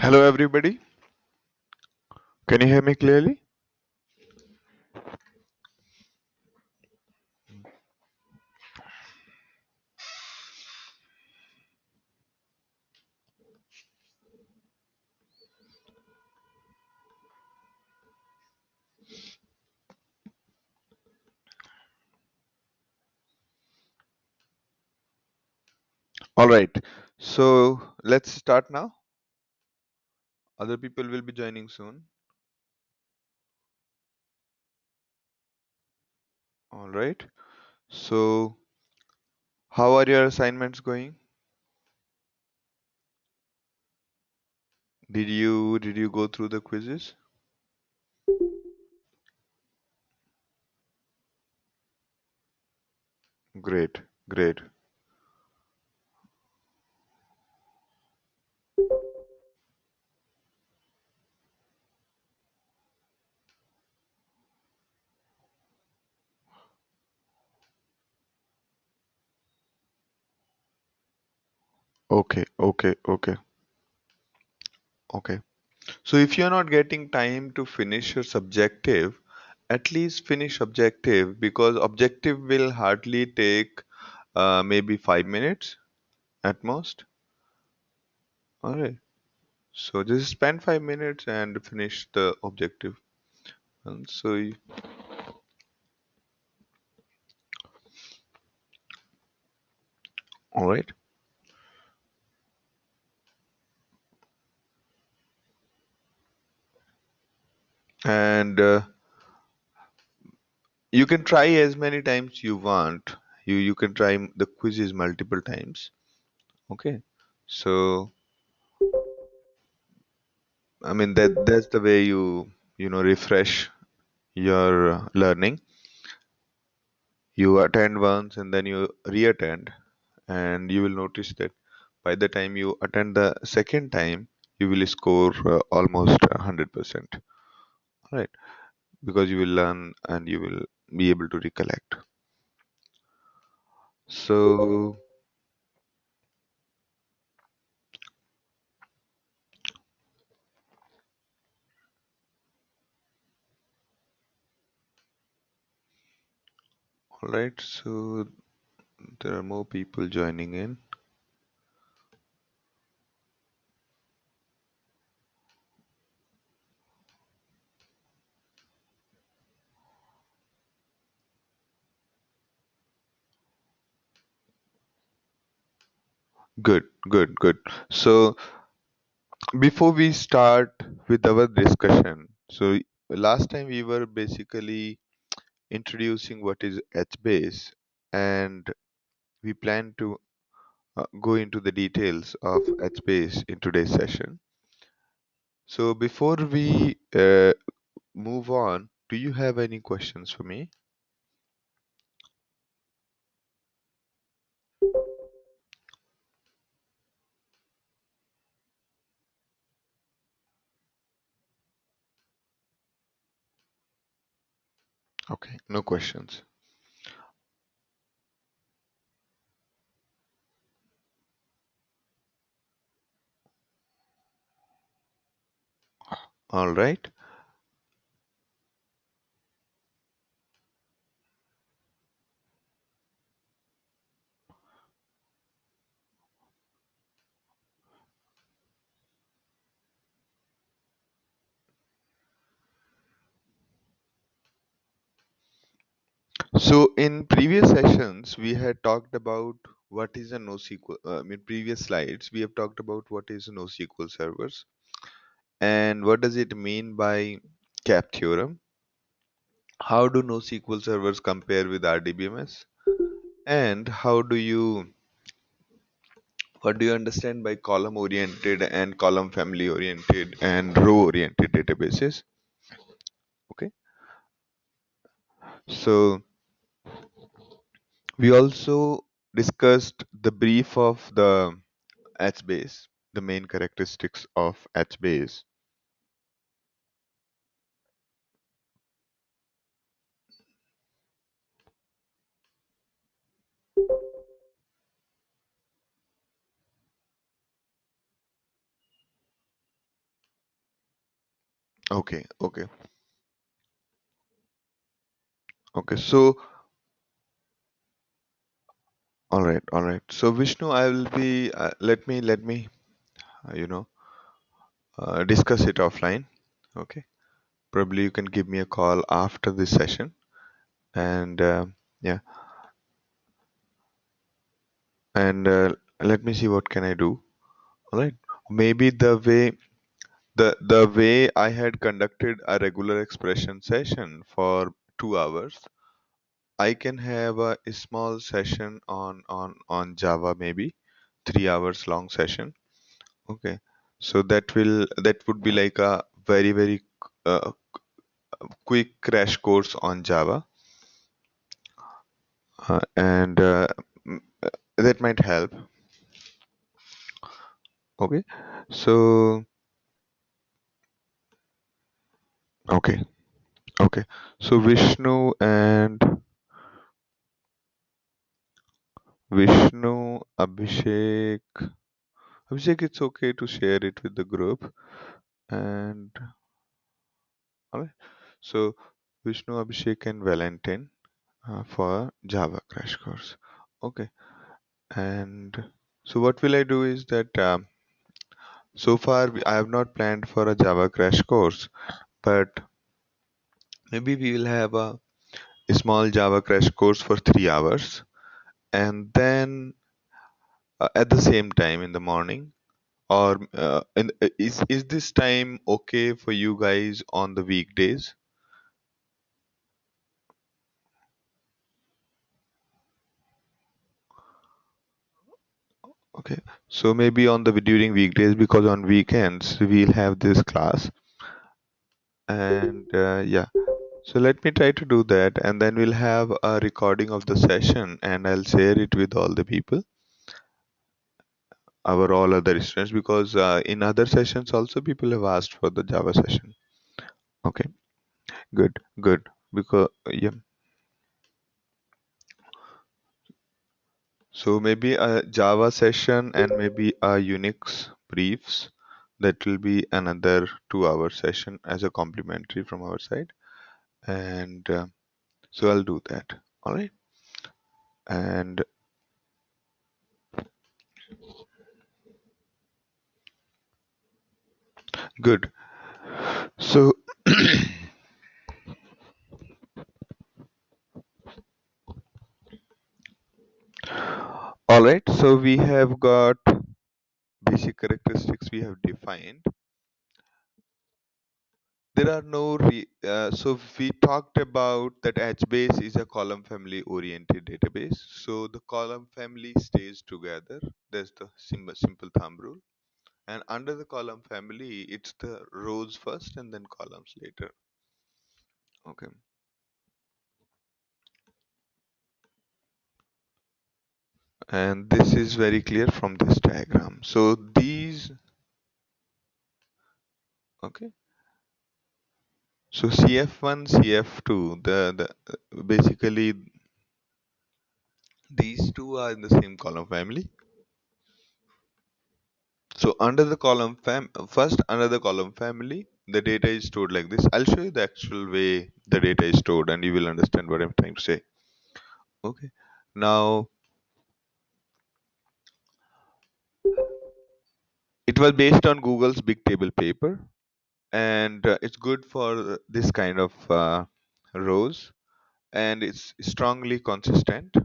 Hello, everybody. Can you hear me clearly? All right. So let's start now. Other people will be joining soon. All right. So, how are your assignments going? Did you go through the quizzes? Great. Great. Okay. Okay. Okay. Okay. So if you're not getting time to finish your subjective, at least finish objective because objective will hardly take maybe 5 minutes at most. All right. So just spend 5 minutes and finish the objective. And so, all right. And you can try as many times you want. You can try the quizzes multiple times. Okay. So I mean that's the way you refresh your learning. You attend once and then you re-attend, and you will notice that by the time you attend the second time, you will score almost 100%. Right? Because you will learn and you will be able to recollect. So, all right. So there are more people joining in. Good, good, good. So before we start with our discussion, so last time we were basically introducing what is HBase, and we plan to go into the details of HBase in today's session. So before we move on, do you have any questions for me? Okay, no questions. All right. So in previous sessions, we had talked about what is a NoSQL. In previous slides, we have talked about what is NoSQL servers and what does it mean by CAP theorem. How do NoSQL servers compare with RDBMS? And what do you understand by column oriented and column family oriented and row oriented databases? Okay. So we also discussed the brief of the HBase, the main characteristics of HBase. Okay, okay, okay. So, all right, all right. So, Vishnu, I will be. Let me, you know, discuss it offline. Okay. Probably you can give me a call after this session, and yeah, and let me see what can I do. All right. Maybe the way I had conducted a regular expression session for 2 hours, I can have a small session on Java, maybe 3 hours long session. Okay, so that would be like a very uh, quick crash course on Java, and mm, that might help. Okay, so okay, okay, so Vishnu, Abhishek, it's okay to share it with the group, and alright. So Vishnu, Abhishek, and Valentine for Java crash course. Okay, and so what will I do is that so far I have not planned for a Java crash course, but maybe we will have a small Java crash course for 3 hours, and then at the same time in the morning, or is this time okay for you guys on the weekdays? Okay, so maybe on the during weekdays, because on weekends we'll have this class, and yeah. So let me try to do that, and then we'll have a recording of the session, and I'll share it with all the people, our all other students, because in other sessions also people have asked for the Java session. Okay, good, good. Because yeah, so maybe a Java session and maybe a Unix briefs. That will be another 2 hour session as a complimentary from our side, and so I'll do that. All right, and good. So, all right. So we have got basic characteristics we have defined. There are no so we talked about that HBase is a column family oriented database. So the column family stays together. That's the simple thumb rule. And under the column family, it's the rows first and then columns later. Okay. And this is very clear from this diagram. So these, okay. So CF1, CF2, the basically these two are in the same column family. So under the column first under the column family, the data is stored like this. I'll show you the actual way the data is stored, and you will understand what I'm trying to say. Okay. Now it was based on Google's big table paper, and it's good for this kind of rows, and it's strongly consistent.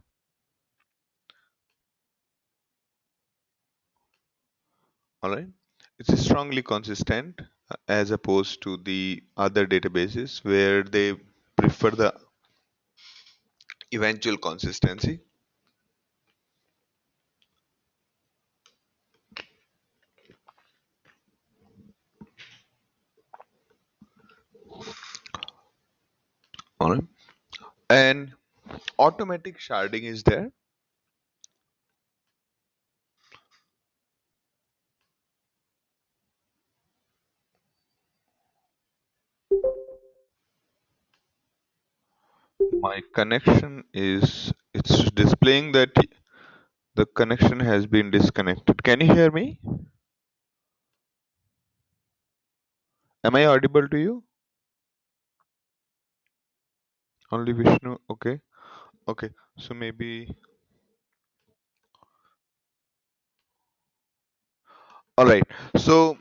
All right. It's strongly consistent as opposed to the other databases where they prefer the eventual consistency. All right. And automatic sharding is there. My connection is, it's displaying that the connection has been disconnected. Can you hear me? Am I audible to you? Only Vishnu? Okay. Okay. So maybe. All right. So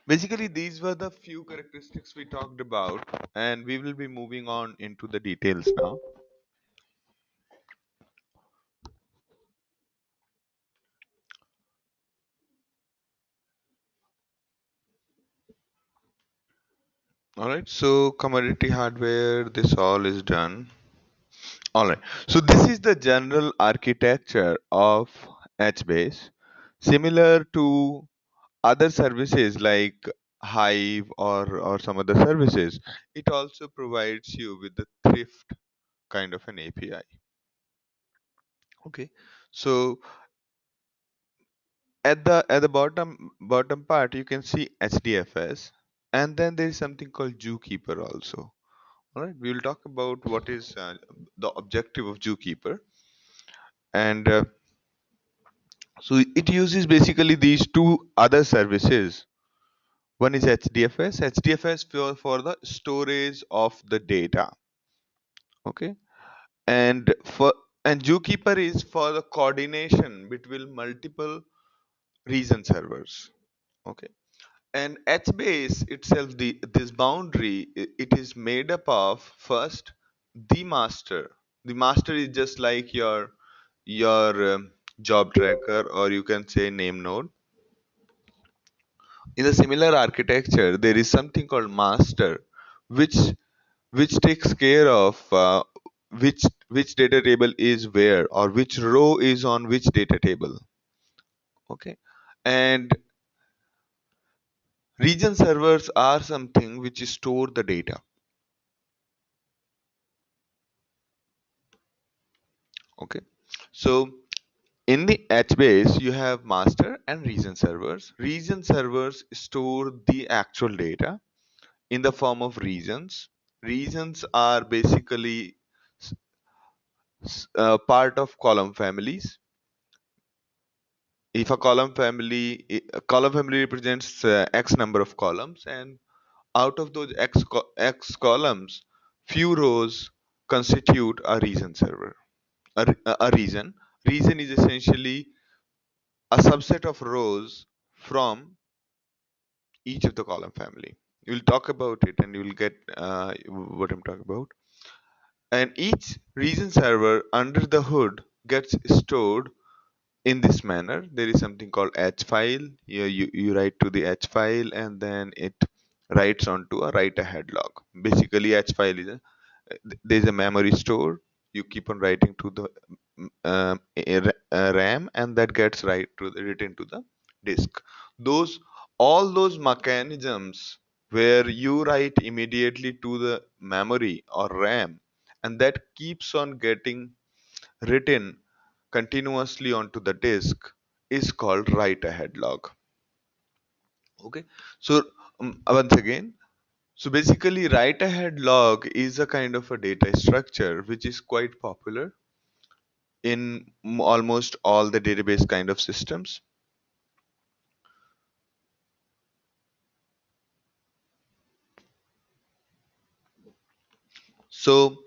basically, these were the few characteristics we talked about, and we will be moving on into the details now. All right. So commodity hardware, this all is done. All right. So this is the general architecture of HBase, similar to other services like Hive or some other services. It also provides you with the thrift kind of an API. Okay. So at the bottom part you can see HDFS, and then there is something called Zookeeper also. All right. We will talk about what is the objective of Zookeeper, and so it uses basically these two other services. One is HDFS. HDFS for the storage of the data. Okay. And for and Zookeeper is for the coordination between multiple region servers. Okay. And HBase itself, this boundary, it is made up of first the master. The master is just like your job tracker, or you can say name node. In a similar architecture, there is something called master, which which takes care of which data table is where, or which row is on which data table. Okay, and region servers are something which store the data. Okay, so in the HBase, you have master and region servers. Region servers store the actual data in the form of regions. Regions are basically part of column families. If a column family represents x number of columns, and out of those x columns, few rows constitute a region server. A region. Region is essentially a subset of rows from each of the column family. We'll talk about it, and you will get what I'm talking about. And each region server under the hood gets stored in this manner. There is something called h file. You write to the h file, and then it writes onto a write ahead log. Basically, h file is there's a memory store. You keep on writing to the RAM, and that gets written to the disk. Those all those mechanisms where you write immediately to the memory or RAM, and that keeps on getting written continuously onto the disk, is called write ahead log. Okay, so once again, so basically write ahead log is a kind of a data structure which is quite popular in almost all the database kind of systems. So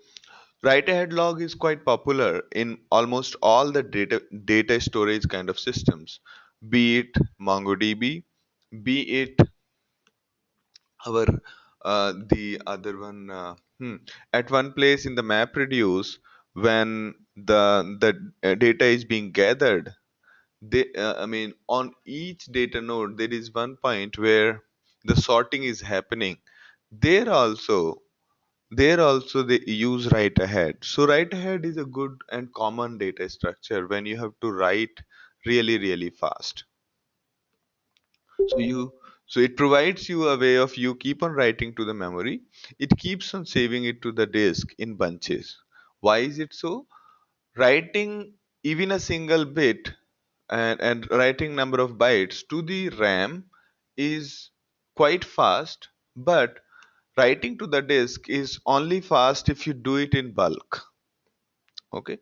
write ahead log is quite popular in almost all the data storage kind of systems, be it MongoDB, be it our the other one at one place in the map reduce, when the data is being gathered, I mean, on each data node there is one point where the sorting is happening. There also there also they use write ahead. So write ahead is a good and common data structure when you have to write really fast. So you so it provides you a way of you keep on writing to the memory. It keeps on saving it to the disk in bunches. Why is it so? Writing even a single bit, and writing number of bytes to the RAM is quite fast, but writing to the disk is only fast if you do it in bulk. Okay,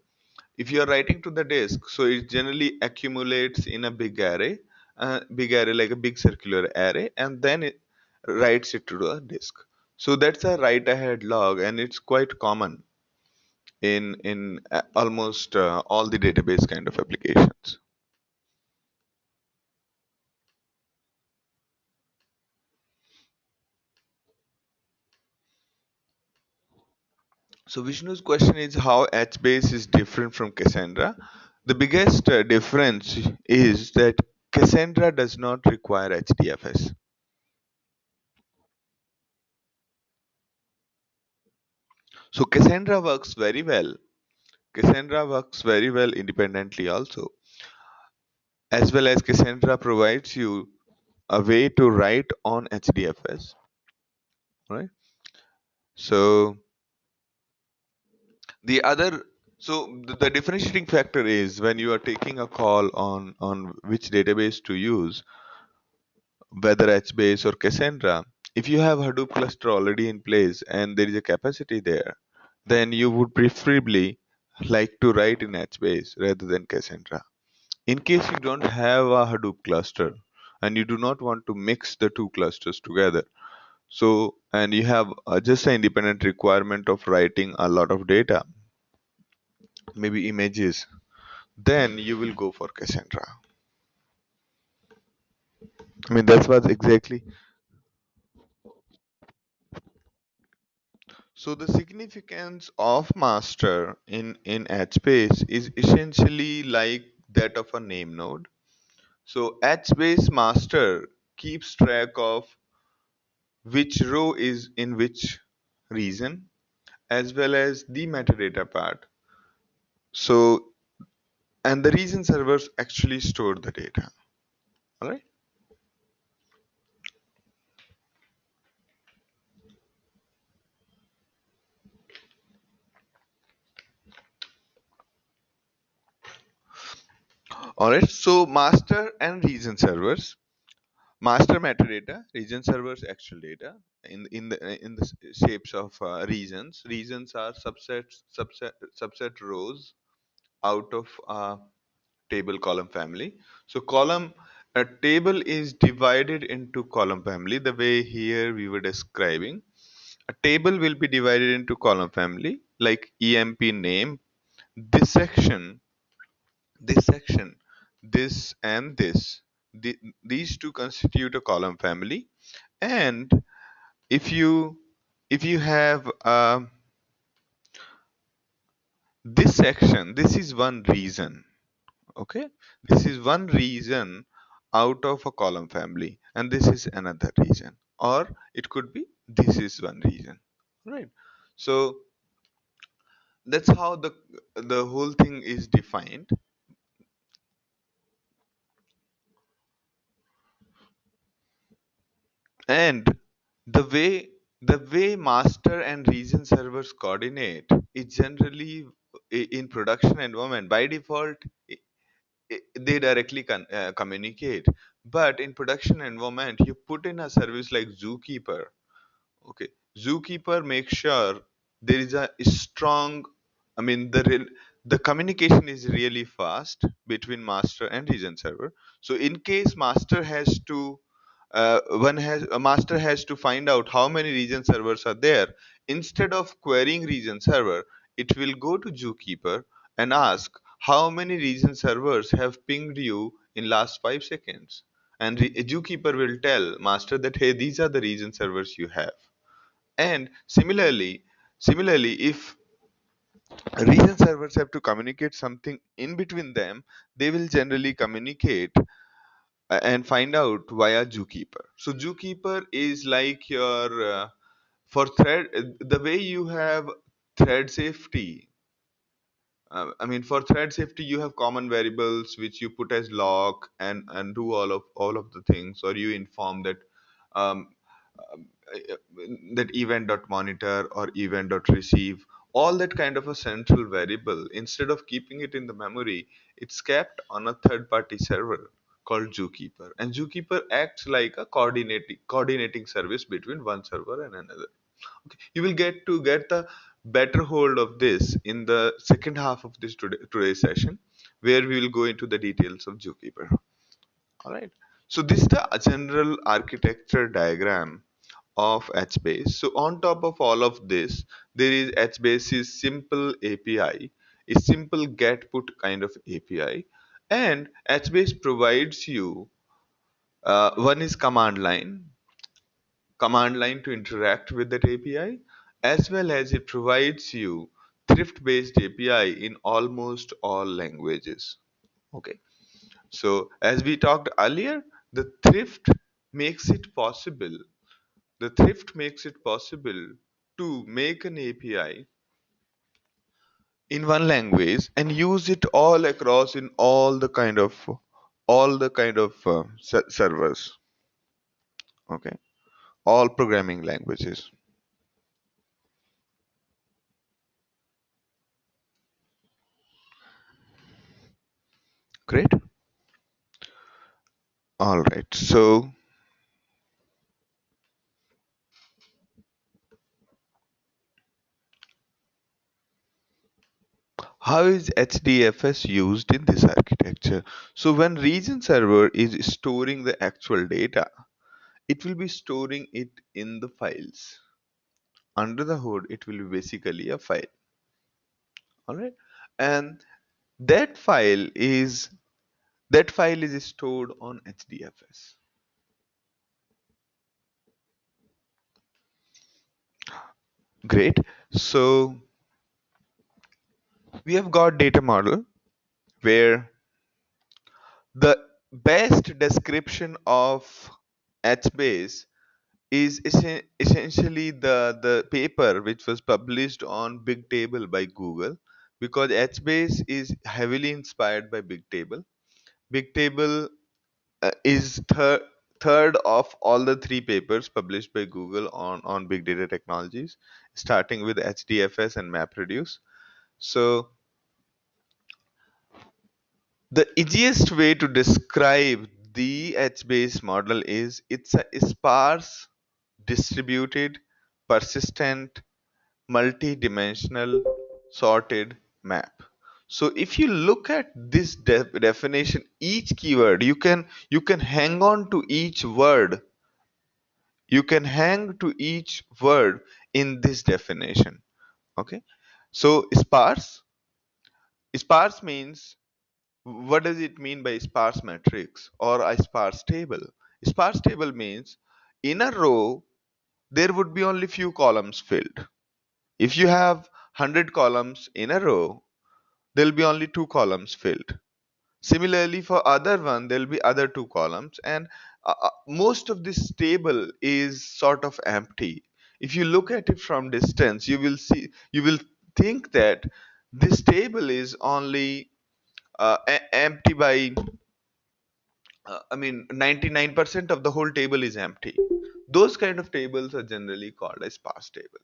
if you are writing to the disk, so it generally accumulates in a big array, big array like a big circular array, and then it writes it to the disk. So that's a write ahead log, and it's quite common in almost all the database kind of applications. So Vishnu's question is how HBase is different from Cassandra. The biggest difference is that Cassandra does not require HDFS. So Cassandra works very well. Cassandra works very well independently also. As well as Cassandra provides you a way to write on HDFS, right? So the other, the differentiating factor is when you are taking a call on which database to use, whether HBase or Cassandra. If you have Hadoop cluster already in place and there is a capacity there, then you would preferably like to write in HBase rather than Cassandra. In case you don't have a Hadoop cluster and you do not want to mix the two clusters together, so and you have just an independent requirement of writing a lot of data, maybe images, then you will go for Cassandra. I mean, that's what exactly. So the significance of master in HBase is essentially like that of a name node. So HBase master keeps track of which row is in which region as well as the metadata part. So and the region servers actually store the data. All right. All right. So master and region servers. Master metadata, region servers actual data in the shapes of regions. Regions are subset rows out of a table column family. So column a table is divided into column family the way here we were describing. A table will be divided into column family like emp name. This section, this section, this and this. These two constitute a column family. And if you if you have this section, this is one reason. Okay, this is one reason out of a column family, and this is another reason, or it could be this is one reason, right? So that's how the whole thing is defined. And the way master and region servers coordinate is generally in production environment by default they directly communicate. But in production environment you put in a service like Zookeeper. Okay, Zookeeper makes sure there is a strong, I mean, the communication is really fast between master and region server. So in case master has to, one has a master has to find out how many region servers are there. Instead of querying region server, it will go to Zookeeper and ask how many region servers have pinged you in last 5 seconds. And Zookeeper will tell master that hey, these are the region servers you have. And similarly, if region servers have to communicate something in between them, they will generally communicate and find out via Zookeeper. So Zookeeper is like your for thread the way you have thread safety. I mean, for thread safety, you have common variables which you put as lock and do all of the things, or you inform that um, um, that event dot monitor or event dot receive, all that kind of a central variable. Instead of keeping it in the memory, it's kept on a third party server called Zookeeper, and Zookeeper acts like a coordinating service between one server and another. Okay, you will get the better hold of this in the second half of this today's session, where we will go into the details of Zookeeper. All right. So this is the general architecture diagram of HBase. So on top of all of this, there is HBase's simple API, a simple get put kind of API, and HBase provides you one is command line to interact with that API, as well as it provides you thrift based API in almost all languages. Okay. So as we talked earlier, the thrift makes it possible. The thrift makes it possible to make an API in one language and use it all across in all the kind of servers. Okay, all programming languages. Great. All right. So how is HDFS used in this architecture? So when region server is storing the actual data, it will be storing it in the files. Under the hood, it will be basically a file. All right. And that file is that file is stored on HDFS. Great. So we have got data model where the best description of HBase is essentially the paper which was published on Bigtable by Google, because HBase is heavily inspired by Bigtable. Bigtable is third of all the three papers published by Google on big data technologies, starting with HDFS and MapReduce. So the easiest way to describe the HBase model is it's a sparse, distributed, persistent, multi-dimensional, sorted map. So if you look at this definition, each keyword you can hang on to each word. You can hang to each word in this definition. Okay. So sparse means, what does it mean by sparse matrix or a sparse table? Sparse table means in a row there would be only few columns filled. If you have 100 columns in a row, there will be only two columns filled. Similarly, for other one, there will be other two columns, and most of this table is sort of empty. If you look at it from distance, you will think that this table is only empty by, I mean, 99% of the whole table is empty. Those kind of tables are generally called a sparse table,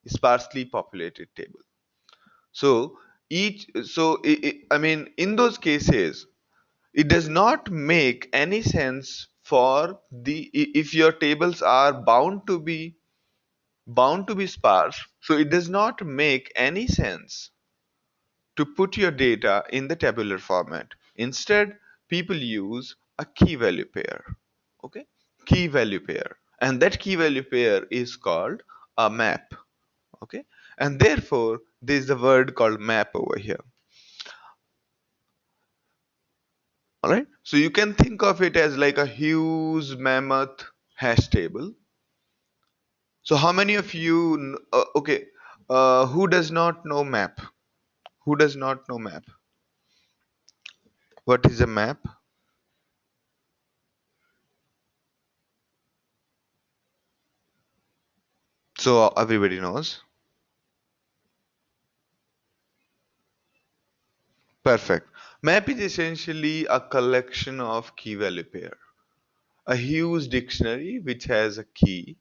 sparsely populated table. So I mean, in those cases, it does not make any sense for if your tables are bound to be sparse, so it does not make any sense to put your data in the tabular format. Instead, people use a key value pair. Okay, key value pair, and that key value pair is called a map. Okay, and therefore there is the word called map over here. All right, so you can think of it as like a huge mammoth hash table. So how many of you okay, who does not know map? Who does not know map? What is a map? So everybody knows. Perfect. Map is essentially a collection of key value pair, a huge dictionary which has a key,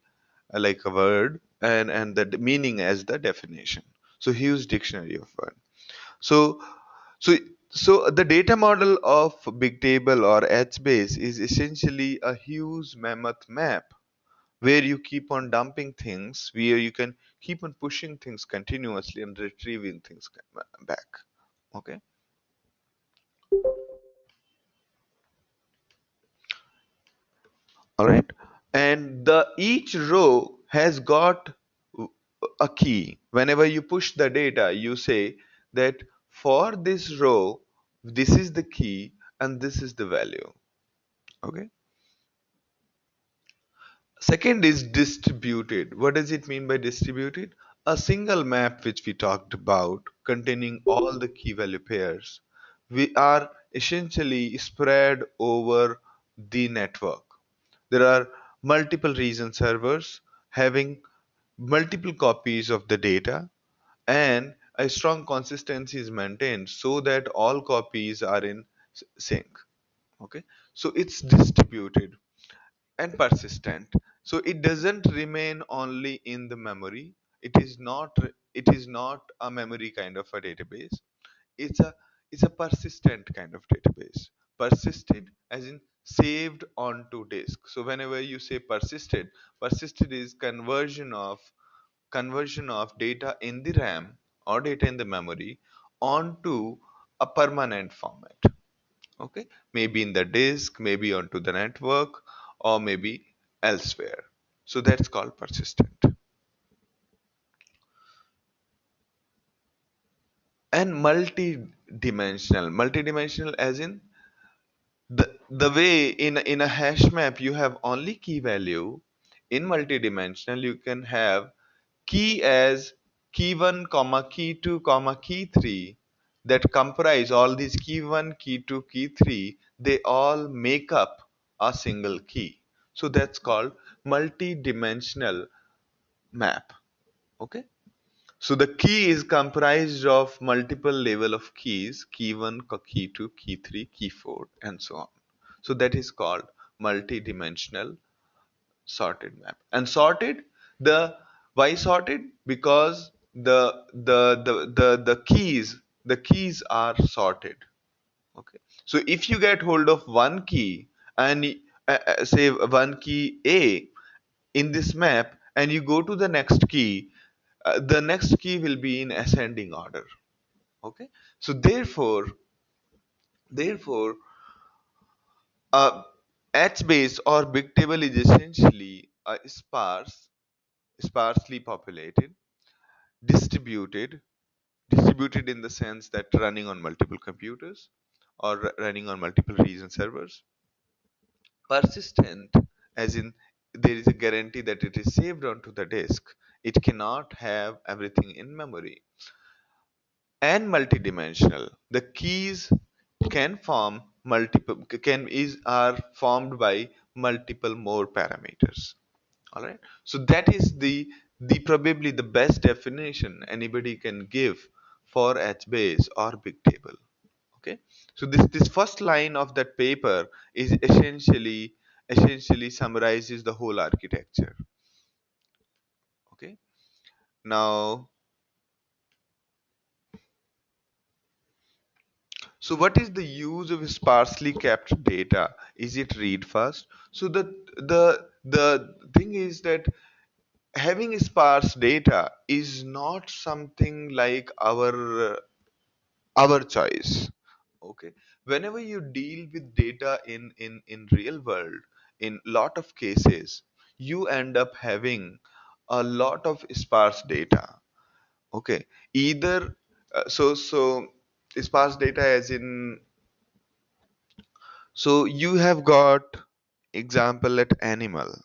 like a word, and the meaning as the definition. So huge dictionary of word. So so so the data model of Bigtable or HBase is essentially a huge mammoth map where you keep on dumping things, where you can keep on pushing things continuously and retrieving things back. Okay. All right, and the each row has got a key. Whenever you push the data, you say that for this row, this is the key and this is the value. Okay. Second is distributed. What does it mean by distributed? A single map which we talked about containing all the key value pairs. We are essentially spread over the network. There are multiple region servers having multiple copies of the data, and a strong consistency is maintained so that all copies are in sync. Okay, so it's distributed and persistent, so it doesn't remain only in the memory. It is not a memory kind of a database. It's a persistent kind of database. Persisted as in saved onto disk. So whenever you say persisted is conversion of data in the RAM or data in the memory onto a permanent format. Okay, maybe in the disk, maybe onto the network, or maybe elsewhere. So that's called persistent. And multi-dimensional as in the way in a hash map you have only key value. In multi-dimensional you can have key as key 1 comma key 2 comma key 3, that comprise all these key 1 key 2 key 3. They all make up a single key. So that's called multi-dimensional map. Okay, so the key is comprised of multiple level of keys, key 1, key 2, key 3, key 4, and so on. So that is called multi-dimensional sorted map. And sorted, the why sorted? Because the keys are sorted. Okay. So if you get hold of one key and say one key A in this map, and you go to the next key will be in ascending order. Okay. So therefore, uh, H base or big table is essentially a sparsely populated, distributed, distributed in the sense that running on multiple computers or running on multiple region servers. Persistent, as in there is a guarantee that it is saved onto the disk. It cannot have everything in memory. And multidimensional. The keys can form multiple can is are formed by multiple more parameters. All right. So that is the probably the best definition anybody can give for HBase or big table. Okay. So this first line of that paper is essentially summarizes the whole architecture. Okay. Now, so what is the use of sparsely kept data? Is it read fast? So the thing is that having sparse data is not something like our choice. Okay. Whenever you deal with data in real world, in lot of cases, you end up having a lot of sparse data. Okay. Either so sparse data as in, so you have got example at animal.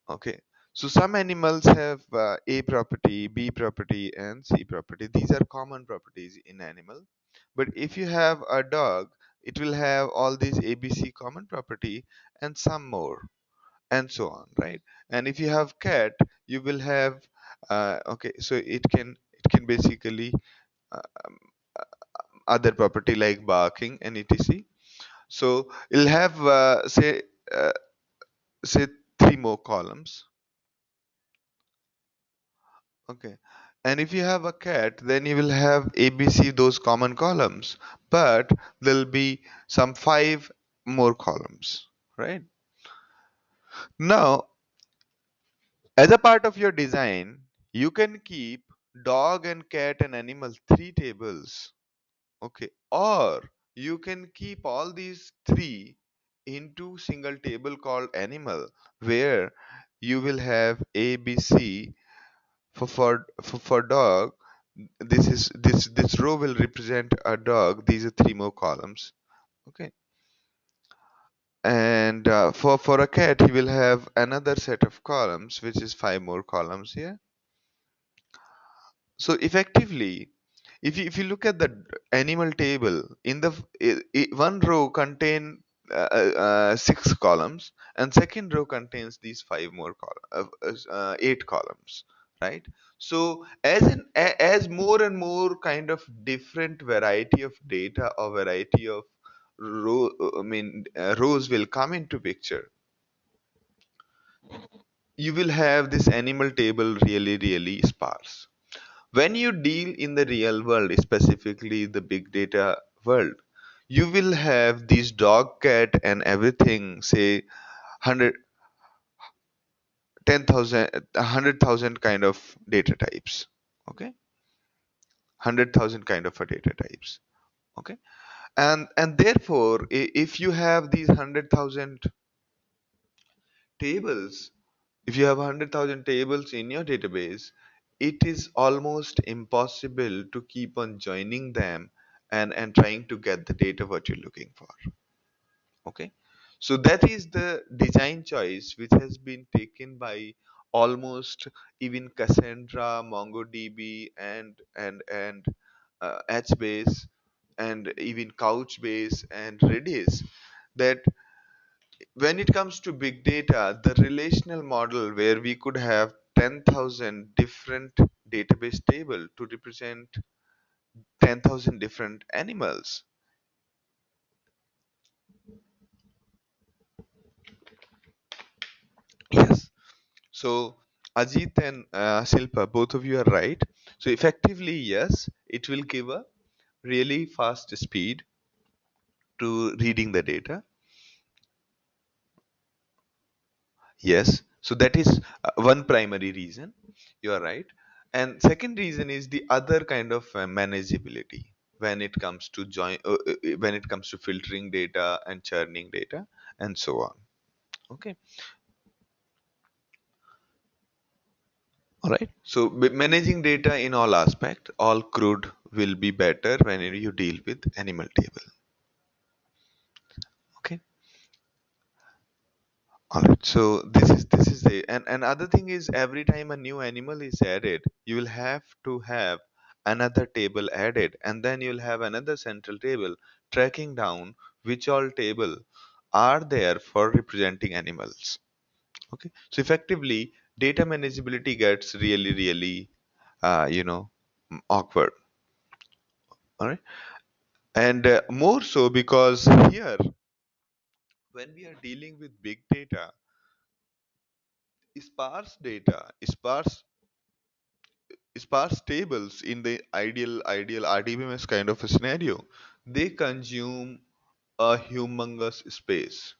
Okay. So some animals have A property, B property, and C property. These are common properties in animal. But if you have a dog, it will have all these ABC common property and some more, and so on, right? And if you have cat, you will have okay. So it can basically um, other property like barking and etc. So it'll have uh, say three more columns. Okay. And if you have a cat, then you will have ABC, those common columns, but there'll be some five more columns, right? Now, as a part of your design, you can keep dog and cat and animal three tables, okay? Or you can keep all these three into single table called animal, where you will have A, B, C. For dog, this row will represent a dog. These are three more columns. Okay. And for a cat, he will have another set of columns, which is five more columns here. So effectively, if you look at the animal table, in the one row contain six columns, and second row contains these five more eight columns, right? So as more and more kind of different variety of data or variety of rows will come into picture, you will have this animal table really sparse. When you deal in the real world, specifically the big data world, you will have these dog, cat, and everything, say 100, 10,000, 100,000 kind of data types. Okay, 100,000 kind of a data types. Okay, and therefore, if you have these 100,000 tables, if you have 100,000 tables in your database, it is almost impossible to keep on joining them and trying to get the data what you're looking for. Okay. So that is the design choice which has been taken by almost even Cassandra, MongoDB, and HBase, and even Couchbase and Redis, that when it comes to big data, the relational model where we could have 10,000 different database table to represent 10,000 different animals. Yes. So Ajit and Silpa, both of you are right. So effectively, yes, it will give a really fast speed to reading the data. Yes, so that is one primary reason. You are right. And second reason is the other kind of manageability when it comes to when it comes to filtering data and churning data and so on. Okay. All right. So managing data in all aspect, all crude will be better when you deal with animal table. Okay. All right. So this is the and other thing is, every time a new animal is added, you will have to have another table added, and then you'll have another central table tracking down which all table are there for representing animals. Okay. So effectively, data manageability gets really awkward. All right. And more so because here, when we are dealing with big data, sparse tables in the ideal RDBMS kind of a scenario, they consume a humongous space.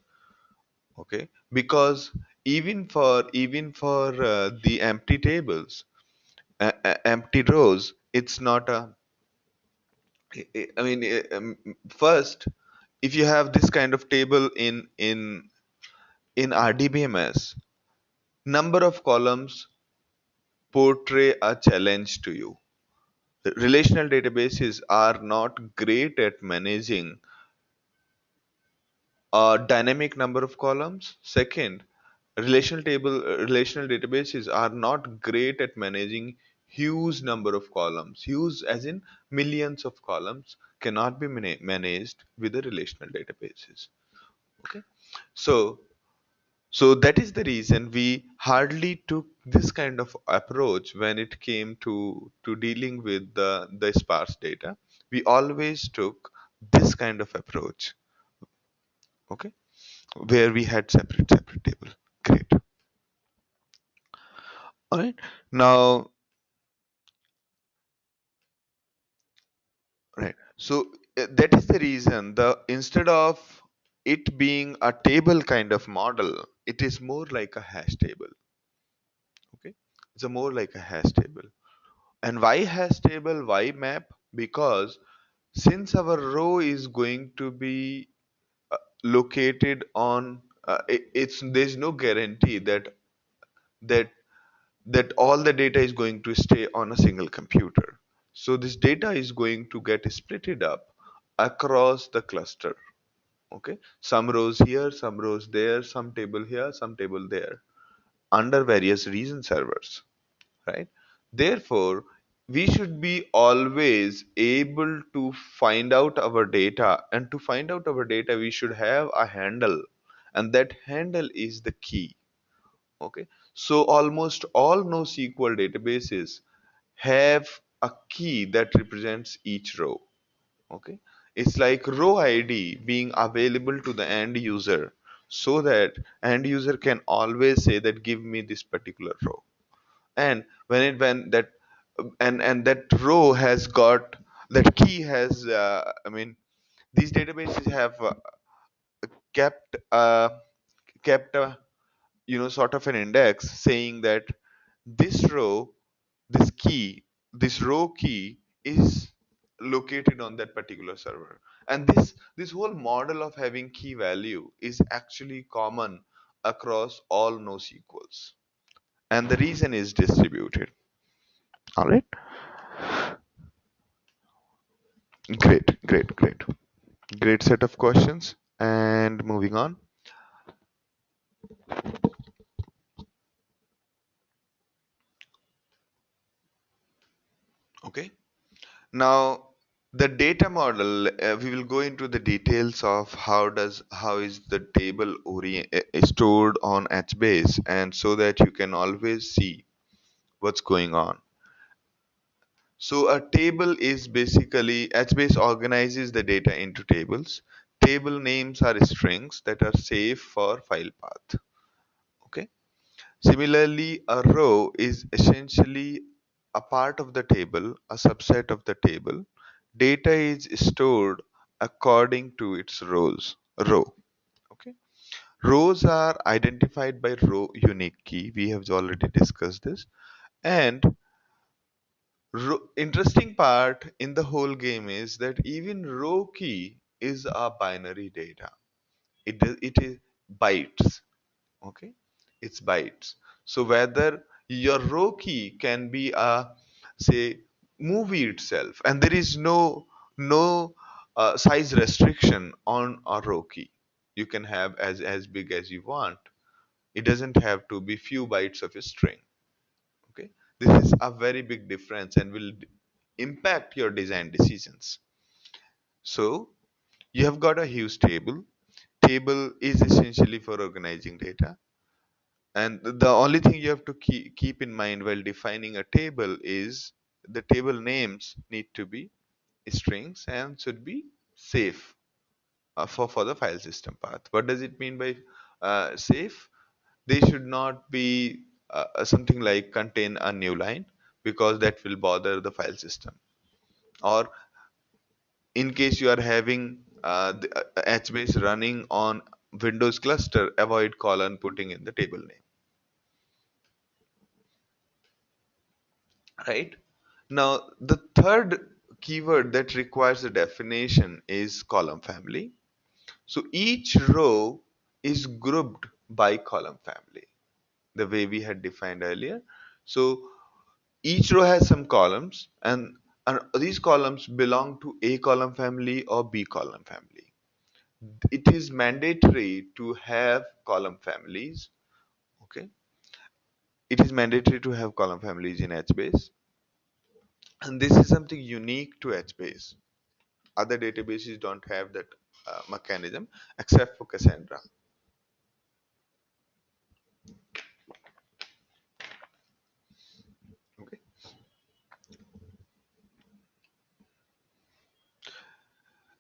Okay, because even for the empty tables, empty rows, it's not a. I mean, first, if you have this kind of table in RDBMS, number of columns portray a challenge to you. Relational databases are not great at managing a dynamic number of columns. Second, relational databases are not great at managing huge number of columns. Huge as in millions of columns cannot be managed with the relational databases. Okay. So so that is the reason we hardly took this kind of approach when it came to dealing with the sparse data. We always took this kind of approach, okay, where we had separate table. Great. All right. Now, right. So that is the reason, the instead of it being a table kind of model, it is more like a hash table. Okay. It's a more like a hash table. And why hash table? Why map? Because since our row is going to be located on it's there's no guarantee that that all the data is going to stay on a single computer. So this data is going to get splitted up across the cluster. Okay, some rows here, some rows there, some table here, some table there, under various region servers, right? Therefore, we should be always able to find out our data, and to find out our data, we should have a handle, and that handle is the key. Okay, so almost all NoSQL databases have a key that represents each row. Okay, it's like row ID being available to the end user, so that end user can always say that give me this particular row. And when that and that row has got that key has I mean, these databases have kept kept a, sort of an index saying that this row, this key, this row key is located on that particular server. And this whole model of having key value is actually common across all NoSQLs, and the reason is distributed. All right. Great set of questions. And moving on. Okay. Now, the data model, we will go into the details of how is the table stored on HBase, and so that you can always see what's going on. So a table is basically HBase organizes the data into tables. Table names are strings that are safe for file path. Okay. Similarly, a row is essentially a part of the table, a subset of the table. Data is stored according to its row. Okay. Rows are identified by row unique key. We have already discussed this. And interesting part in the whole game is that even row key is a binary data. It is bytes. Okay, it's bytes. So whether your row key can be a, say, movie itself, and there is no size restriction on a row key. You can have as big as you want. It doesn't have to be few bytes of a string. Okay, this is a very big difference and will impact your design decisions. So you have got a huge table. Table is essentially for organizing data. And the only thing you have to keep in mind while defining a table is the table names need to be strings and should be safe for the file system path. What does it mean by safe? They should not be something like contain a new line, because that will bother the file system. Or in case you are having the HBase running on Windows cluster, avoid colon putting in the table name. Right? Now, the third keyword that requires a definition is column family. So each row is grouped by column family, the way we had defined earlier. So each row has some columns, and these columns belong to A column family or B column family. It is mandatory to have column families. Okay, it is mandatory to have column families in HBase, and this is something unique to HBase. Other databases don't have that mechanism except for Cassandra. Okay.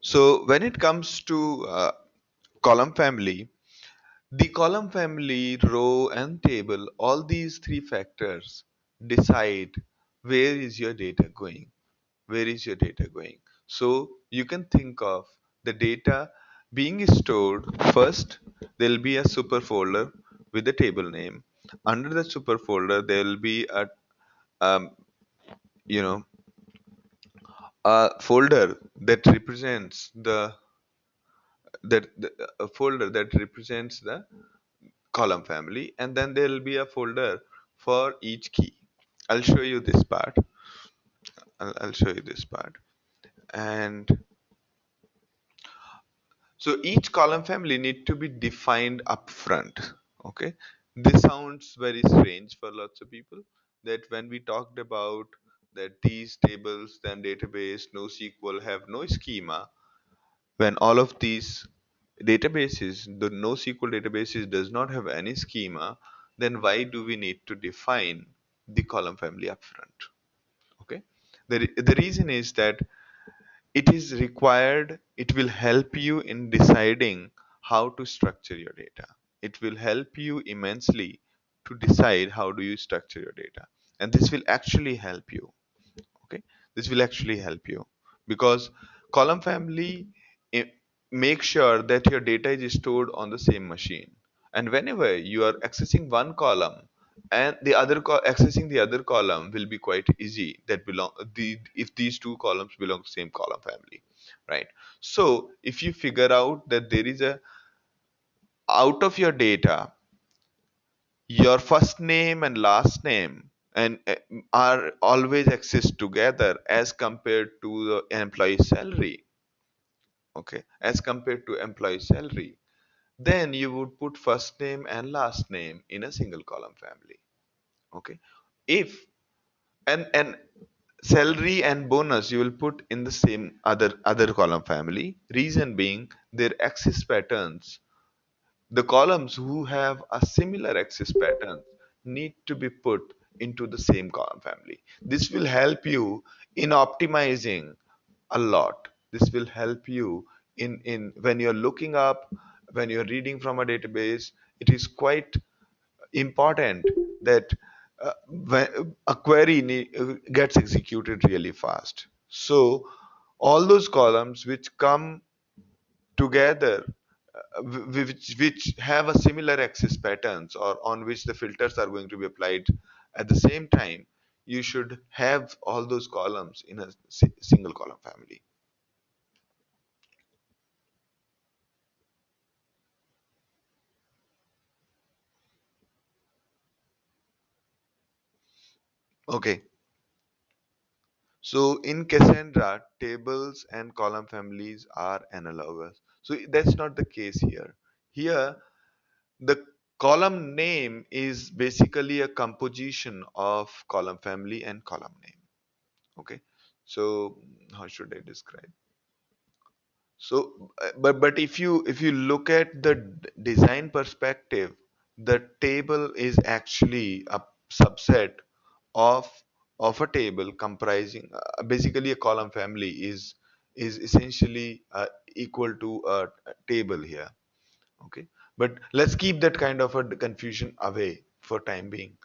So when it comes to column family, the column family, row, and table, all these three factors decide where is your data going. Where is your data going? So you can think of the data being stored first. There will be a super folder with the table name. Under the super folder, there will be a um, you know a folder that represents a folder that represents the column family, and then there will be a folder for each key. I'll show you this part. I'll show you this part. And so each column family need to be defined upfront. Okay, this sounds very strange for lots of people, that when we talked about that these tables, then database, NoSQL have no schema, when all of these databases, the NoSQL databases does not have any schema, then why do we need to define the column family upfront? Okay, the reason is that it is required. It will help you in deciding how to structure your data. It will help you immensely to decide how do you structure your data, and this will actually help you. Okay, this will actually help you because column family i- make sure that your data is stored on the same machine, and whenever you are accessing one column and accessing the other column will be quite easy, that belong if these two columns belong to same column family, right? So if you figure out that there is a out of your data, your first name and last name and are always accessed together as compared to the employee salary, okay, as compared to employee salary, then you would put first name and last name in a single column family. Okay, if and salary and bonus you will put in the same other column family, reason being their access patterns, the columns who have a similar access pattern need to be put into the same column family. This will help you in optimizing a lot. This will help you in when you're looking up, when you're reading from a database, it is quite important that when a query gets executed really fast. So all those columns which come together, which have a similar access patterns or on which the filters are going to be applied at the same time, you should have all those columns in a single column family. Okay, so in Cassandra, tables and column families are analogous. So that's not the case here. Here, the column name is basically a composition of column family and column name. Okay, so how should I describe? So, but if you look at the design perspective, the table is actually a subset of a table comprising basically a column family is essentially equal to a table here. Okay, but let's keep that kind of a confusion away for time being.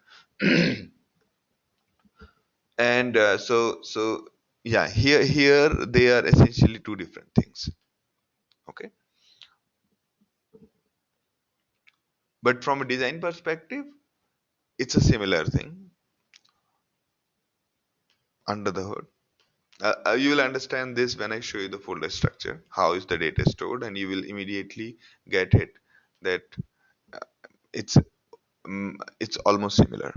And so yeah, here they are essentially two different things. Okay, but from a design perspective, it's a similar thing under the hood. You will understand this when I show you the folder structure. How is the data stored, and you will immediately get it that uh, it's it's almost similar.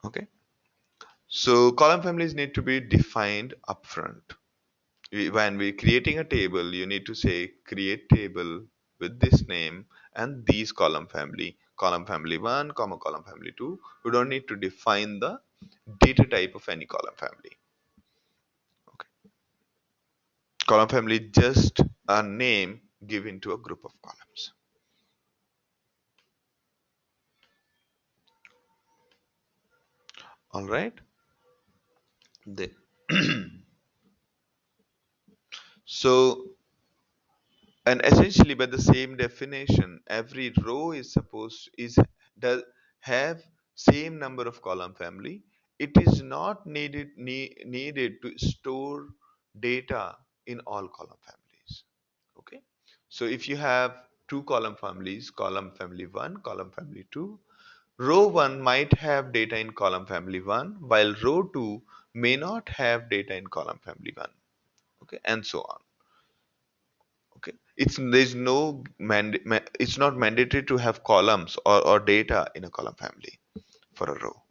Okay. So column families need to be defined upfront. When we're creating a table, you need to say create table with this name and these column family 1, comma column family 2. You don't need to define the data type of any column family. Okay. Column family just a name given to a group of columns. All right. The, so and essentially by the same definition, every row is supposed is does have same number of column family. It is not needed to store data in all column families. Okay. So if you have two column families, column family 1, column family 2, row 1 might have data in column family 1, while row 2 may not have data in column family 1. Okay, and so on. It's not mandatory to have columns or data in a column family for a row.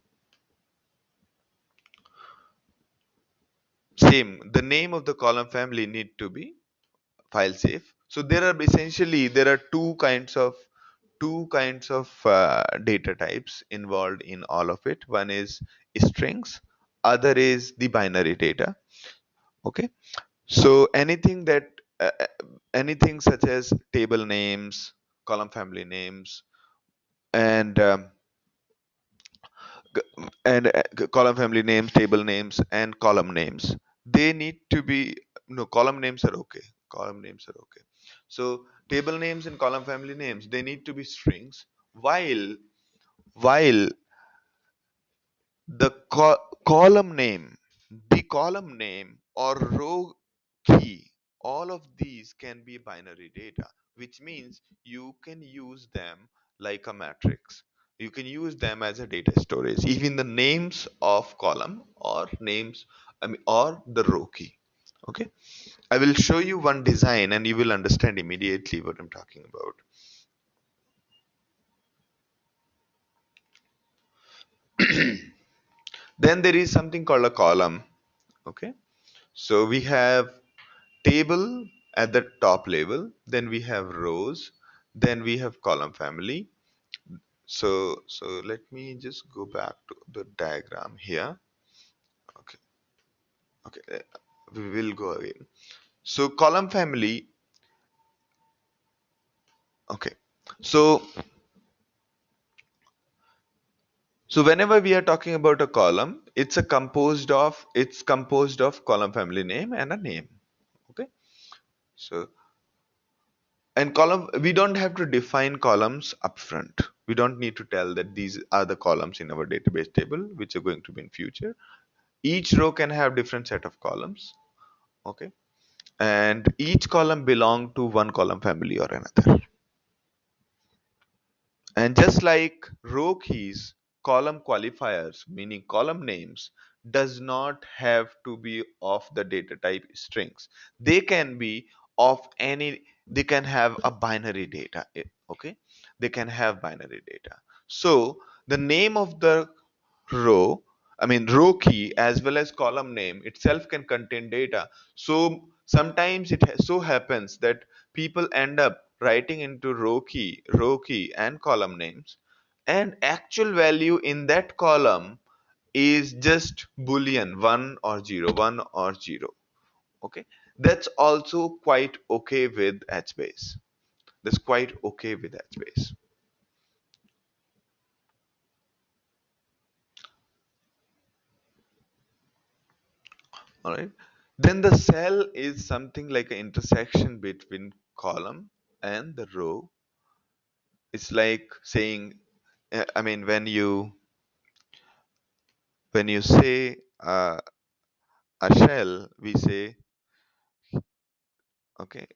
Same, the name of the column family need to be file safe. So there are two kinds of data types involved in all of it. One is strings, other is the binary data. Okay, so uh, uh, anything such as table names, column family names, and column family names, table names, and column names. They need to be no column names are okay. Column names are okay. So table names and column family names, they need to be strings, while the column name or row key, all of these can be binary data, which means you can use them like a matrix. You can use them as a data storage, even the names of column or names, I mean, or the row key. Okay, I will show you one design and you will understand immediately what I'm talking about. Then there is something called a column. Okay, so we have table at the top level, then we have rows, then we have column family. So let me just go back to the diagram here. Okay, okay, we will go again. So column family. Okay, so whenever we are talking about a column, it's composed of column family name and a name. Okay, so and column, we don't have to define columns upfront. We don't need to tell that these are the columns in our database table, which are going to be in future. Each row can have different set of columns. Okay. And each column belong to one column family or another. And just like row keys, column qualifiers, meaning column names, does not have to be of the data type strings. They can be of any, they can have a binary data. Okay, they can have binary data. So the name of the row, I mean row key as well as column name itself can contain data. So sometimes so happens that people end up writing into row key and column names, and actual value in that column is just boolean 1 or 0, 1 or 0. Okay, that's also quite okay with HBase. That's quite okay with HBase. All right, then the cell is something like an intersection between column and the row. It's like saying, I mean, when you say a shell, we say, okay,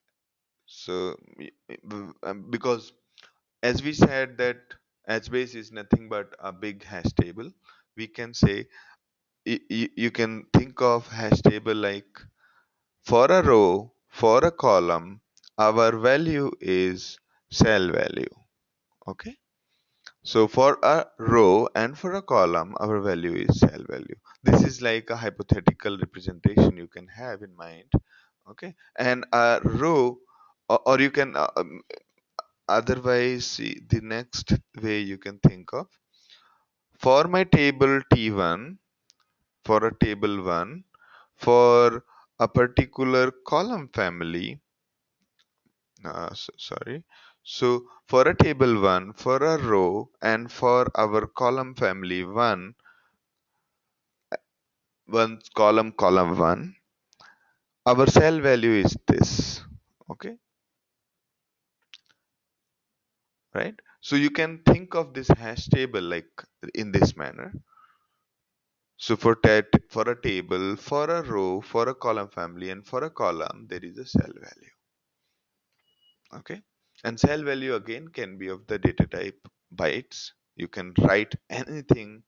so because as we said that HBase is nothing but a big hash table, we can say you can think of hash table like, for a row, for a column, our value is cell value. Okay. So for a row and for a column, our value is cell value. This is like a hypothetical representation you can have in mind. Okay. And a row, or you can otherwise see the next way you can think of. For my table T1, for a table 1, for a particular column family, sorry. So for a table 1, for a row, and for our column family 1, column 1, our cell value is this. Okay, right? So you can think of this hash table like in this manner. So for a table, for a row, for a column family, and for a column, there is a cell value. Okay, and cell value again can be of the data type bytes. You can write anything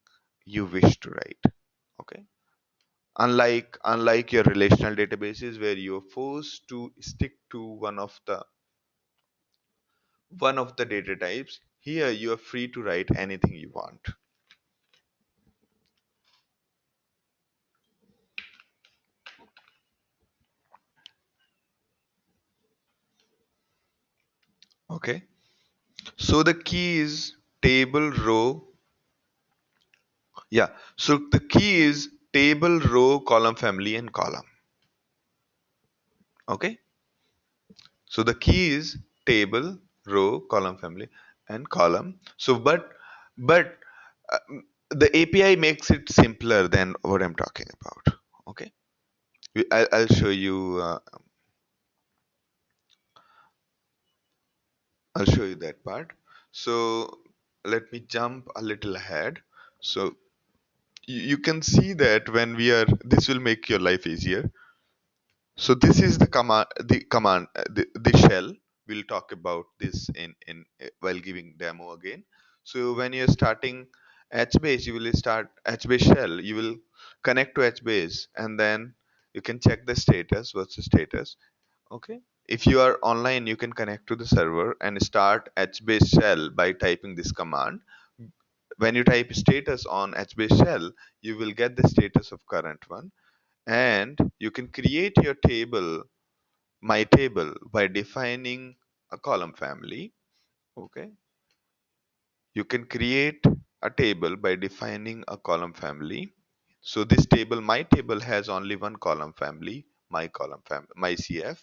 you wish to write. Okay, unlike your relational databases where you're forced to stick to one of the one of the data types. Here you are free to write anything you want. Okay. So the key is table row. Yeah. So the key is table row column family and column. Okay. So the key is table row column family and column. So but uh, the API makes it simpler than what I'm talking about. Okay. I'll show you. I'll show you that part. So let me jump a little ahead. So you can see that when we are, this will make your life easier. So this is the shell. We'll talk about this in while giving demo again. So when you're starting HBase, you will start HBase shell. You will connect to HBase, and then you can check the status. What's the status? Okay. If you are online, you can connect to the server and start HBase shell by typing this command. When you type status on HBase shell, you will get the status of current one, and you can create your table, my table, by defining a column family. Okay. You can create a table by defining a column family. So this table, my table, has only one column family, my CF,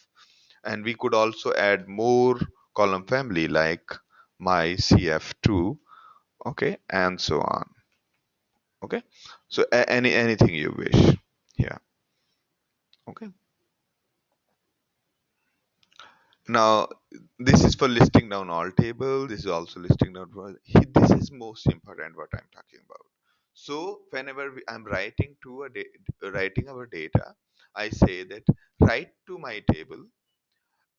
and we could also add more column family like my CF2, okay, and so on. Okay. So anything you wish. Yeah. Okay. Now, this is for listing down all table. This is also listing down for, this is most important what I'm talking about. So whenever I'm writing to writing our data, I say that write to my table,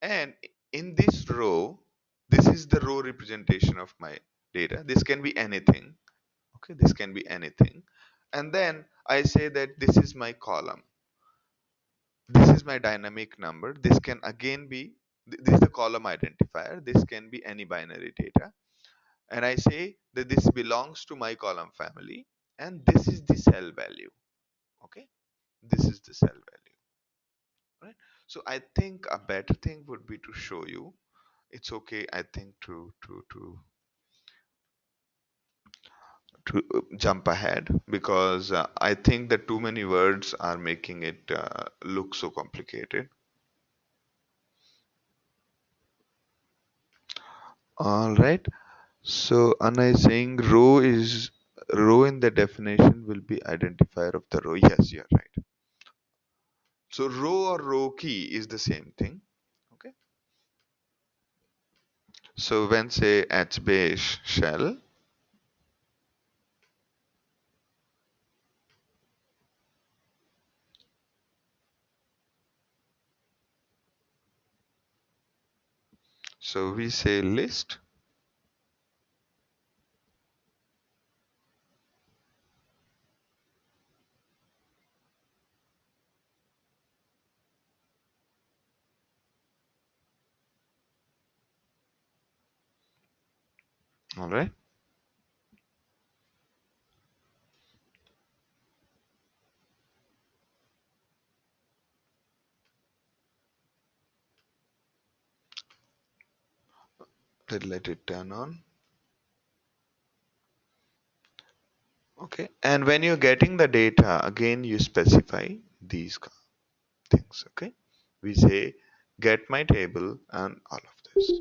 and in this row, this is the row representation of my data. This can be anything. Okay, this can be anything. And then I say that this is my column. This is my dynamic number. This can again be, this is the column identifier. This can be any binary data. And I say that this belongs to my column family, and this is the cell value. Okay, this is the cell value. Right. So I think a better thing would be to show you. It's okay, I think, to jump ahead, because I think that too many words are making it look so complicated. All right. So Anna is saying row in the definition will be identifier of the row. Yes, you're right. So row or row key is the same thing. Okay. So when say HBase shell, so we say list. All right. Let it turn on. Okay. And when you're getting the data, again you specify these things. Okay. We say get my table and all of this.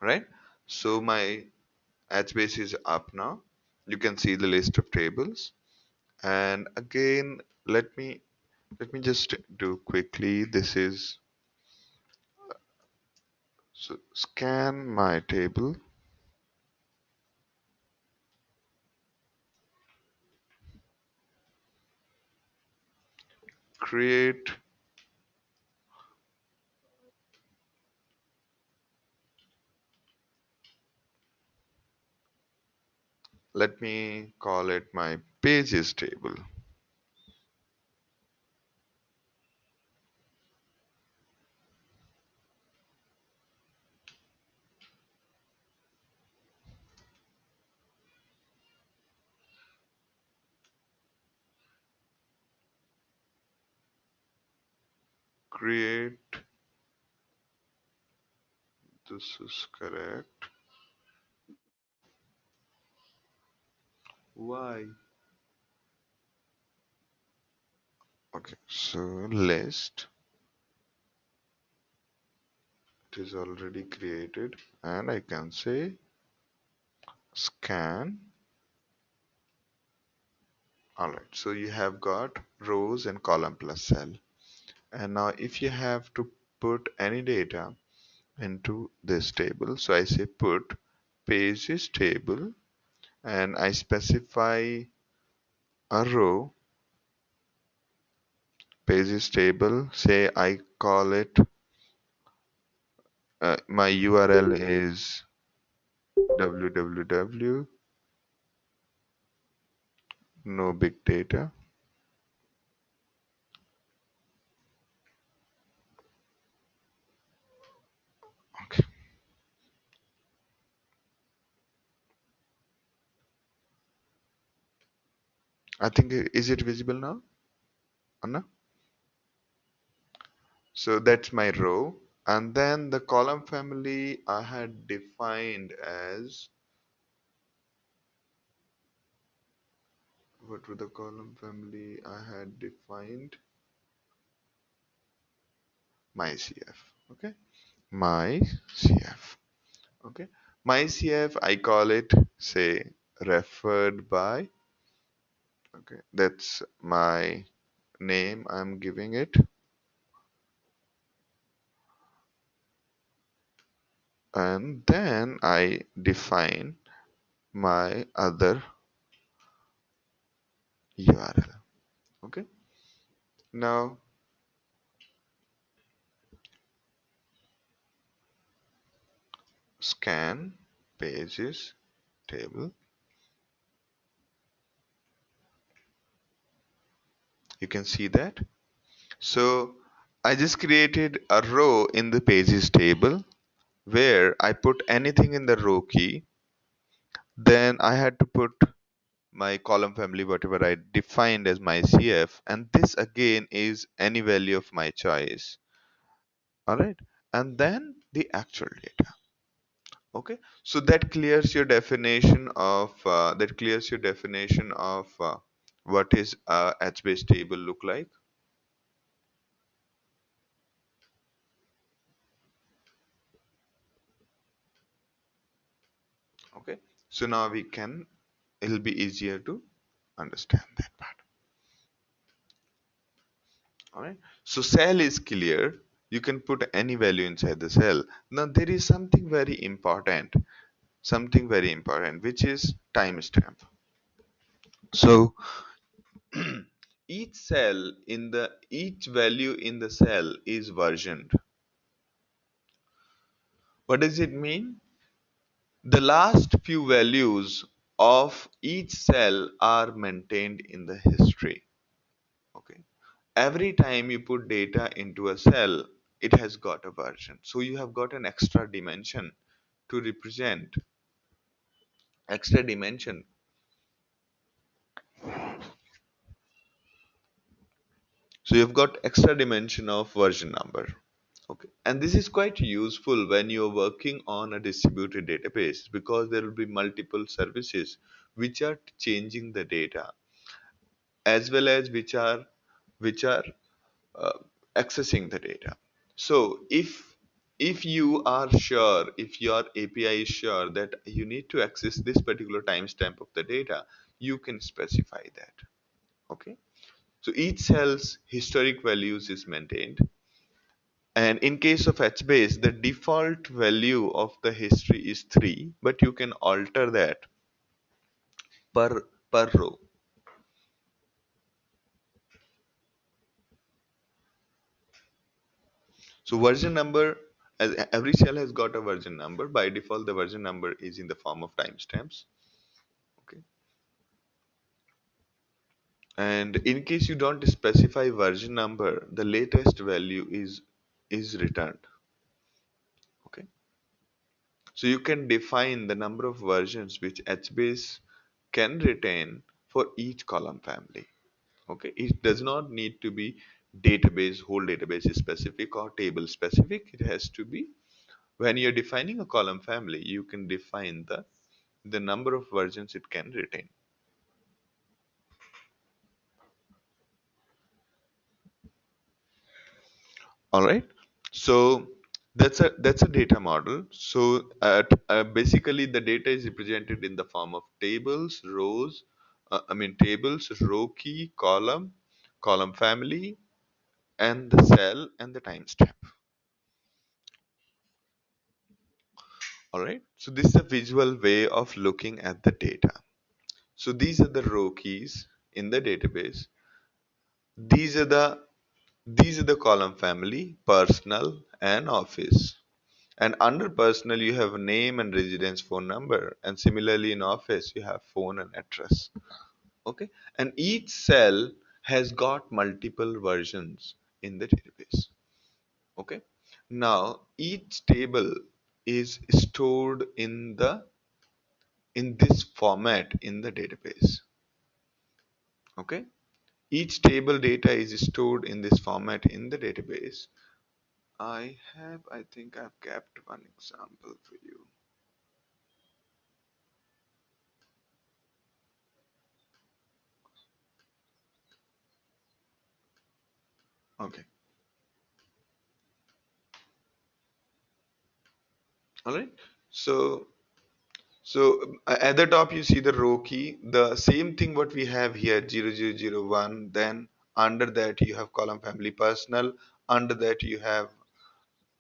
right? So my HBase is up now. You can see the list of tables. And again, let me just do quickly. This is, so scan my table, create, let me call it my pages table. Create, this is correct. Why? Okay, so list, it is already created, and I can say scan. Alright, so you have got rows and column plus cell. And now if you have to put any data into this table, so I say put pages table, and I specify a row, pages table, say I call it, my URL is www, no big data. Okay, I think, is it visible now, Anna? So that's my row, and then the column family I had defined as, what were the column family I had defined? MyCF. Okay, MyCF. Okay, MyCF, I call it, say, referred by. Okay, that's my name I'm giving it. And then I define my other URL. Okay, now scan pages table. You can see that. So I just created a row in the pages table where I put anything in the row key. Then I had to put my column family, whatever I defined as my CF, and this again is any value of my choice. All right, and then the actual data. Okay, so that clears your definition of what is a HBase table look like. Okay, so now we can, it'll be easier to understand that part. All right, so cell is clear. You can put any value inside the cell. Now there is something very important, which is timestamp. So each value in the cell is versioned. What does it mean? The last few values of each cell are maintained in the history. Okay. Every time you put data into a cell, it has got a version. So you have got an extra dimension to represent, extra dimension. So you've got extra dimension of version number. Okay. And this is quite useful when you're working on a distributed database, because there will be multiple services which are changing the data, as well as which are uh, accessing the data. So if if you are sure, if your API is sure that you need to access this particular timestamp of the data, you can specify that. Okay. So each cell's historic values is maintained. And in case of HBase, the default value of the history is 3, but you can alter that per row. So version number, as every cell has got a version number. By default, the version number is in the form of timestamps. Okay. And in case you don't specify version number, the latest value is returned. Okay. So you can define the number of versions which HBase can retain for each column family. Okay, it does not need to be whole database specific or table specific. It has to be, when you're defining a column family, you can define the number of versions it can retain. All right. So that's a data model. So basically the data is represented in the form of tables, rows. Tables, row key, column family, and the cell and the timestamp. All right. So this is a visual way of looking at the data. So these are the row keys in the database. These are the column family, personal and office. And under personal, you have name and residence phone number. And similarly in office, you have phone and address. Okay. And each cell has got multiple versions in the database. Okay. Now each table is stored in this format in the database. Okay. Each table data is stored in this format in the database. I think I've kept one example for you. Okay. All right. So, at the top you see the row key, the same thing what we have here 0001. Then under that you have column family personal. Under that you have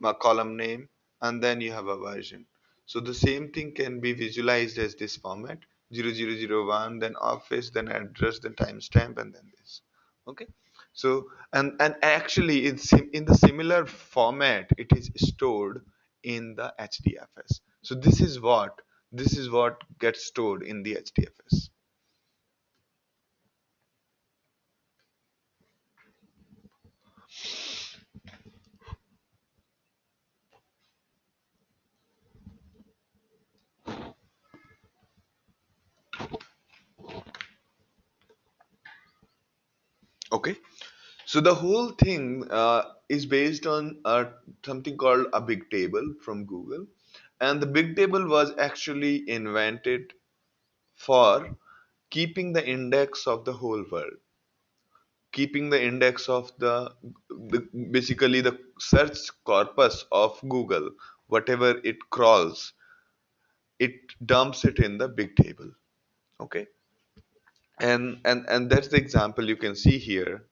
a column name, and then you have a version. So the same thing can be visualized as this format 0001, then office, then address, then timestamp, and then this. Okay. So and actually in the similar format it is stored in the HDFS. So this is what gets stored in the HDFS. Okay. So the whole thing is based on something called a big table from Google, and the big table was actually invented for keeping the index of the whole world, keeping the index of the basically the search corpus of Google, whatever it crawls, it dumps it in the big table. Okay, and that's the example you can see here.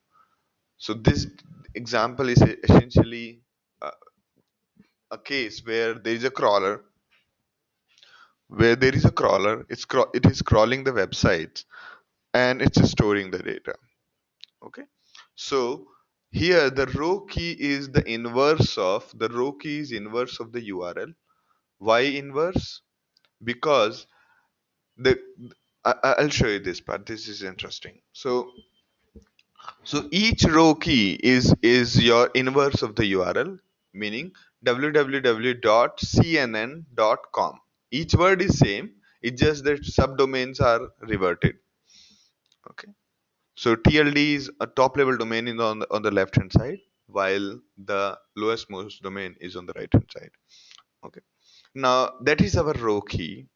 So this example is essentially uh, a case where there is a crawler, it is crawling the websites and it's storing the data. Okay. So here the row key is inverse of the URL. Why inverse? Because the I'll show you this part. This is interesting. So each row key is your inverse of the URL, meaning www.cnn.com. Each word is same. It's just that subdomains are reverted. Okay. So TLD is a top level domain on the left hand side, while the lowest most domain is on the right hand side. Okay. Now that is our row key.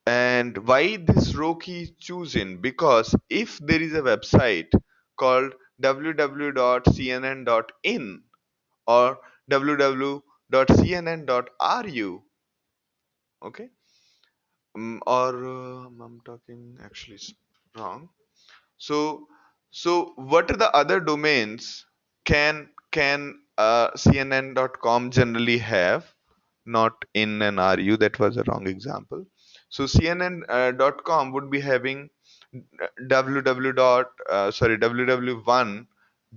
And why this row key is chosen? Because if there is a website called www.cnn.in or www .cnn.ru. Okay. Or I'm talking actually wrong. So, what are the other domains can CNN.com generally have? Not in an RU. That was a wrong example. So CNN.com would be having www dot sorry www1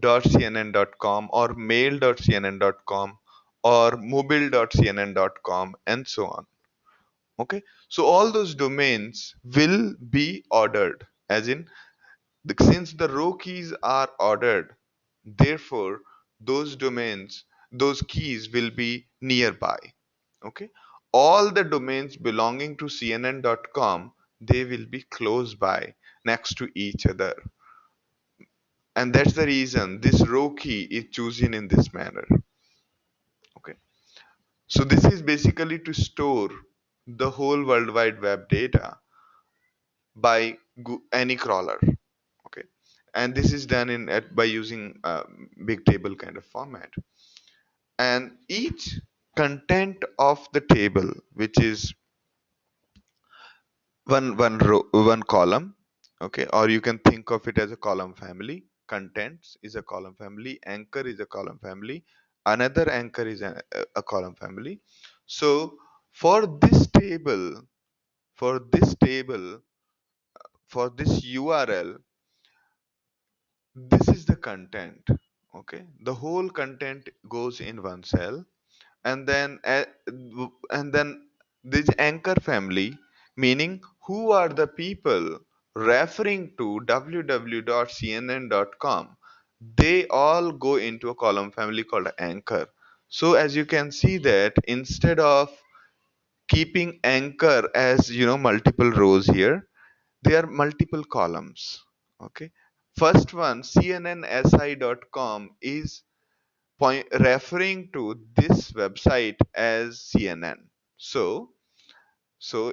dot cnn.com or mail.cnn.com or mobile.cnn.com and so on. Okay, so all those domains will be ordered, as in since the row keys are ordered, therefore those domains, those keys will be nearby. Okay, all the domains belonging to cnn.com, they will be close by, next to each other, and that's the reason this row key is chosen in this manner. Okay, so this is basically to store the whole world wide web data by any crawler. Okay, and this is done by using big table kind of format, and each content of the table, which is one row, one column. Okay, or you can think of it as a column family. Contents is a column family, anchor is a column family, another anchor is a column family. So for this table, for this table for this url, this is the content. Okay, the whole content goes in one cell, and then this anchor family, meaning who are the people referring to www.cnn.com, they all go into a column family called anchor. So as you can see that instead of keeping anchor as multiple rows here, there are multiple columns. Okay, first one cnnsi.com is referring to this website as CNN. So,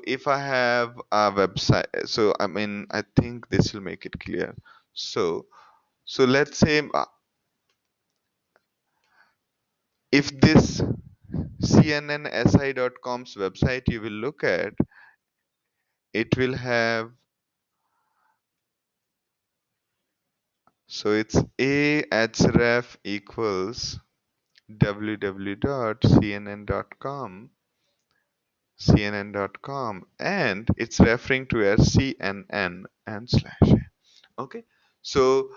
if I have a website, so I mean, I think this will make it clear. So, let's say if this cnnsi.com's website you will look at, it will have, so it's a href equals www.cnn.com, cnn.com, and it's referring to as CNN and slash. Okay, so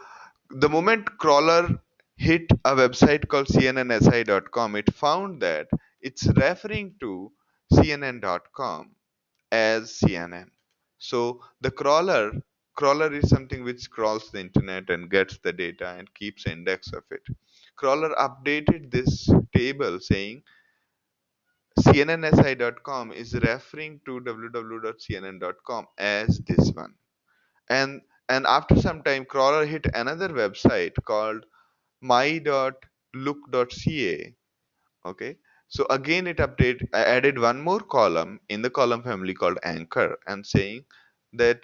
the moment crawler hit a website called cnnsi.com, it found that it's referring to cnn.com as CNN. So the crawler is something which crawls the internet and gets the data and keeps an index of it. Crawler updated this table saying cnnsi.com is referring to www.cnn.com as this one. And after some time, crawler hit another website called my.look.ca. Okay, so again it added one more column in the column family called anchor, and saying that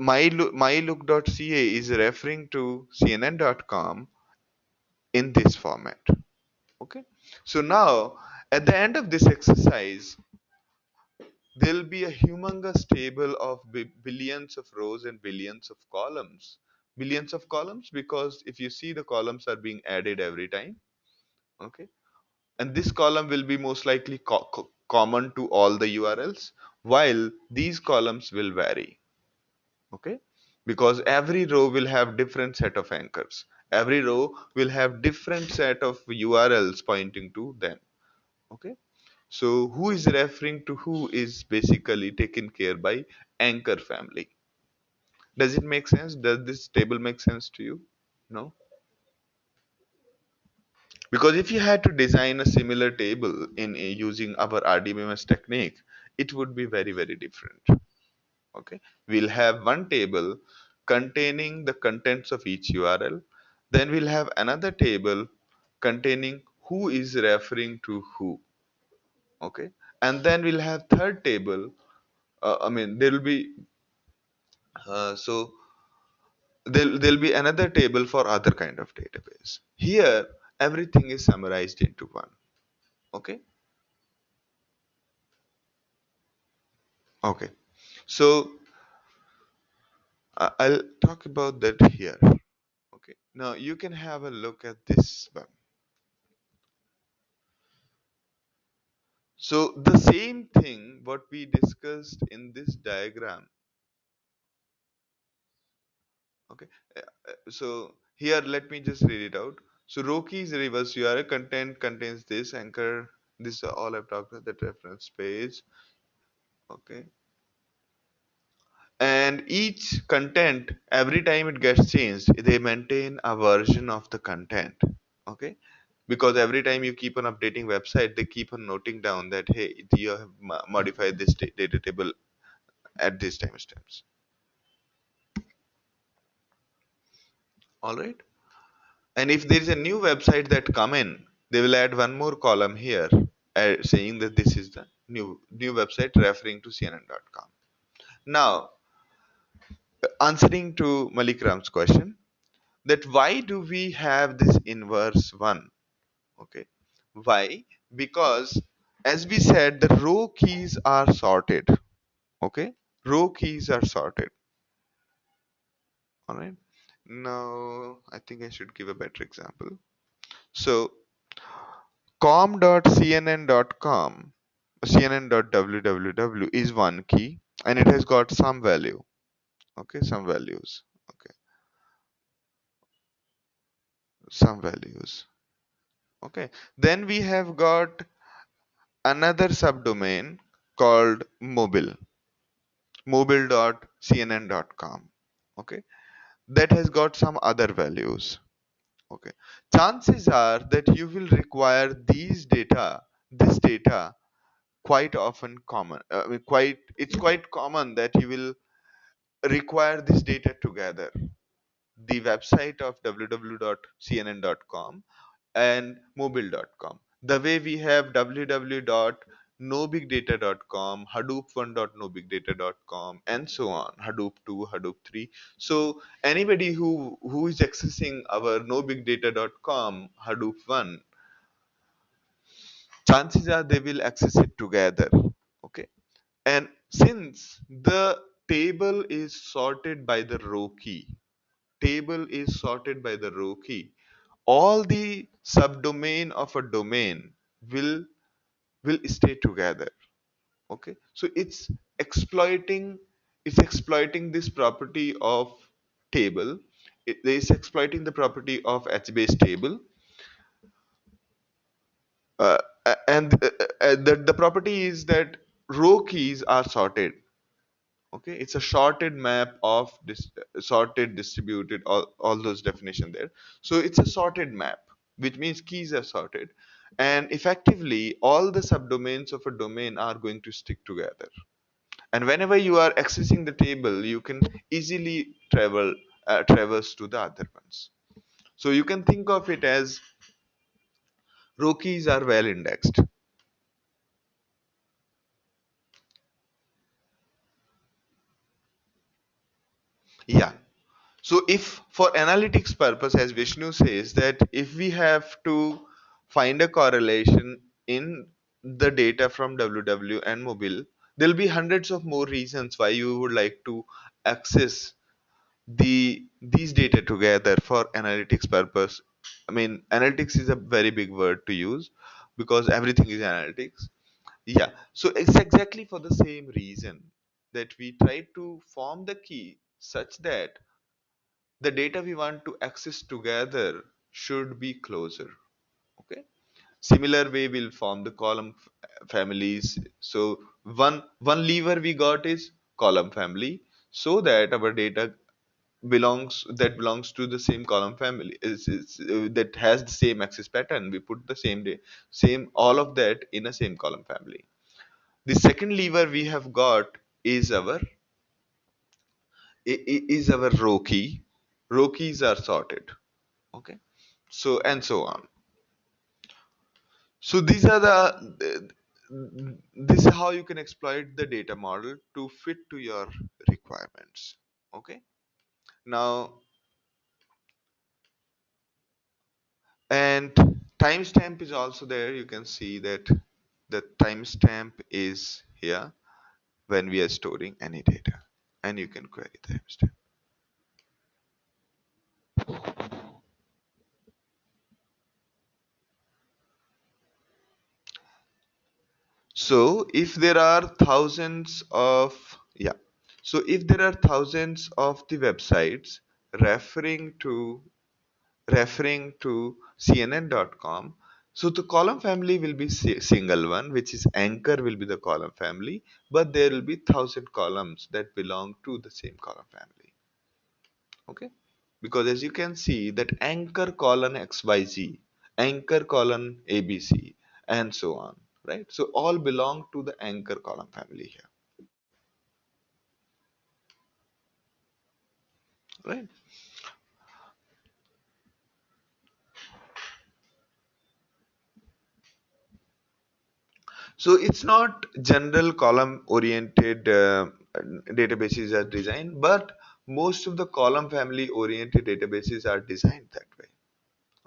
mylook.ca is referring to cnn.com in this format. Okay, so now at the end of this exercise, there'll be a humongous table of billions of rows and billions of columns. Billions of columns, because if you see, the columns are being added every time. Okay, and this column will be most likely common to all the URLs, while these columns will vary. Okay, because every row will have different set of anchors. Every row will have different set of URLs pointing to them. Okay, so who is referring to who is basically taken care by anchor family. Does it make sense? Does this table make sense to you? No? Because if you had to design a similar table in using our RDBMS technique, it would be very, very different. Okay, we'll have one table containing the contents of each URL. Then we'll have another table containing who is referring to who. Okay, and then we'll have third table. I mean, there will be so there'll be another table for other kind of database. Here, everything is summarized into one. Okay. Okay. So I'll talk about that here. Okay. Now you can have a look at this one. So the same thing what we discussed in this diagram. Okay. So here let me just read it out. So row key is reverse URL content contains this anchor. This is all I've talked about, that reference page. Okay. And each content, every time it gets changed, they maintain a version of the content. Okay. Because every time you keep on updating website, they keep on noting down that hey, you have modified this data table at these timestamps. All right. And if there is a new website that come in, they will add one more column here, saying that this is the new website referring to cnn.com. Now, answering to Malik Ram's question, that why do we have this inverse one? Okay, why? Because as we said, the row keys are sorted. Okay, row keys are sorted. All right. Now, I think I should give a better example. So com.cnn.com, cnn.www is one key and it has got some value. Okay, some values. Okay, some values. Okay, then we have got another subdomain called mobile.cnn.com. Okay, that has got some other values. Okay, chances are that you will require this data quite often common. It's quite common that you will require this data together. The website of www.cnn.com and mobile.com. The way we have www.nobigdata.com, hadoop1.nobigdata.com, and so on, Hadoop 2, Hadoop 3. So anybody who is accessing our nobigdata.com, Hadoop 1, chances are they will access it together. Okay. And since the table is sorted by the row key, table is sorted by the row key, all the subdomain of a domain will will stay together. Okay, so exploiting it's exploiting this property of table. It is exploiting the property of HBase table, uh, and the property is that row keys are sorted. Okay, it's a sorted map of this sorted, distributed, all those definition there. So it's a sorted map, which means keys are sorted, and effectively all the subdomains of a domain are going to stick together. And whenever you are accessing the table, you can easily traverse to the other ones. So you can think of it as row keys are well indexed. Yeah. So if for analytics purpose, as Vishnu says, that if we have to find a correlation in the data from WW and mobile, there'll be hundreds of more reasons why you would like to access these data together for analytics purpose. I mean, analytics is a very big word to use because everything is analytics. Yeah. So it's exactly for the same reason that we try to form the key such that the data we want to access together should be closer. Okay, similar way we'll form the column families. So one lever we got is column family, so that our data belongs to the same column family that has the same access pattern. We put the same all of that in a same column family. The second lever we have got is our row key. Row keys are sorted. Okay, so and so on. So these are this is how you can exploit the data model to fit to your requirements. Okay, now, and Timestamp is also there. You can see that the timestamp is here when we are storing any data, and you can query the timestamp. So if there are thousands of, yeah, so if there are thousands of the websites referring to CNN.com, so the column family will be single one, which is anchor will be the column family, but there will be thousand columns that belong to the same column family. Okay, because as you can see that anchor colon XYZ, anchor colon ABC, and so on, right? So all belong to the anchor column family here, right? So it's not general column oriented databases are designed, but most of the column family oriented databases are designed that way.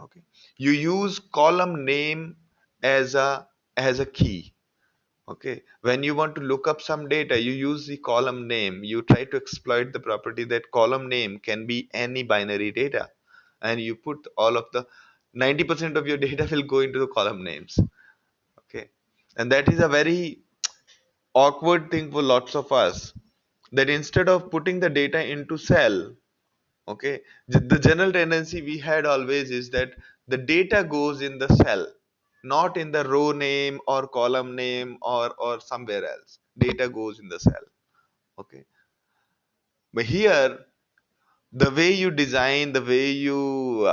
Okay, you use column name as a key. Okay, when you want to look up some data, you use the column name. You try to exploit the property that column name can be any binary data, and you put all of the 90% of your data will go into the column names. Okay, and that is a very awkward thing for lots of us, that instead of putting the data into cell, okay, the general tendency we had always is that the data goes in the cell, not in the row name or column name or somewhere else. Data goes in the cell. Okay, but here the way you design, the way you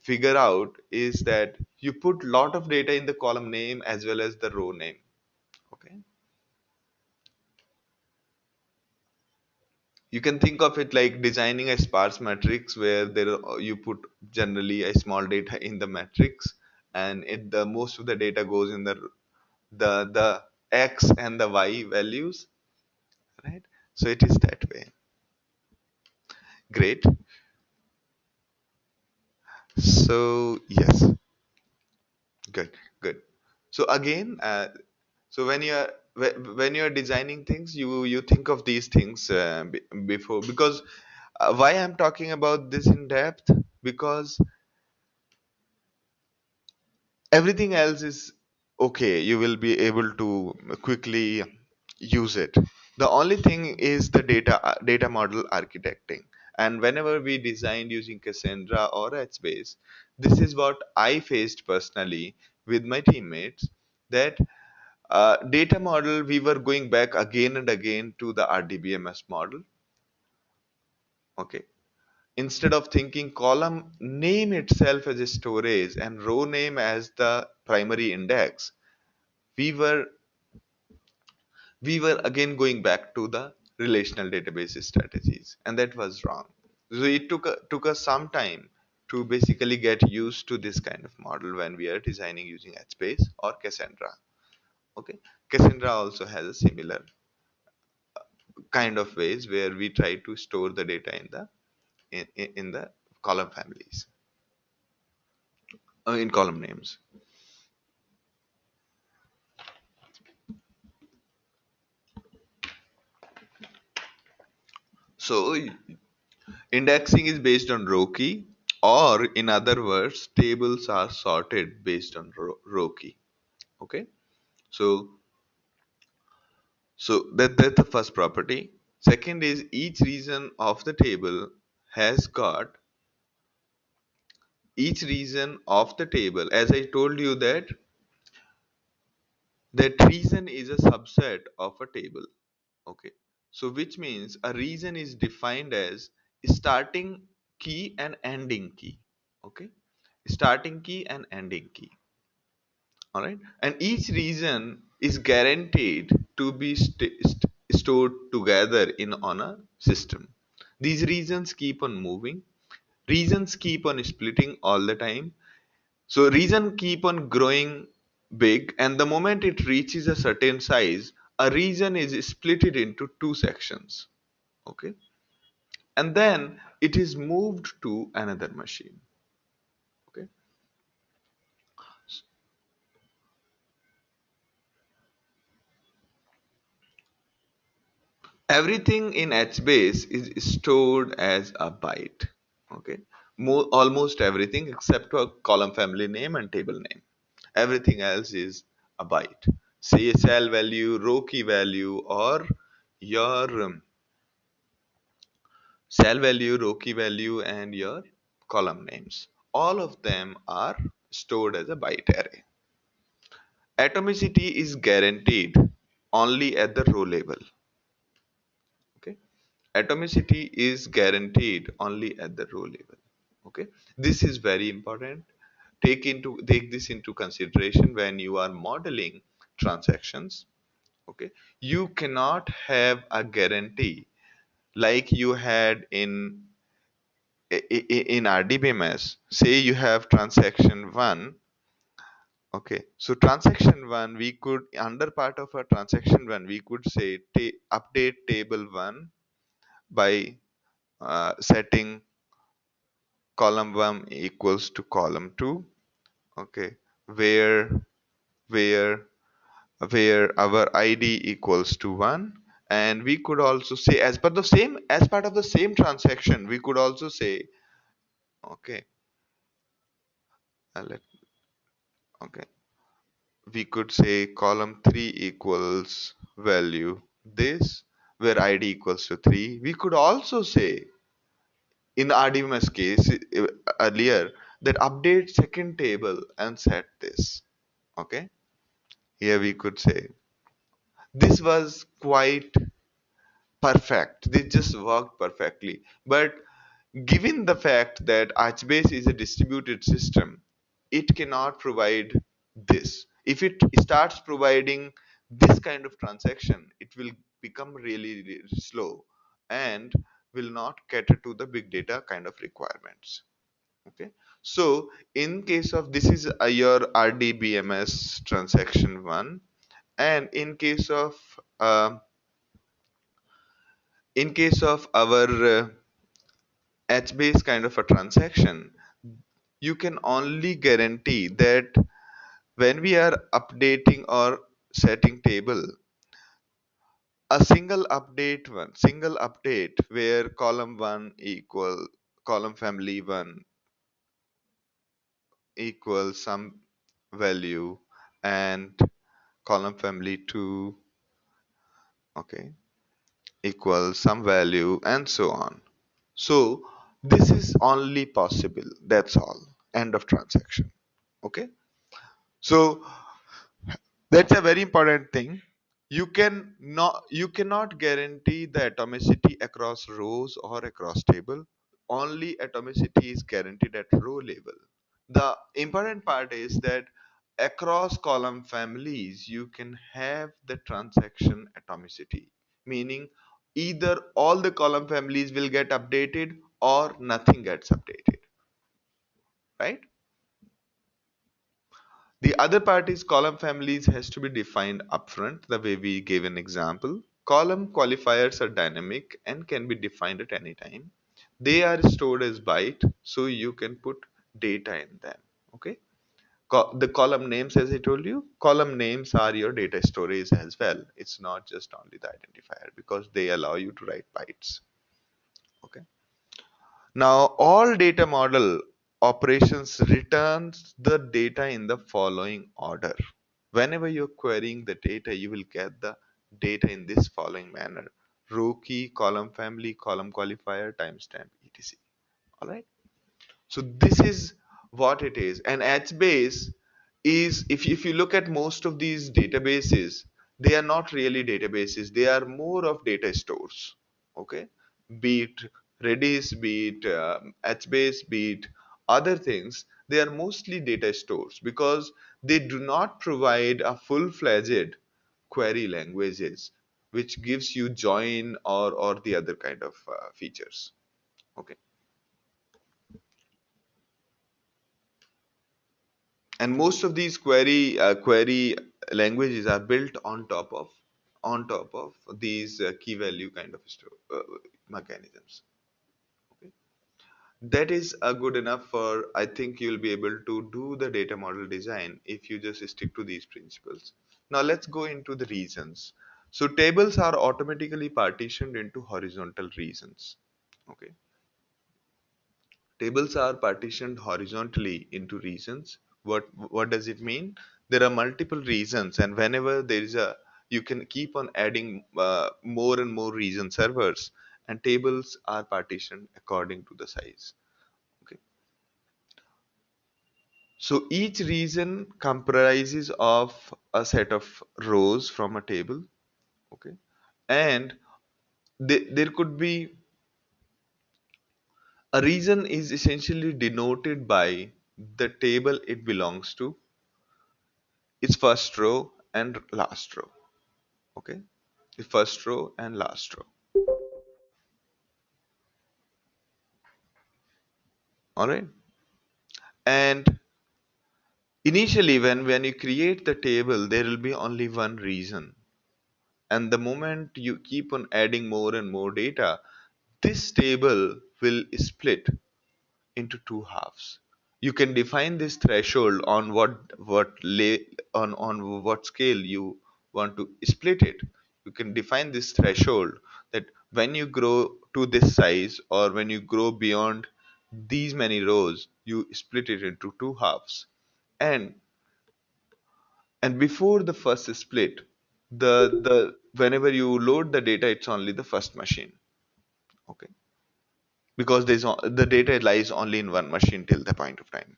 figure out is that you put lot of data in the column name as well as the row name. Okay, you can think of it like designing a sparse matrix where you put generally a small data in the matrix, and the most of the data goes in the x and the y values, right? So it is that way. Great. So yes, good, good. So again, so when you are designing things, you think of these things before, because why I'm talking about this in depth, because everything else is okay, you will be able to quickly use it. The only thing is the data model architecting. And whenever we designed using Cassandra or HBase, this is what I faced personally with my teammates, that data model, we were going back again and again to the RDBMS model. Okay, instead of thinking column name itself as a storage and row name as the primary index, we were we were again going back to the relational database strategies, and that was wrong. So it took us some time to basically get used to this kind of model when we are designing using HBase or Cassandra. Okay, Cassandra also has a similar kind of ways where we try to store the data in the column families, in column names. So indexing is based on row key, or in other words, tables are sorted based on row key. Okay, so that's the first property. Second is each region of the table has got each region of the table. As I told you that region is a subset of a table. Okay, so which means a region is defined as starting key and ending key. Okay, starting key and ending key. All right, and each region is guaranteed to be stored together in on a system. These regions keep on moving, regions keep on splitting all the time. So region keep on growing big, and the moment it reaches a certain size, a region is split it into two sections. Okay, and then it is moved to another machine. Okay, Everything in HBase is stored as a byte. Okay, almost everything except for column family name and table name. Everything else is a byte. Say a cell value, row key value, or your cell value, row key value, and your column names. All of them are stored as a byte array. Atomicity is guaranteed only at the row level. Okay, atomicity is guaranteed only at the row level. Okay, this is very important. Take this into consideration when you are modeling transactions. Okay, you cannot have a guarantee like you had in RDBMS. Say you have transaction 1. Okay, so transaction 1, we could, under part of a transaction 1, we could say update table 1 by setting column 1 equals to column 2. Okay, where where where our ID equals to 1. And we could also say, as part of the same transaction, we could also say, okay, let okay, we could say column 3 equals value this, where ID equals to 3. We could also say in RDMS case earlier, that update second table and set this. Okay, here we could say this was quite perfect. They just worked perfectly. But given the fact that Archbase is a distributed system, it cannot provide this. If it starts providing this kind of transaction, it will become really, really slow and will not cater to the big data kind of requirements. Okay. So in case of this is your RDBMS transaction one, and in case of our H-base kind of a transaction, you can only guarantee that when we are updating or setting table, a single update where column 1 equal column family 1 equals some value and column family 2, okay, equals some value and so on. So this is only possible. That's all. End of transaction. Okay. So that's a very important thing. You cannot guarantee the atomicity across rows or across table. Only atomicity is guaranteed at row level. The important part is that across column families you can have the transaction atomicity, meaning either all the column families will get updated or nothing gets updated, right? The other part is column families has to be defined upfront, the way we gave an example. Column qualifiers are dynamic and can be defined at any time. They are stored as byte, so you can put data in them. Okay. The column names, as I told you, column names are your data storage as well. It's not just only the identifier because they allow you to write bytes. Okay. Now, all data model operations returns the data in the following order. Whenever you're querying the data, you will get the data in this following manner: row key, column family, column qualifier, timestamp, etc. All right. So this is what it is. And HBase is, if you look at most of these databases, they are not really databases. They are more of data stores. Okay, be it Redis, be it HBase, be it other things, they are mostly data stores because they do not provide a full-fledged query languages which gives you join or the other kind of features. Okay. And most of these query languages are built on top of these key value kind of mechanisms. Okay, that is good enough for, I think you'll be able to do the data model design if you just stick to these principles. Now let's go into the reasons. So tables are automatically partitioned into horizontal regions. Okay. Tables are partitioned horizontally into regions. What does it mean? There are multiple regions, and whenever there is a, you can keep on adding more and more region servers, and tables are partitioned according to the size. Okay. So each region comprises of a set of rows from a table. Okay. And there could be, a region is essentially denoted by the table it belongs to, its first row and last row. Okay, the first row and last row. All right. And initially, when you create the table, there will be only one region. And the moment you keep on adding more and more data, this table will split into two halves. You can define this threshold on on what scale you want to split it. You can define this threshold that when you grow to this size, or when you grow beyond these many rows, you split it into two halves. And before the first split, the whenever you load the data, it's only the first machine. Okay, because the data lies only in one machine till the point of time.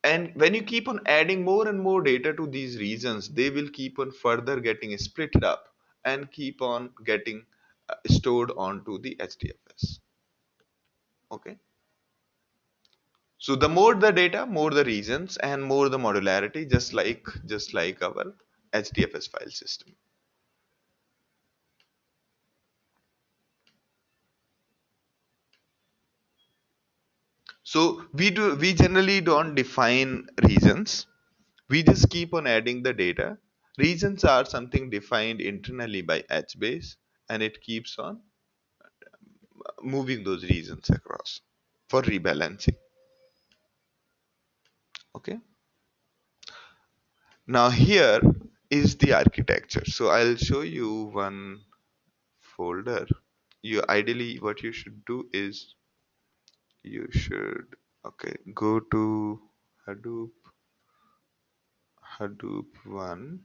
And when you keep on adding more and more data to these regions, they will keep on further getting split up and keep on getting stored onto the HDFS. Okay. So the more the data, more the regions, and more the modularity, just like our HDFS file system. So we generally don't define regions. We just keep on adding the data. Regions are something defined internally by HBase, and it keeps on moving those regions across for rebalancing. Okay. Now here is the architecture. So I'll show you one folder. You ideally what you should do is you should, okay, go to Hadoop, Hadoop one,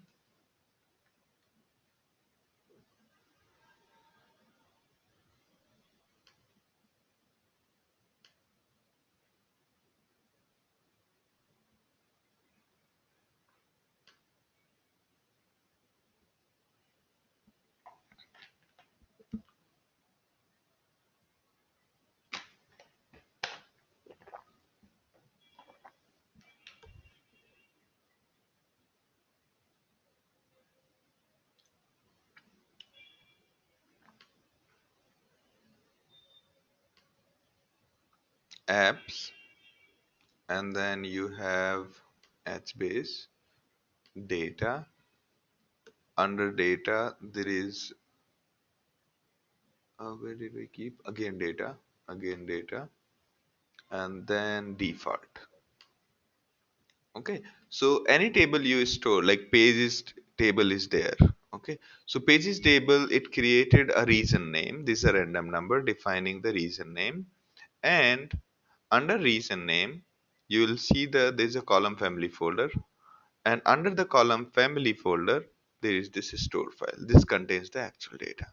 apps, and then you have HBase, data. Under data there is, where did we keep, again data, and then default. Okay, so any table you store, like pages table is there. Okay, so pages table, it created a region name. This is a random number defining the region name, and under region name you will see there's a column family folder, and under the column family folder there is this store file. This contains the actual data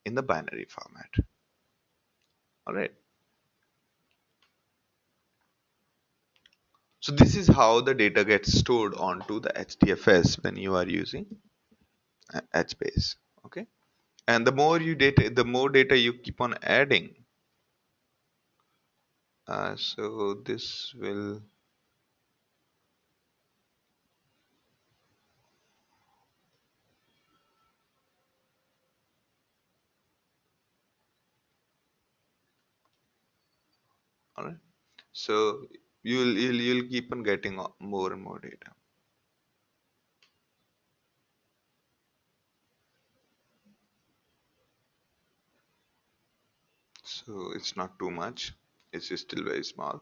in the binary format. All right. So this is how the data gets stored onto the HDFS when you are using HBase. Okay. And the more data you keep on adding. So this will, all right. So you'll keep on getting more and more data. So it's not too much. It's still very small.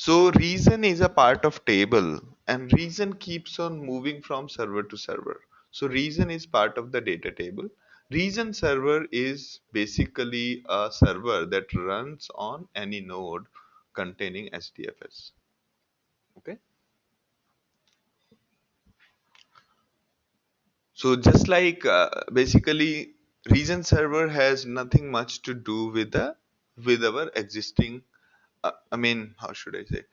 So reason is a part of table, and reason keeps on moving from server to server. So reason is part of the data table. Reason server is basically a server that runs on any node containing HDFS. Okay. So just like basically reason server has nothing much to do with the with our existing I mean, how should I say?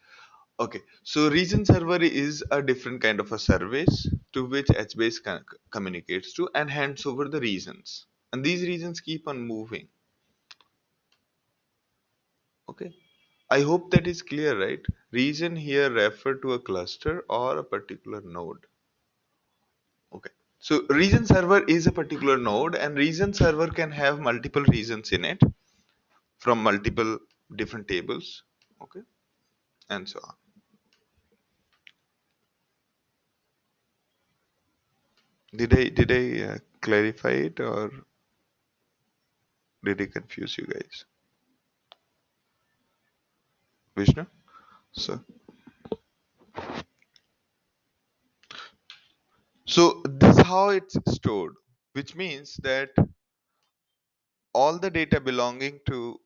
Okay, so region server is a different kind of a service to which HBase communicates to and hands over the regions. And these regions keep on moving. Okay, I hope that is clear, right? Region here refer to a cluster or a particular node. Okay, so region server is a particular node, and region server can have multiple regions in it from multiple different tables. Okay, and so on. Did I clarify it, or did I confuse you guys? Vishnu? So, so this is how it's stored, which means that all the data belonging to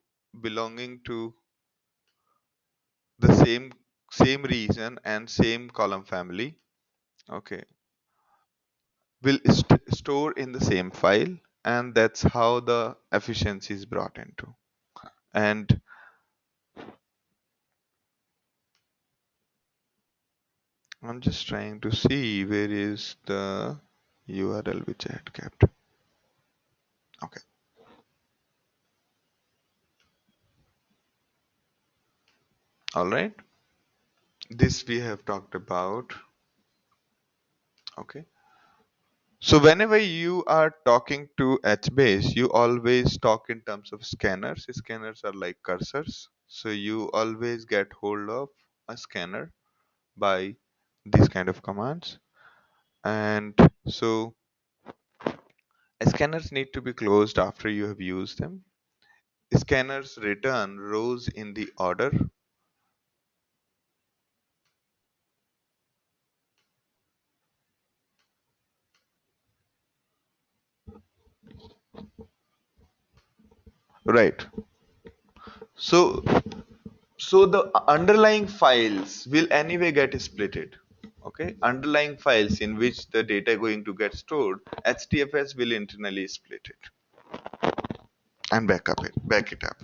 the same region and same column family, okay, will store in the same file, and that's how the efficiency is brought into. And I'm just trying to see where is the URL which I had kept. Okay, all right. This we have talked about. Okay. So whenever you are talking to HBase, you always talk in terms of scanners. Scanners are like cursors. So you always get hold of a scanner by these kind of commands. And so scanners need to be closed after you have used them. Scanners return rows in the order. Right. So So the underlying files will anyway get splitted. Okay, underlying files in which the data going to get stored, HDFS will internally split it and back it up.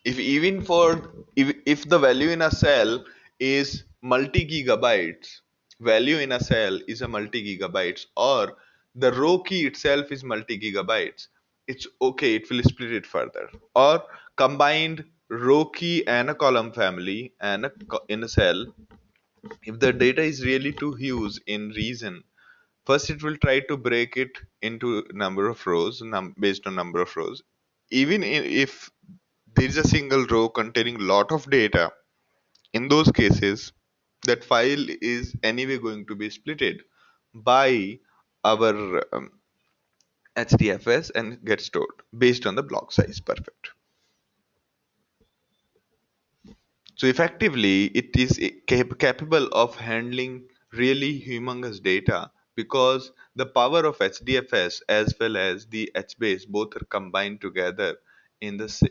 If even for if the value in a cell is multi gigabytes, value in a cell is a multi gigabytes, or the row key itself is multi gigabytes, it's okay, it will split it further. Or combined row key and a column family and in a cell, if the data is really too huge in reason, first it will try to break it into number of rows based on number of rows. Even if there is a single row containing lot of data, in those cases that file is anyway going to be splitted by our HDFS and get stored based on the block size. Perfect. So effectively, it is capable of handling really humongous data because the power of HDFS as well as the HBase both are combined together in the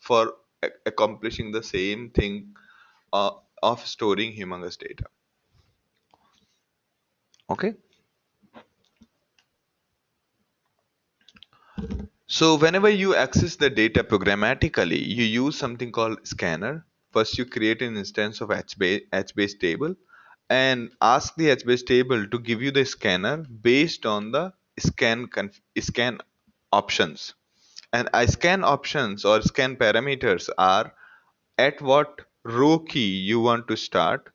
for accomplishing the same thing uh, of storing humongous data. Okay. So whenever you access the data programmatically, you use something called scanner. First, you create an instance of HBase table and ask the HBase table to give you the scanner based on the scan options. And scan options or scan parameters are at what row key you want to start,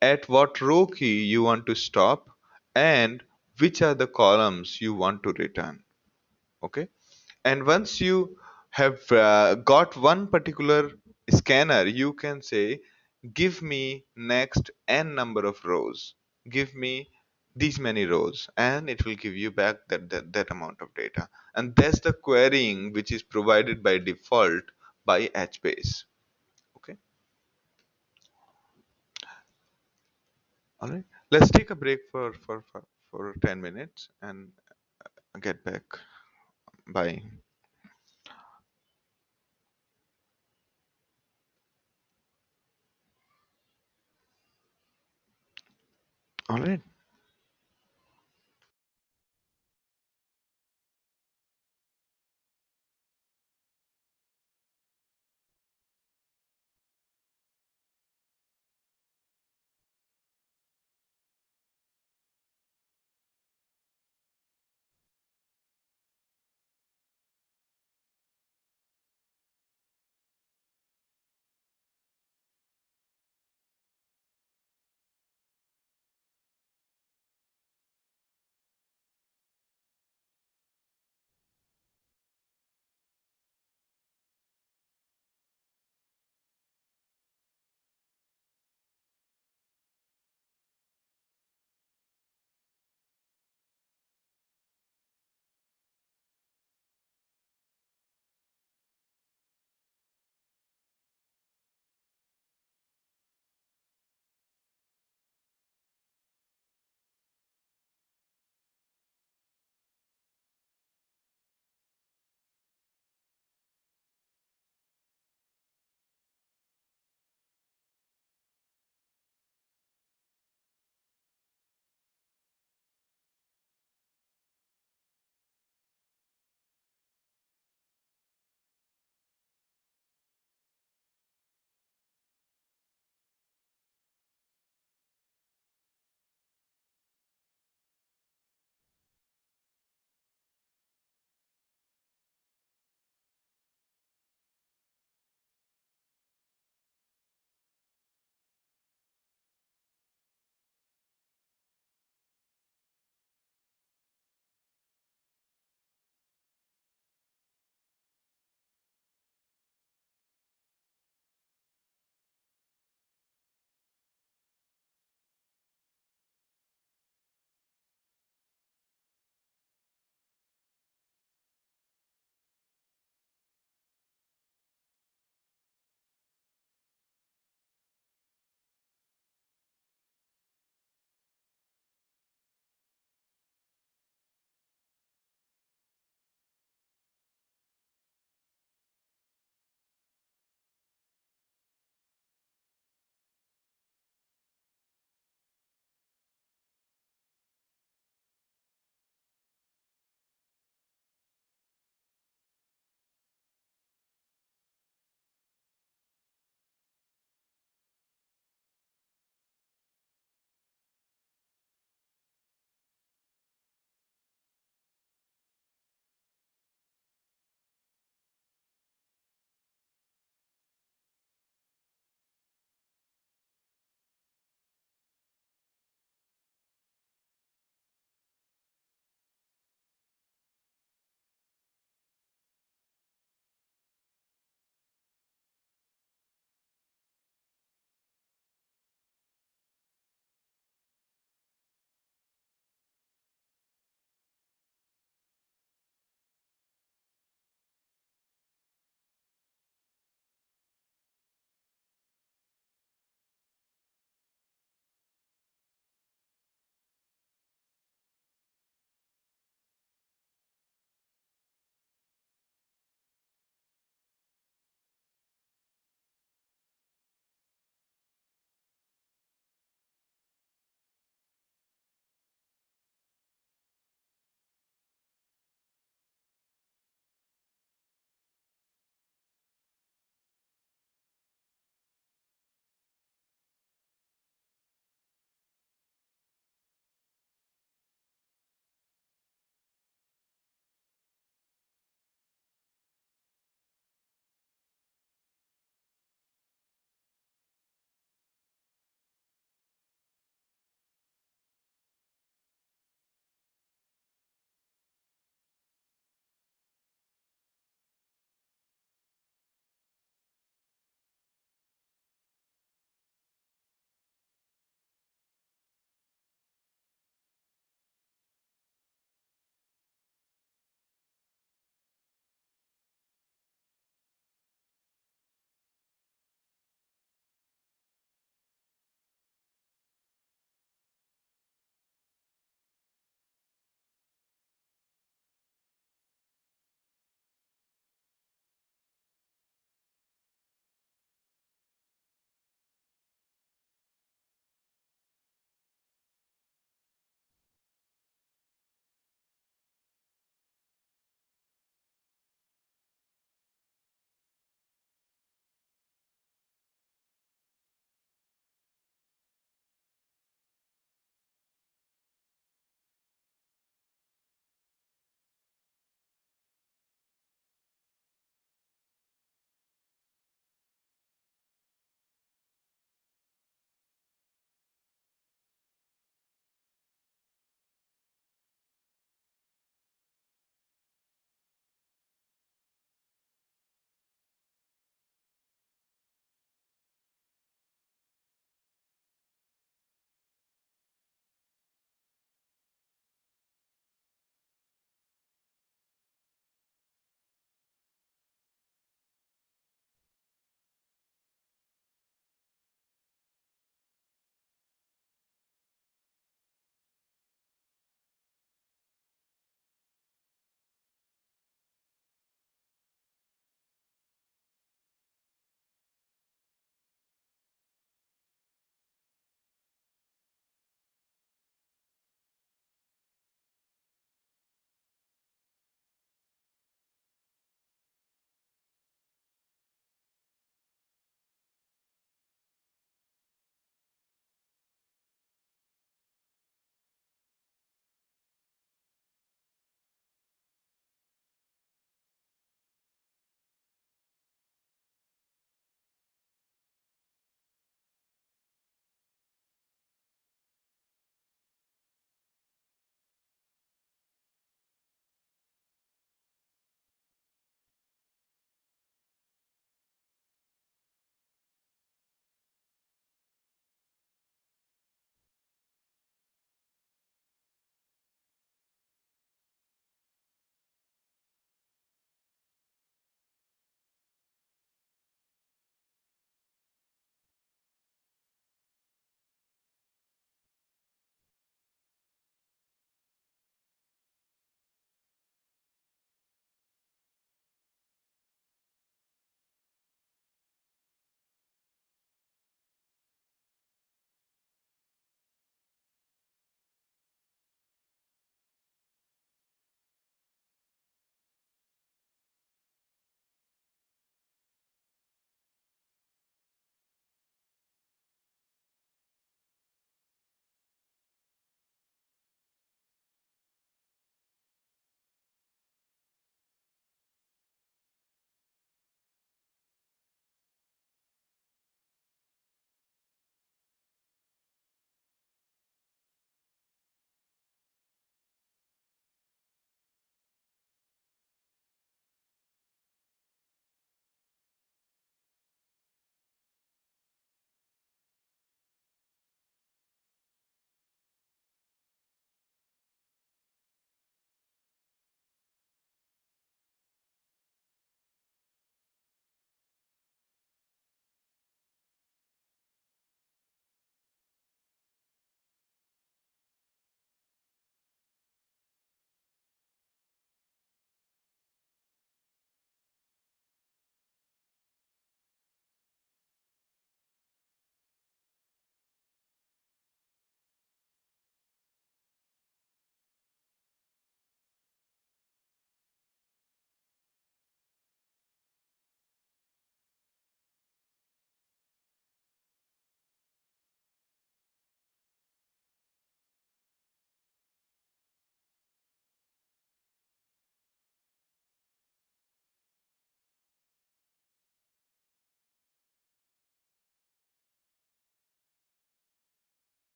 at what row key you want to stop, and which are the columns you want to return. Okay, and once you have got one particular scanner, you can say give me next n number of rows, give me these many rows, and it will give you back that amount of data. And that's the querying which is provided by default by HBase. Okay, all right. Let's take a break for 10 minutes and get back. Bye. All right.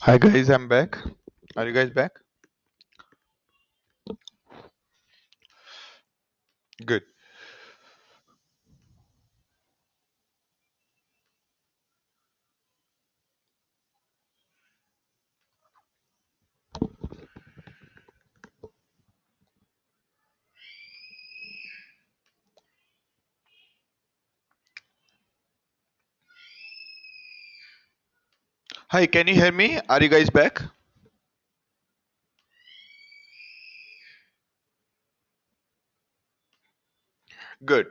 Hi guys, I'm back. Are you guys back? Good. Hi, can you hear me? Are you guys back? Good.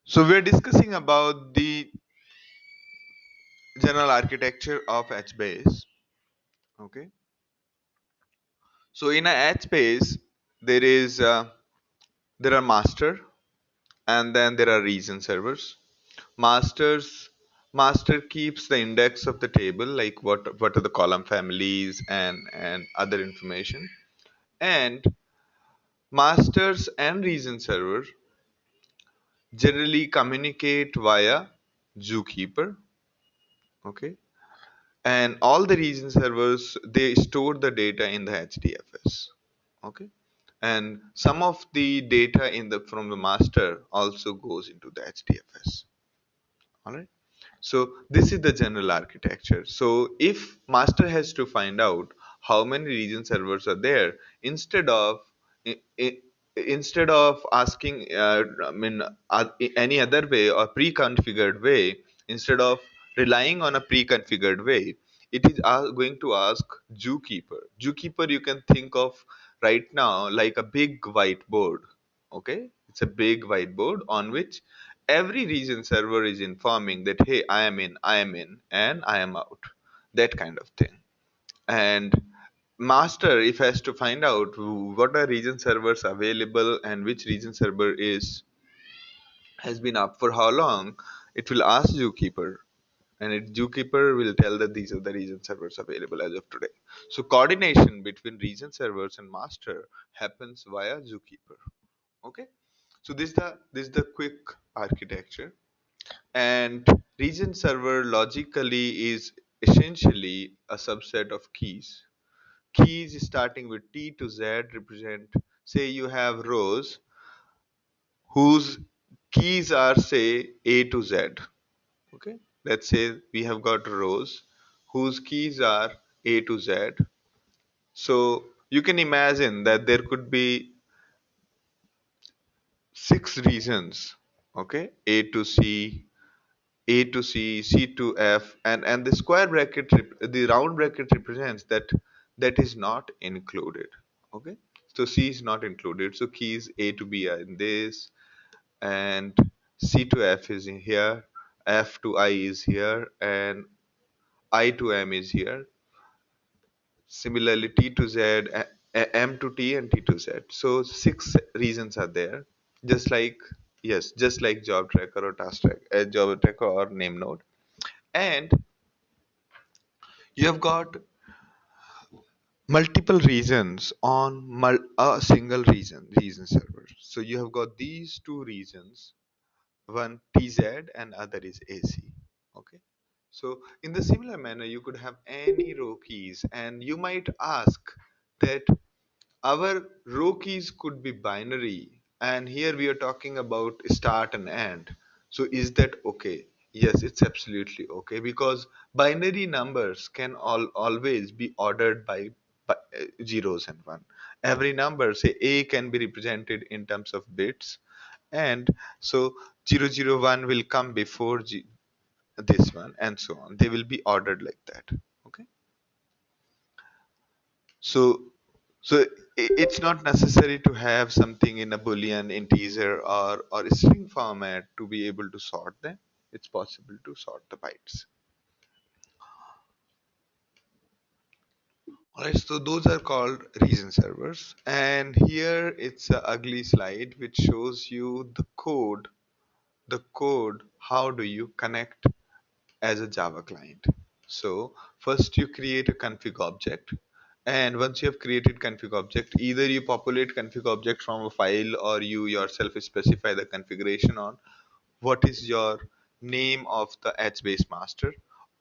So we're discussing about the general architecture of HBase. Okay. So in a HBase, there is there are master and then there are region servers. Masters Master keeps the index of the table, like what are the column families and other information. And masters and region server generally communicate via zookeeper. Okay, and all the region servers, they store the data in the hdfs. Okay, and some of the data in the from the master also goes into the hdfs. All right. So this is the general architecture. So if master has to find out how many region servers are there, instead of i- i- instead of asking any other way or pre-configured way, instead of relying on a pre-configured way, it is going to ask zookeeper. Zookeeper, you can think of right now like a big whiteboard. Okay, it's a big whiteboard on which every region server is informing that, hey, I am in and I am out, that kind of thing. And master, if has to find out what are region servers available and which region server is has been up for how long, it will ask zookeeper, and zookeeper will tell that these are the region servers available as of today. So coordination between region servers and master happens via zookeeper. Okay, so this is the quick architecture. And region server logically is essentially a subset of keys. Keys starting with T to Z represent, say you have rows whose keys are, say, A to Z. Okay, let's say we have got rows whose keys are A to Z. So you can imagine that there could be six regions. Okay, A to C, A to C, C to F, and the square bracket, the round bracket represents that that is not included. Okay, so C is not included. So keys A to B are in this, and C to F is in here, F to I is here, and I to M is here. Similarly, T to Z, M to T, and T to Z. So six regions are there, just like, yes, just like job tracker or task tracker, job tracker or name node. And you have got multiple regions on a single region server. So you have got these two regions, one TZ and other is AC. Okay. So in the similar manner, you could have any row keys, and you might ask that our row keys could be binary, and here we are talking about start and end. So is that okay? Yes, it's absolutely okay, because binary numbers can always be ordered by zeros and one. Every number, say a, can be represented in terms of bits, and so 001 will come before this one, and so on. They will be ordered like that. Okay. So, so it's not necessary to have something in a boolean, integer, or a string format to be able to sort them. It's possible to sort the bytes. Alright, so those are called region servers. And here it's a ugly slide which shows you the code, how do you connect as a Java client. So first you create a config object, and once you have created config object, either you populate config object from a file or you yourself specify the configuration on what is your name of the HBase master,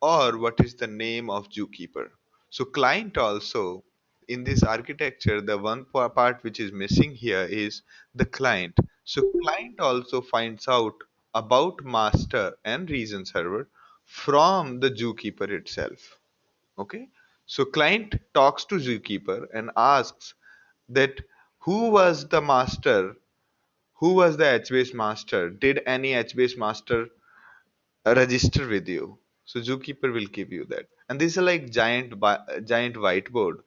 or what is the name of zookeeper. So client also, in this architecture, the one part which is missing here is the client. So client also finds out about master and reason server from the zookeeper itself. Okay. So client talks to zookeeper and asks that who was the master, who was the HBase master, did any HBase master register with you. So zookeeper will give you that. And this is like giant whiteboard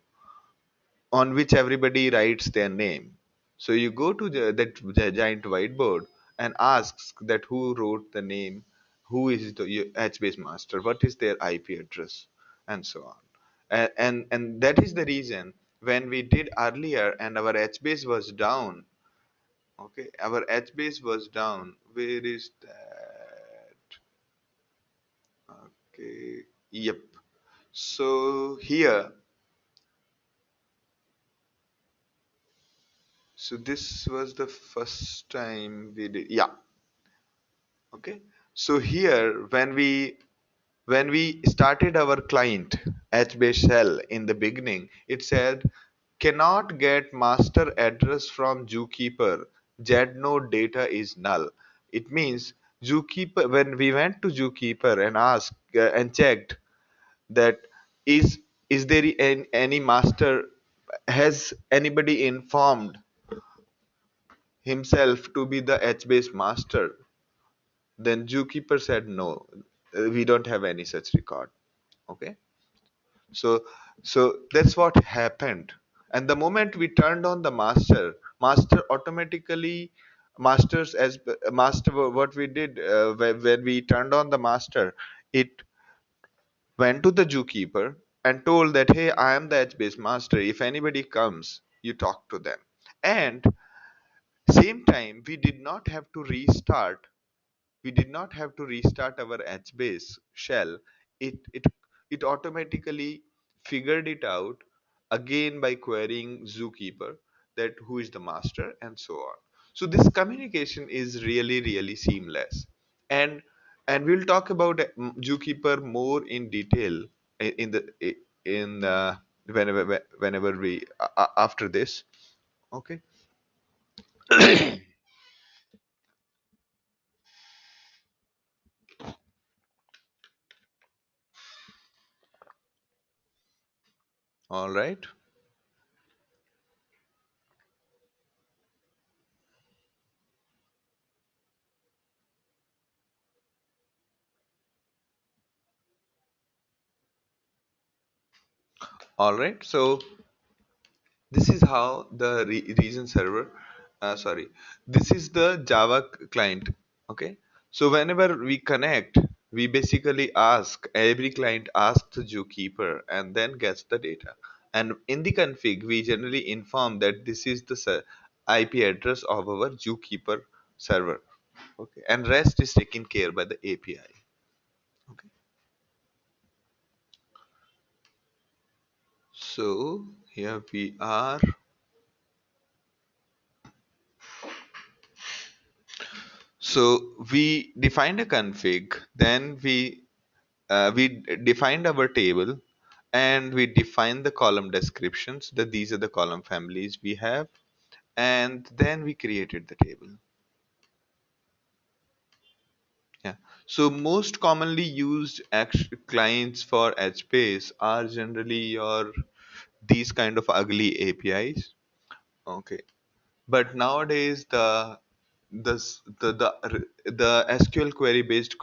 on which everybody writes their name. So you go to the giant whiteboard and asks that who wrote the name, who is the HBase master, what is their IP address, and so on. And that is the reason when we did earlier and our HBase was down. Okay, our HBase was down. Where is that? Okay, yep. So here, so this was the first time we did, yeah. Okay. So here, when we started our client HBase shell in the beginning, it said cannot get master address from zookeeper. Jednode data is null. It means zookeeper. When we went to zookeeper and asked and checked that is is there any master, has anybody informed himself to be the HBase master, then zookeeper said no, we don't have any such record. Okay, so that's what happened. And the moment we turned on the master automatically, masters as master, what we did when we turned on the master, it went to the zookeeper and told that hey, I am the HBase master, if anybody comes you talk to them. And same time we did not have to restart our HBase shell. It automatically figured it out again by querying zookeeper that who is the master and so on. So this communication is really seamless. And and we'll talk about zookeeper more in detail in the in whenever we after this. Okay. All right. All right. So this is how the region server, sorry, this is the Java client. Okay. So whenever we connect, we basically ask, every client asks the zookeeper and then gets the data. And in the config we generally inform that this is the IP address of our zookeeper server. Okay, and rest is taken care by the API. Okay. So here we are. So we defined a config, then we defined our table, and we defined the column descriptions that these are the column families we have, and then we created the table. Yeah. So most commonly used clients for HBase are generally your these kind of ugly APIs. Okay. But nowadays the SQL query based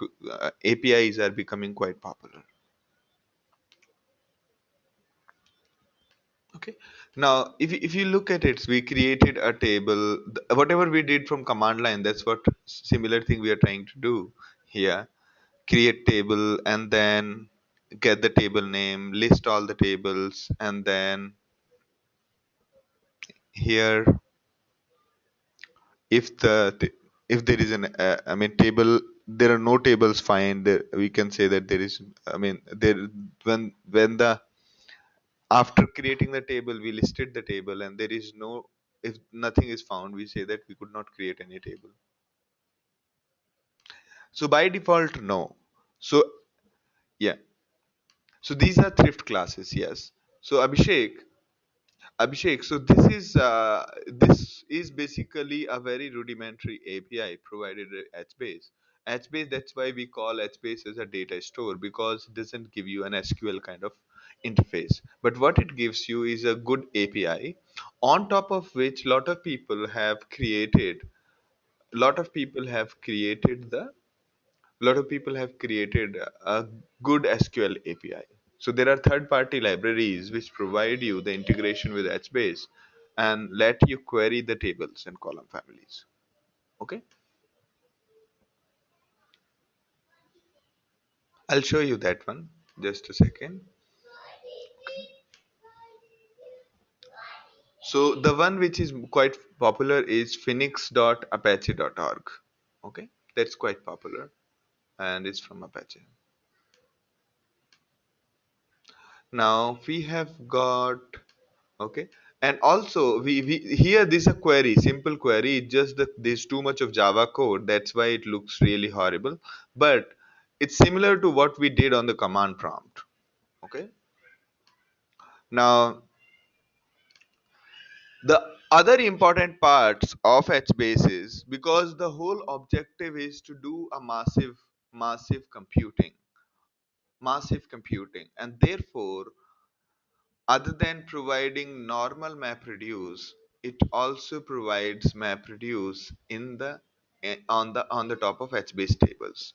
APIs are becoming quite popular. Okay. Now, if you look at it, we created a table. Whatever we did from command line, that's what similar thing we are trying to do here. Create table and then get the table name, list all the tables, and then here, if if there is an I mean table, there are no tables find. We can say that there is. I mean there when the after creating the table we listed the table and there is no, if nothing is found we say that we could not create any table. So by default no. So yeah, So these are thrift classes, yes. So Abhishek, so this is basically a very rudimentary API provided at HBase. HBase, that's why we call HBase as a data store, because it doesn't give you an SQL kind of interface. But what it gives you is a good API, on top of which lot of people have created the lot of people have created a good SQL API. So there are third-party libraries which provide you the integration with HBase and let you query the tables and column families. Okay, I'll show you that one. Just a second. So the one which is quite popular is phoenix.apache.org. Okay, that's quite popular and it's from Apache. Now we have got, okay, and also we here this is a query, simple query. It's just that there's too much of Java code, that's why it looks really horrible, but it's similar to what we did on the command prompt. Okay, now the other important parts of HBase is, because the whole objective is to do a massive computing, and therefore, other than providing normal MapReduce, it also provides MapReduce in the on the top of HBase tables.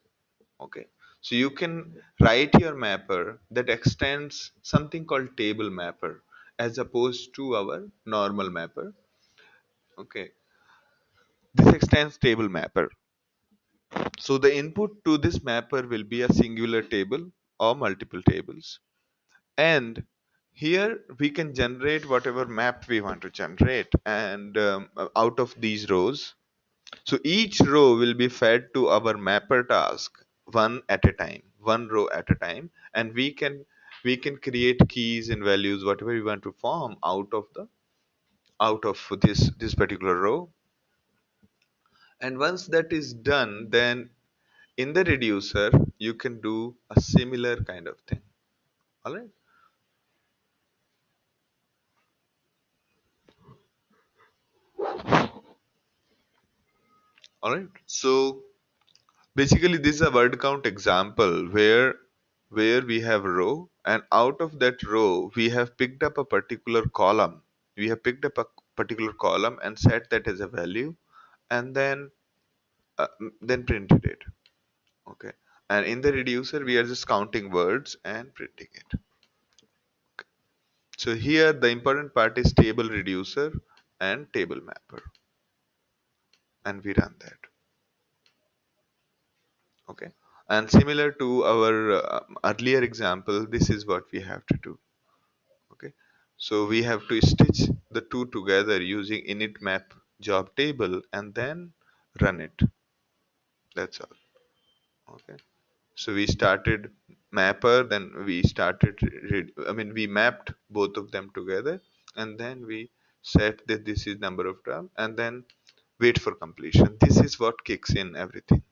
Okay, so you can write your mapper that extends something called table mapper as opposed to our normal mapper. Okay, this extends table mapper. So the input to this mapper will be a singular table or multiple tables. And here we can generate whatever map we want to generate, and out of these rows, so each row will be fed to our mapper task one at a time, one row at a time, and we can create keys and values whatever we want to form out of this particular row. And once that is done, then in the reducer you can do a similar kind of thing. All right, all right. So basically, this is a word count example where we have a row, and out of that row we have picked up a particular column. We have picked up a particular column and set that as a value, and then printed it. Okay, and in the reducer we are just counting words and printing it. So here the important part is table reducer and table mapper, and we run that. Okay, and similar to our earlier example, this is what we have to do. Okay, so we have to stitch the two together using init map job table and then run it. That's all. Okay, so we started mapper, then we started we mapped both of them together, and then we set that this is number of term, and then wait for completion. This is what kicks in everything.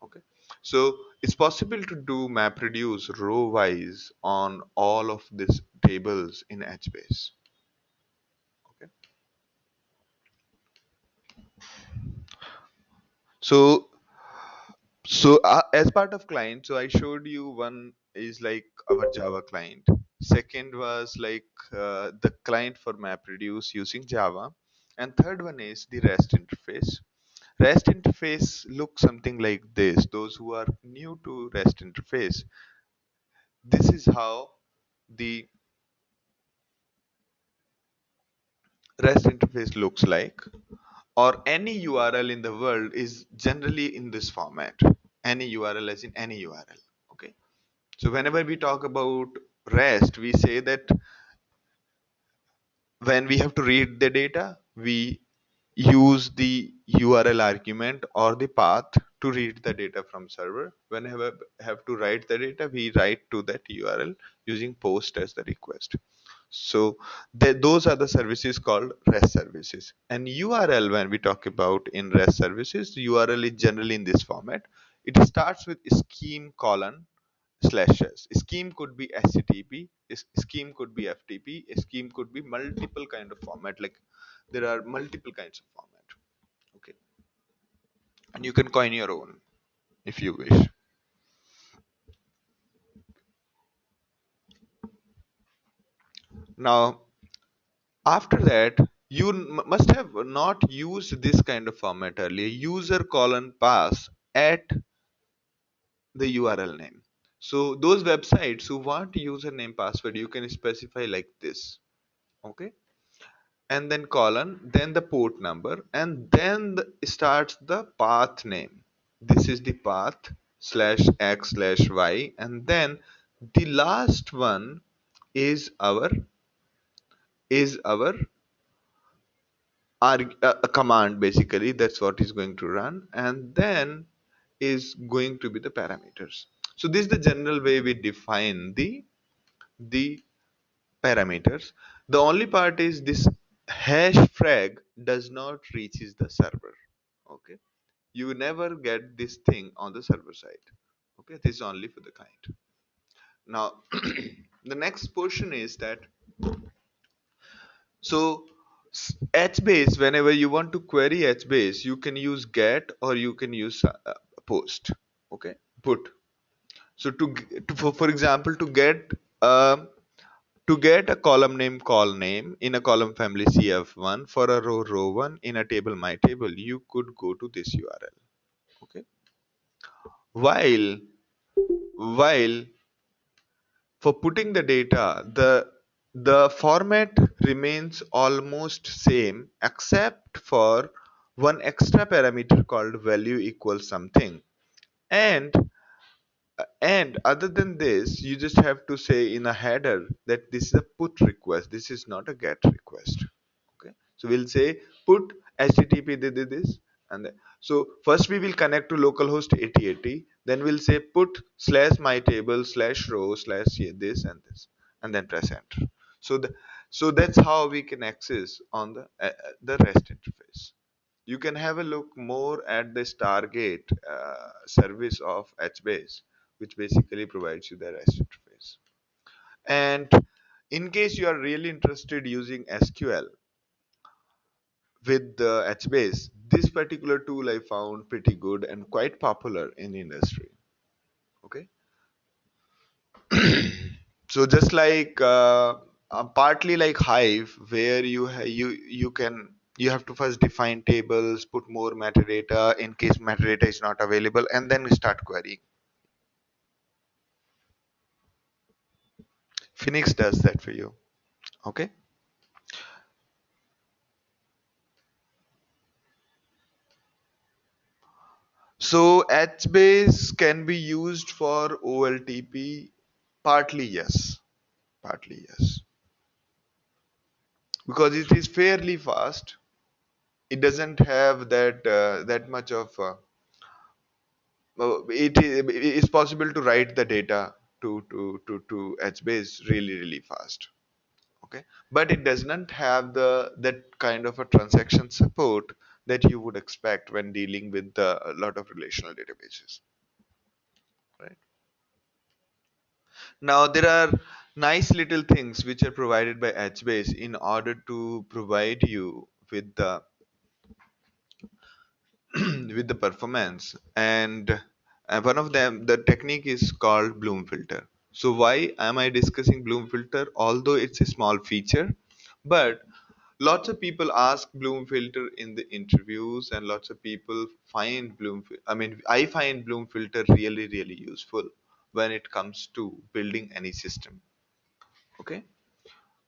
Okay, so it's possible to do MapReduce row wise on all of these tables in HBase. Okay, so as part of client, so I showed you one is like our Java client. Second was like the client for MapReduce using Java, and third one is the REST interface. REST interface looks something like this. Those who are new to REST interface, this is how the REST interface looks like, or any URL in the world is generally in this format. Any URL as in any URL. Okay. So whenever we talk about REST, we say that when we have to read the data, we use the URL argument or the path to read the data from server. Whenever have to write the data, we write to that URL using post as the request. So those are the services called REST services. And URL, when we talk about in REST services, URL is generally in this format. It starts with scheme colon slashes. Scheme could be HTTP, scheme could be FTP, a scheme could be multiple kind of format. Like there are multiple kinds of format. Okay, and you can coin your own if you wish. Now, after that, you must have not used this kind of format earlier. User colon pass at the URL name. So those websites who want username password, you can specify like this. Okay, and then colon, then the port number, and then starts the path name. This is the path slash x slash y, and then the last one is our a command, basically. That's what is going to run, and then is going to be the parameters. So this is the general way we define the parameters. The only part is this hash frag does not reaches the server. Okay, you never get this thing on the server side. Okay, this is only for the client. Now the next portion is that, so HBase, whenever you want to query HBase, you can use get or you can use post. Okay, put. So for example, uh, to get a column name call name in a column family CF1, for a row one in a table my table, you could go to this URL. Okay, while for putting the data, the format remains almost same except for one extra parameter called value equals something. And and other than this, you just have to say in a header that this is a put request, this is not a get request. Okay, so we'll say put http this, and then, so first we will connect to localhost 8080, then we'll say put slash my table slash row slash this and this, and then press enter. So that's how we can access on the REST interface. You can have a look more at the Stargate service of HBase, which basically provides you the REST interface. And in case you are really interested using SQL with the HBase, this particular tool I found pretty good and quite popular in the industry. Okay, so just like partly like Hive, where you have to first define tables, put more metadata in case metadata is not available, and then start querying. Phoenix does that for you. Okay, so HBase can be used for OLTP. Partly yes, partly yes, because it is fairly fast. It doesn't have that much of it is possible to write the data to HBase really fast. Okay, but it does not have that kind of a transaction support that you would expect when dealing with a lot of relational databases, right? Now there are nice little things which are provided by HBase in order to provide you with the with the performance, and one of them, the technique is called bloom filter. So why am I discussing bloom filter? Although it's a small feature, but lots of people ask bloom filter in the interviews, and lots of people find I mean, I find bloom filter really useful when it comes to building any system. Okay,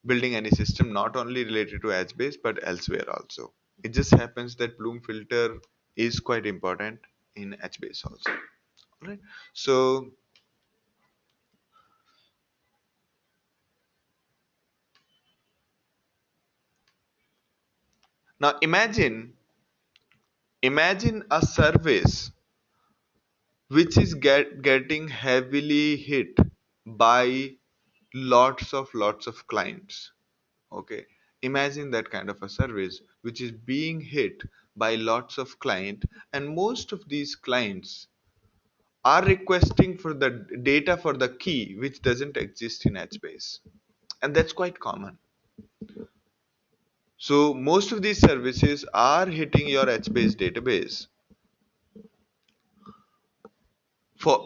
building any system not only related to HBase but elsewhere also. It just happens that bloom filter is quite important in HBase also. Right. So now imagine a service which is getting heavily hit by lots of clients. Okay, imagine that kind of a service which is being hit by lots of client, and most of these clients are requesting for the data for the key which doesn't exist in HBase. And that's quite common. So most of these services are hitting your HBase database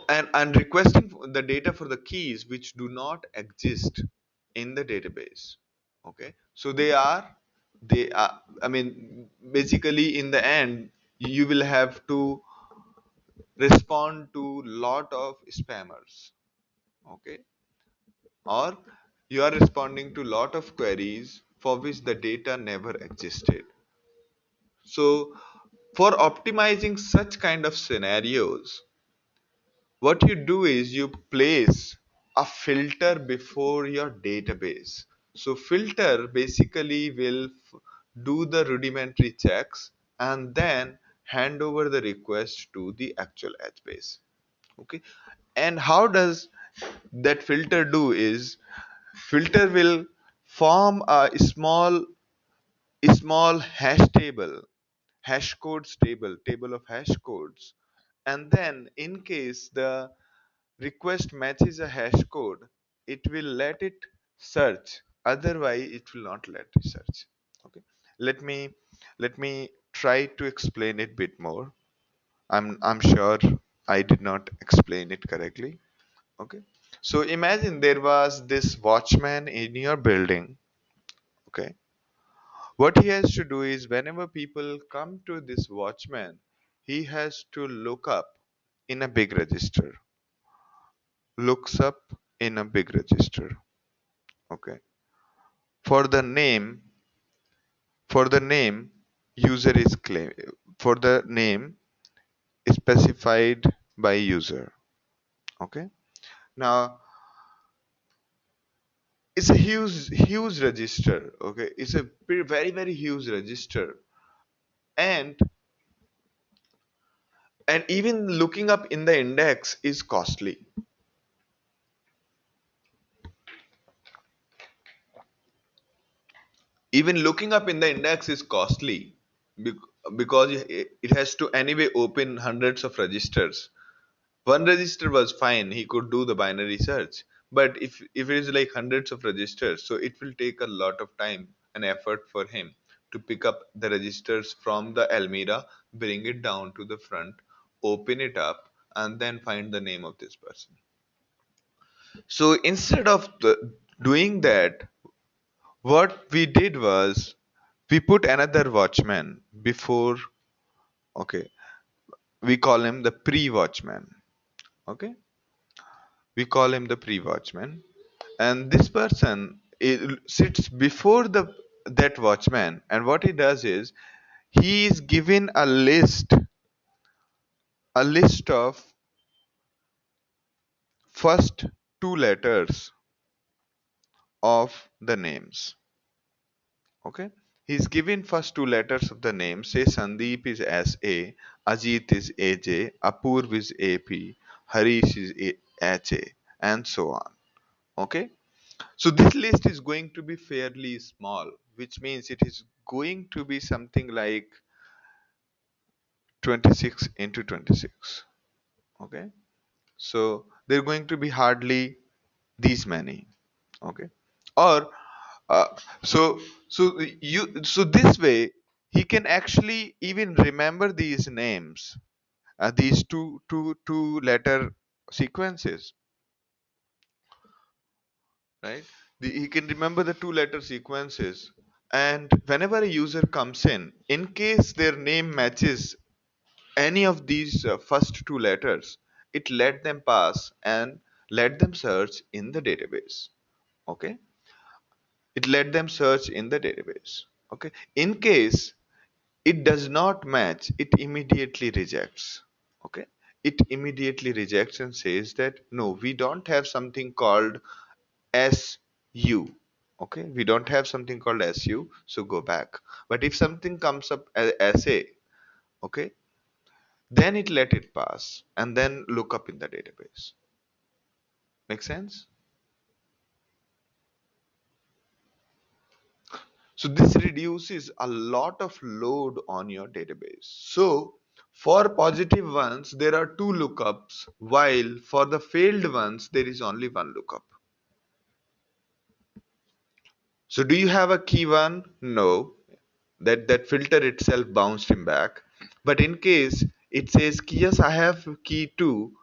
and requesting the data for the keys which do not exist in the database. Okay, so they are, I mean, basically in the end you will have to respond to lot of spammers. Okay, or you are responding to lot of queries for which the data never existed. So for optimizing such kind of scenarios, what you do is you place a filter before your database. So filter basically will do the rudimentary checks and then hand over the request to the actual HBase. Okay, and how does that filter do is filter will form a small hash table, hash codes table of hash codes, and then in case the request matches a hash code, it will let it search, otherwise it will not let it search. Okay, let me let me try to explain it bit more. I'm sure I did not explain it correctly. Okay, so imagine there was this watchman in your building. Okay, what he has to do is whenever people come to this watchman, he has to look up in a big register, looks up in a big register. Okay, for the name, for the name user is claim, for the name specified by user. Okay, now it's a huge register. Okay, it's a very huge register, and even looking up in the index is costly. Even looking up in the index is costly because it has to anyway open hundreds of registers. One register was fine, he could do the binary search, but if it is like hundreds of registers, so it will take a lot of time and effort for him to pick up the registers from the Almira, bring it down to the front, open it up, and then find the name of this person. So instead of doing that, what we did was we put another watchman before. Okay, we call him the pre-watchman. Okay, we call him the pre-watchman, and this person sits before the that watchman, and what he does is he is given a list of first two letters of the names. Okay, he's given first two letters of the name. Say Sandeep is SA, Ajit is AJ, Apurv is AP, Harish is HA, and so on. Okay, so this list is going to be fairly small, which means it is going to be something like 26 into 26. Okay, so they're going to be hardly these many. Okay, or uh, so so this way he can actually even remember these names, these two letter sequences, right? He can remember the two letter sequences, and whenever a user comes in case their name matches any of these first two letters, it let them pass and let them search in the database. Okay, it let them search in the database. Okay, in case it does not match, it immediately rejects. Okay, it immediately rejects and says that no, we don't have something called SU. Okay, we don't have something called SU, so go back. But if something comes up as SA, okay, then it let it pass and then look up in the database. Make sense? So this reduces a lot of load on your database. So For positive ones, there are two lookups, while for the failed ones, there is only one lookup. So do you have a key one? No. That filter itself bounced him back. But in case it says yes, I have key two,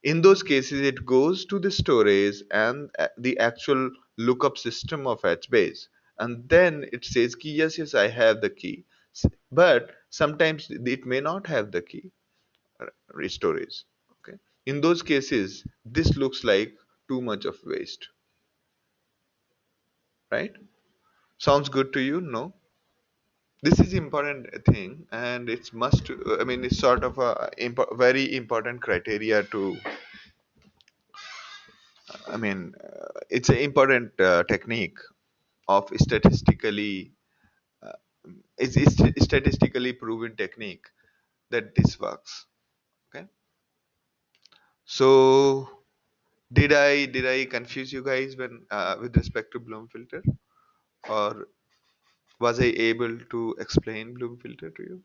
in those cases it goes to the storage and the actual lookup system of HBase, and then it says yes, yes, I have the key. But sometimes it may not have the key storage. Okay. In those cases, this looks like too much of waste, right? Sounds good to you? No? This is important thing, and it's must. I mean, it's sort of a very important criteria to. I mean, it's an important technique of statistically. It's statistically proven technique that this works. Okay. So did I confuse you guys when with respect to Bloom filter, or was I able to explain Bloom filter to you?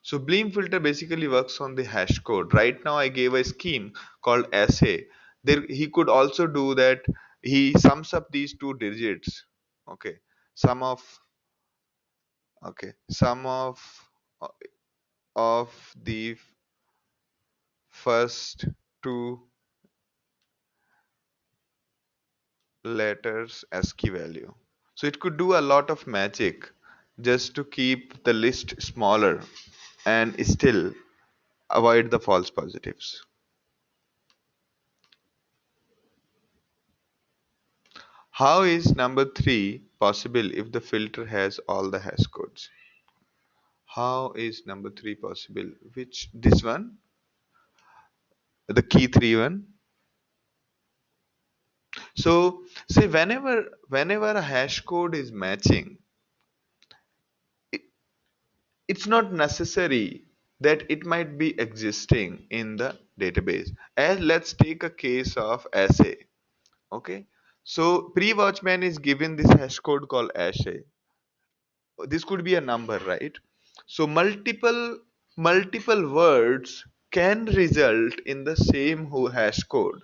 So Bloom filter basically works on the hash code. Right now I gave a scheme called assay. There he could also do that. He sums up these two digits. Okay. Sum of sum of the first two letters ASCII value. So it could do a lot of magic just to keep the list smaller and still avoid the false positives. How is number 3 possible if the filter has all the hash codes? How is number 3 possible? Which, this one? The key 3 one? So say whenever a hash code is matching, it, it's not necessary that it might be existing in the database. And let's take a case of assay. Okay. So pre-watchman is given this hash code called assay. This could be a number, right? So multiple words can result in the same hash code.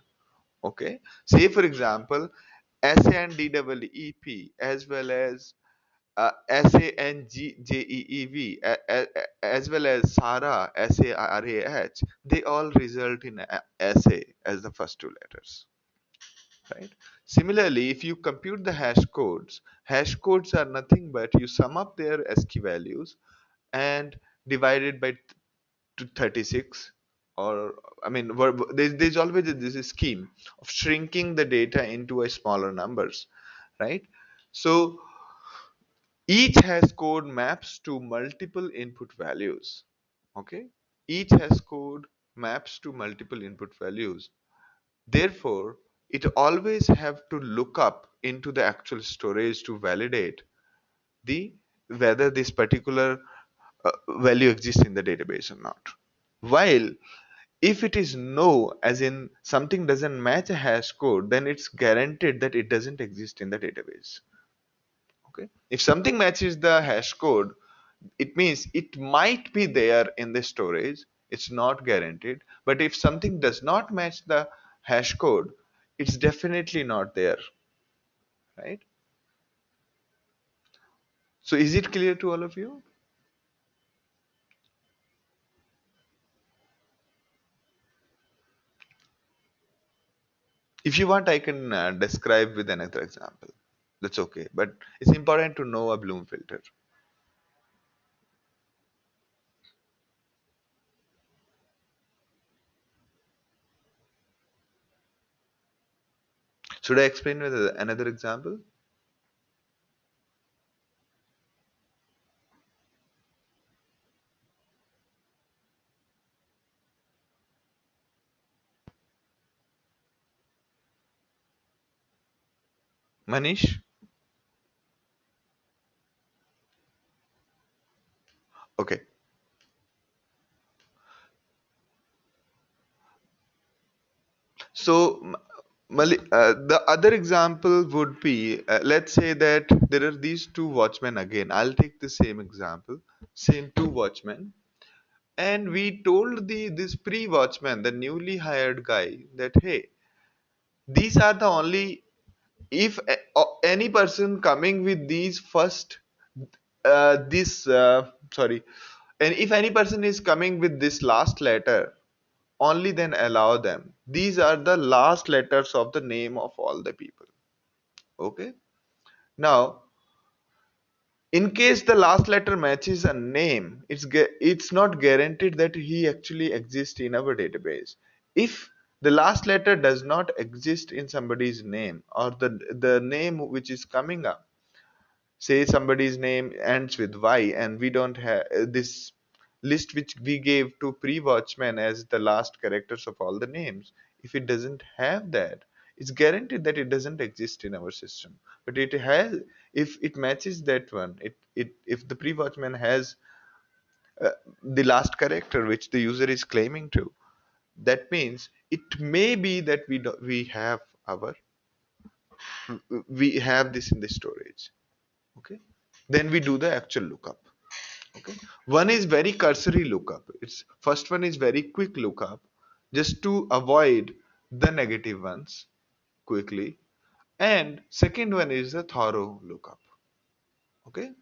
Okay. Say for example, SANDEEP as well as SANGJEEV as well as SARA SARAH, they all result in SA as the first two letters, right? Similarly, if you compute the hash codes are nothing but you sum up their ASCII values and divide it by 36, or I mean, there's always this scheme of shrinking the data into a smaller numbers, right? So each hash code maps to multiple input values. Okay, each hash code maps to multiple input values. Therefore, it always have to look up into the actual storage to validate the whether this particular value exists in the database or not. While if it is no, as in something doesn't match a hash code, then it's guaranteed that it doesn't exist in the database. Okay. If something matches the hash code, it means it might be there in the storage. It's not guaranteed. But if something does not match the hash code, it's definitely not there, right? So is it clear to all of you? If you want, I can describe with another example. That's okay. But it's important to know a Bloom filter. Should I explain with another example? Manish? Okay. So The other example would be, let's say that there are these two watchmen again. I'll take the same example, same two watchmen, and we told this pre-watchman, the newly hired guy, that hey, these are the only, if any person coming with these first, this sorry, and if any person is coming with this last letter, only then allow them. These are the last letters of the name of all the people. Okay. Now, in case the last letter matches a name, it's not guaranteed that he actually exists in our database. If the last letter does not exist in somebody's name, or the name which is coming up, say somebody's name ends with Y, and we don't have this list which we gave to pre-watchman as the last characters of all the names, if it doesn't have that, it's guaranteed that it doesn't exist in our system. But it has, if it matches that one, if the pre-watchman has uh, the last character which the user is claiming to, that means it may be that we have this in the storage. Okay, then we do the actual lookup. Okay, one is very cursory lookup. It's first one is very quick lookup, just to avoid the negative ones quickly, and second one is a thorough lookup. Okay,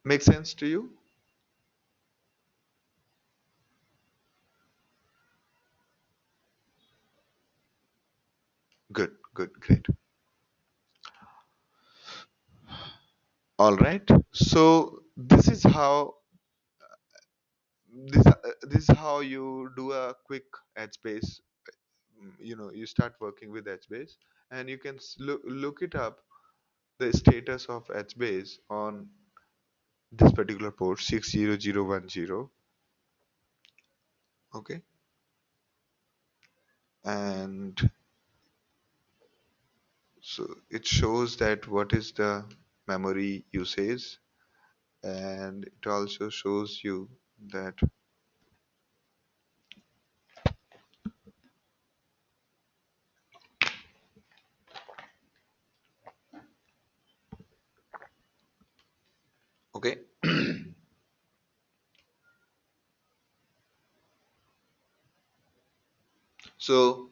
make sense to you? Good, good, great. All right, so this is how you do a quick edge base. You start working with edge base, and you can look it up, the status of edge base on this particular port 60010. Okay, and so it shows that what is the memory usage, and it also shows you that. Okay, so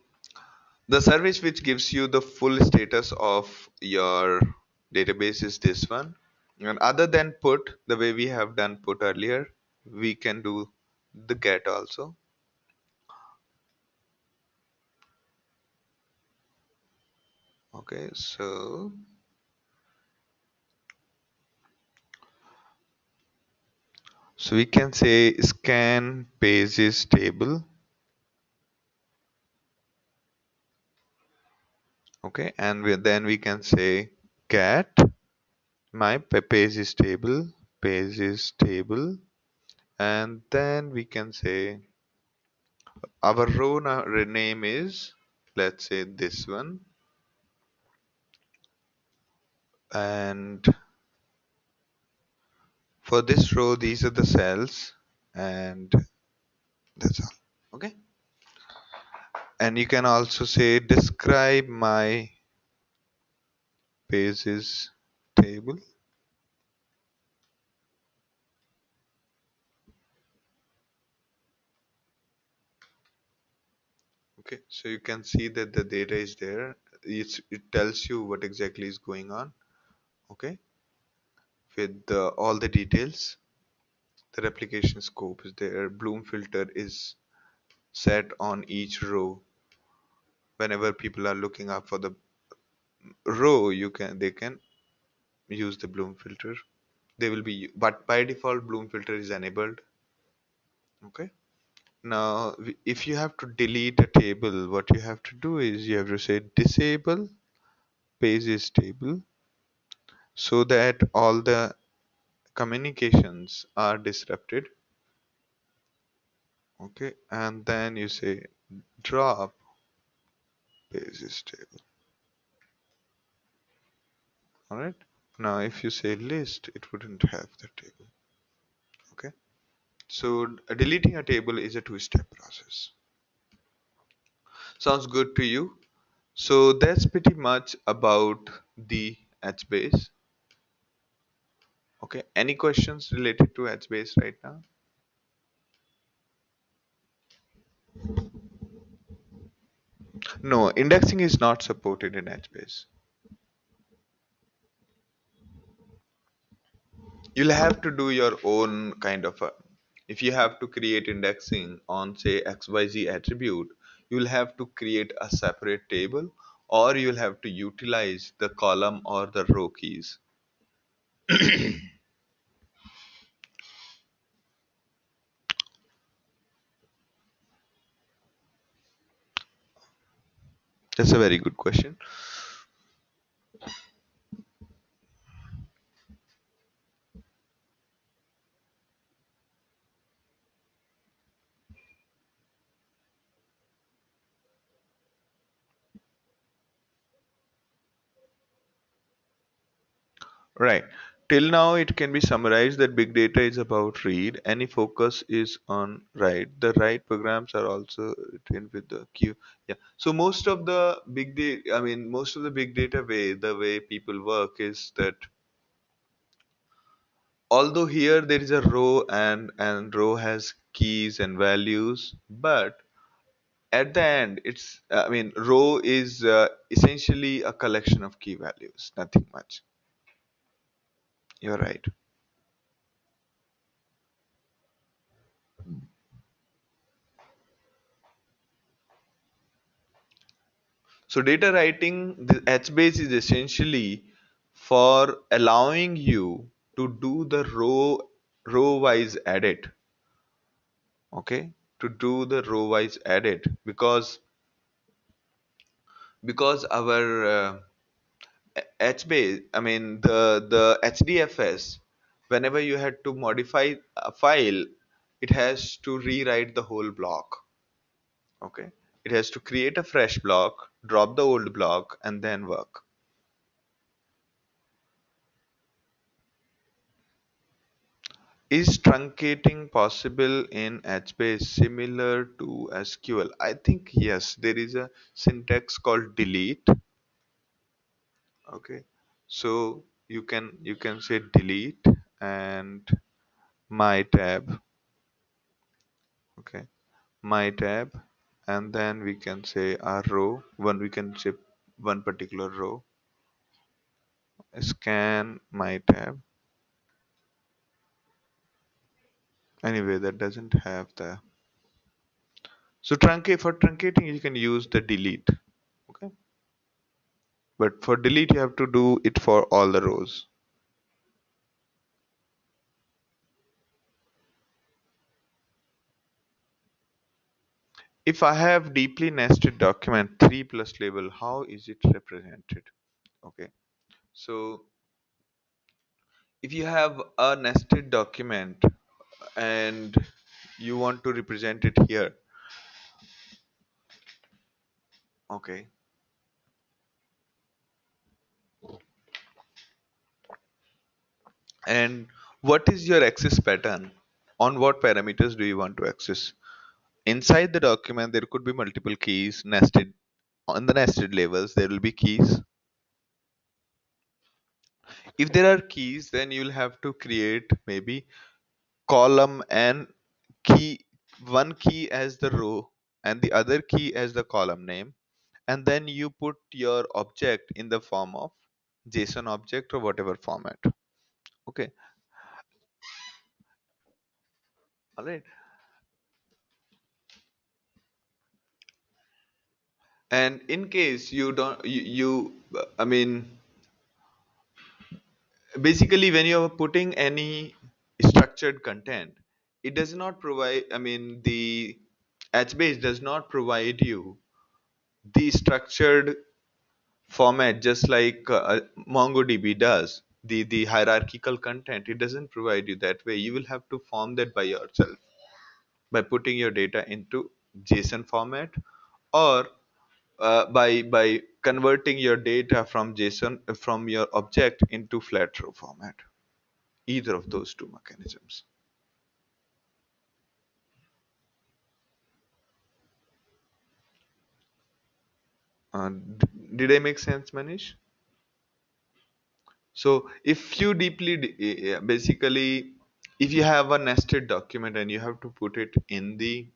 the service which gives you the full status of your database is this one. And other than put, the way we have done put earlier, we can do the get also. Okay, so we can say scan pages table. Okay, and then we can say get my page is table, and then we can say our row name is, let's say, this one, and for this row these are the cells, and that's all. Okay, and you can also say describe my pages table. Okay, so you can see that the data is there. It tells you what exactly is going on. Okay, with all the details. The replication scope is there. Bloom filter is set on each row. Whenever people are looking up for the row, they can use the Bloom filter. They will be, but by default, Bloom filter is enabled. Okay. Now, if you have to delete a table, what you have to do is you have to say disable pages table, so that all the communications are disrupted. Okay, and then you say drop pages table. All right. Now, if you say list, it wouldn't have the table. Okay. So deleting a table is a two-step process. Sounds good to you? So that's pretty much about the HBase. Okay. Any questions related to HBase right now? No, indexing is not supported in HBase. You'll have to do your own kind of a, if you have to create indexing on say XYZ attribute, you'll have to create a separate table, or you'll have to utilize the column or the row keys. That's a very good question. Right. Till now, it can be summarized that big data is about read. Any focus is on write. The write programs are also written with the queue. Yeah. So most of the big data, I mean, most of the big data way, the way people work is that although here there is a row and row has keys and values, but at the end, it's I mean, row is essentially a collection of key values. Nothing much. You're right. So data writing, the HBase is essentially for allowing you to do the row wise edit. Okay, to do the row wise edit because our HBase, I mean the HDFS, whenever you had to modify a file, it has to rewrite the whole block. Okay, it has to create a fresh block, drop the old block, and then work. Is truncating possible in HBase similar to SQL? I think yes. There is a syntax called delete. Okay, so you can say delete and my tab. Okay, my tab, and then we can say our row. One we can say one particular row. Scan my tab. Anyway, that doesn't have the. So truncate for truncating you can use the delete. Okay. But for delete, you have to do it for all the rows. If I have deeply nested document 3 plus label, how is it represented? Okay. So if you have a nested document and you want to represent it here, okay. And what is your access pattern? On what parameters do you want to access? Inside the document, there could be multiple keys nested. On the nested labels, there will be keys. If there are keys, then you'll have to create maybe column and key, one key as the row and the other key as the column name, and then you put your object in the form of JSON object or whatever format. Okay, all right. And in case you don't I mean, basically when you're putting any structured content, it does not provide, I mean, the HBase does not provide you the structured format just like MongoDB does. The hierarchical content, it doesn't provide you that way. You will have to form that by yourself by putting your data into JSON format, or by converting your data from JSON from your object into flat row format. Either of those two mechanisms. Did I make sense, Manish? So if you basically, if you have a nested document and you have to put it in the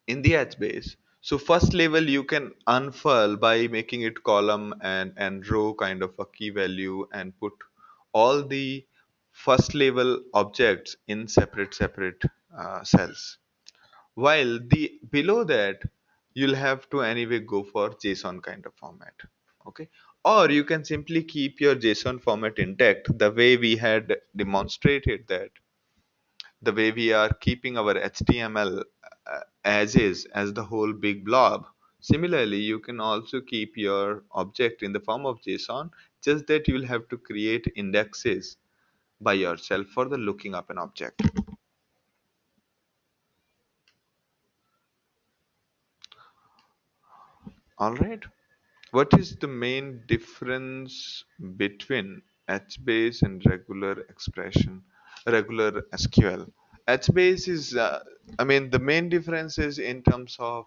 HBase, so first level you can unfurl by making it column and row kind of a key value and put all the first level objects in separate cells. While the below that, you'll have to anyway go for JSON kind of format. Okay. Or you can simply keep your JSON format intact the way we had demonstrated that, the way we are keeping our HTML as is, as the whole big blob. Similarly, you can also keep your object in the form of JSON, just that you'll have to create indexes by yourself for the looking up an object. All right. What is the main difference between HBase and regular SQL? HBase is, I mean, the main difference is in terms of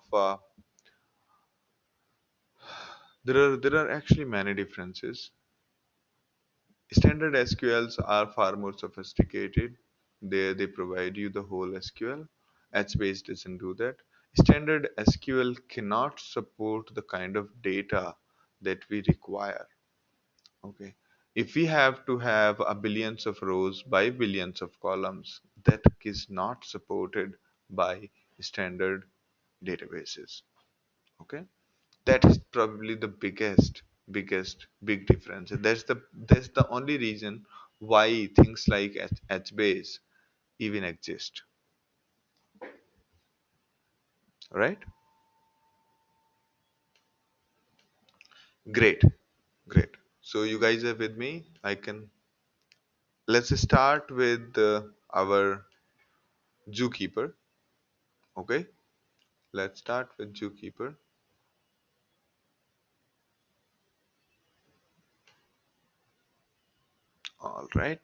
there are actually many differences. Standard SQLs are far more sophisticated. They provide you the whole SQL. HBase doesn't do that. Standard SQL cannot support the kind of data that we require. Okay. If we have to have a billions of rows by billions of columns, that is not supported by standard databases. Okay. That is probably the biggest big difference. And that's the only reason why things like HBase even exist. Right? Great. Great. So you guys are with me. Let's start with our zookeeper. Okay. Let's start with zookeeper. All right.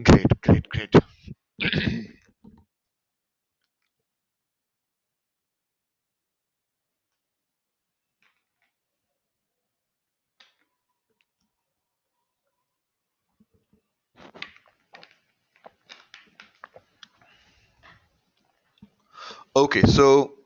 Great. Okay, so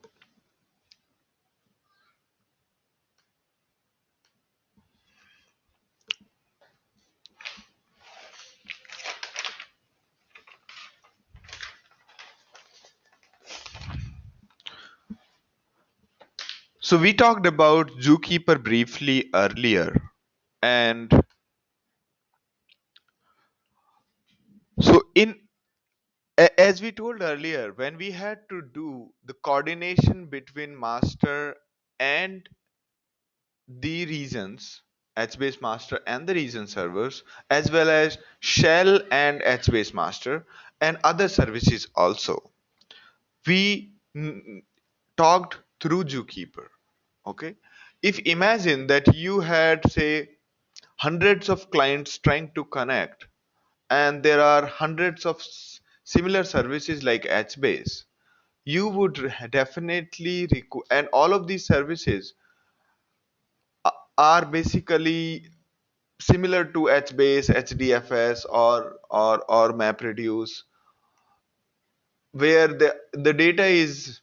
we talked about zookeeper briefly earlier, and so as we told earlier, when we had to do the coordination between master and the regions, HBase master and the region servers, as well as shell and HBase master and other services also, we talked through zookeeper. Okay, if imagine that you had say hundreds of clients trying to connect, and there are hundreds of similar services like HBase, you would definitely and all of these services are basically similar to HBase, HDFS, or MapReduce, where the data is,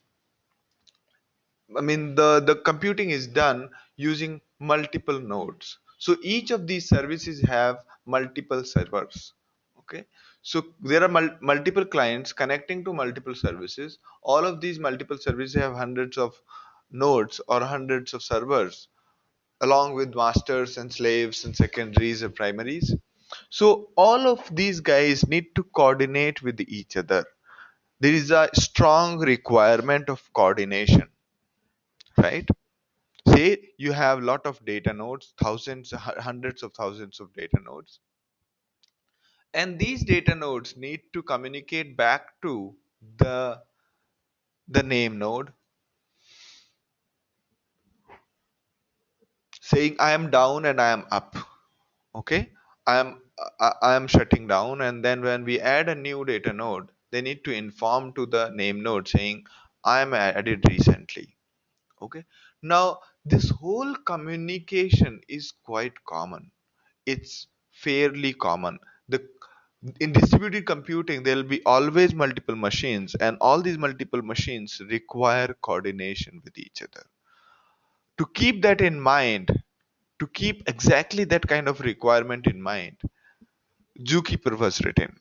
I mean, the computing is done using multiple nodes. So each of these services have multiple servers. Okay. So there are multiple clients connecting to multiple services. All of these multiple services have hundreds of nodes or hundreds of servers, along with masters and slaves and secondaries and primaries. So all of these guys need to coordinate with each other. There is a strong requirement of coordination, right? Say you have lot of data nodes, thousands, hundreds of thousands of data nodes, and these data nodes need to communicate back to the the name node, saying I am down and I am up. Okay, I am I am shutting down, and then when we add a new data node, they need to inform to the name node saying I am added recently. Okay. Now this whole communication is quite common. It's fairly common. The In distributed computing there will be always multiple machines, and all these multiple machines require coordination with each other. To keep that in mind, to keep exactly that kind of requirement in mind, Zookeeper was written.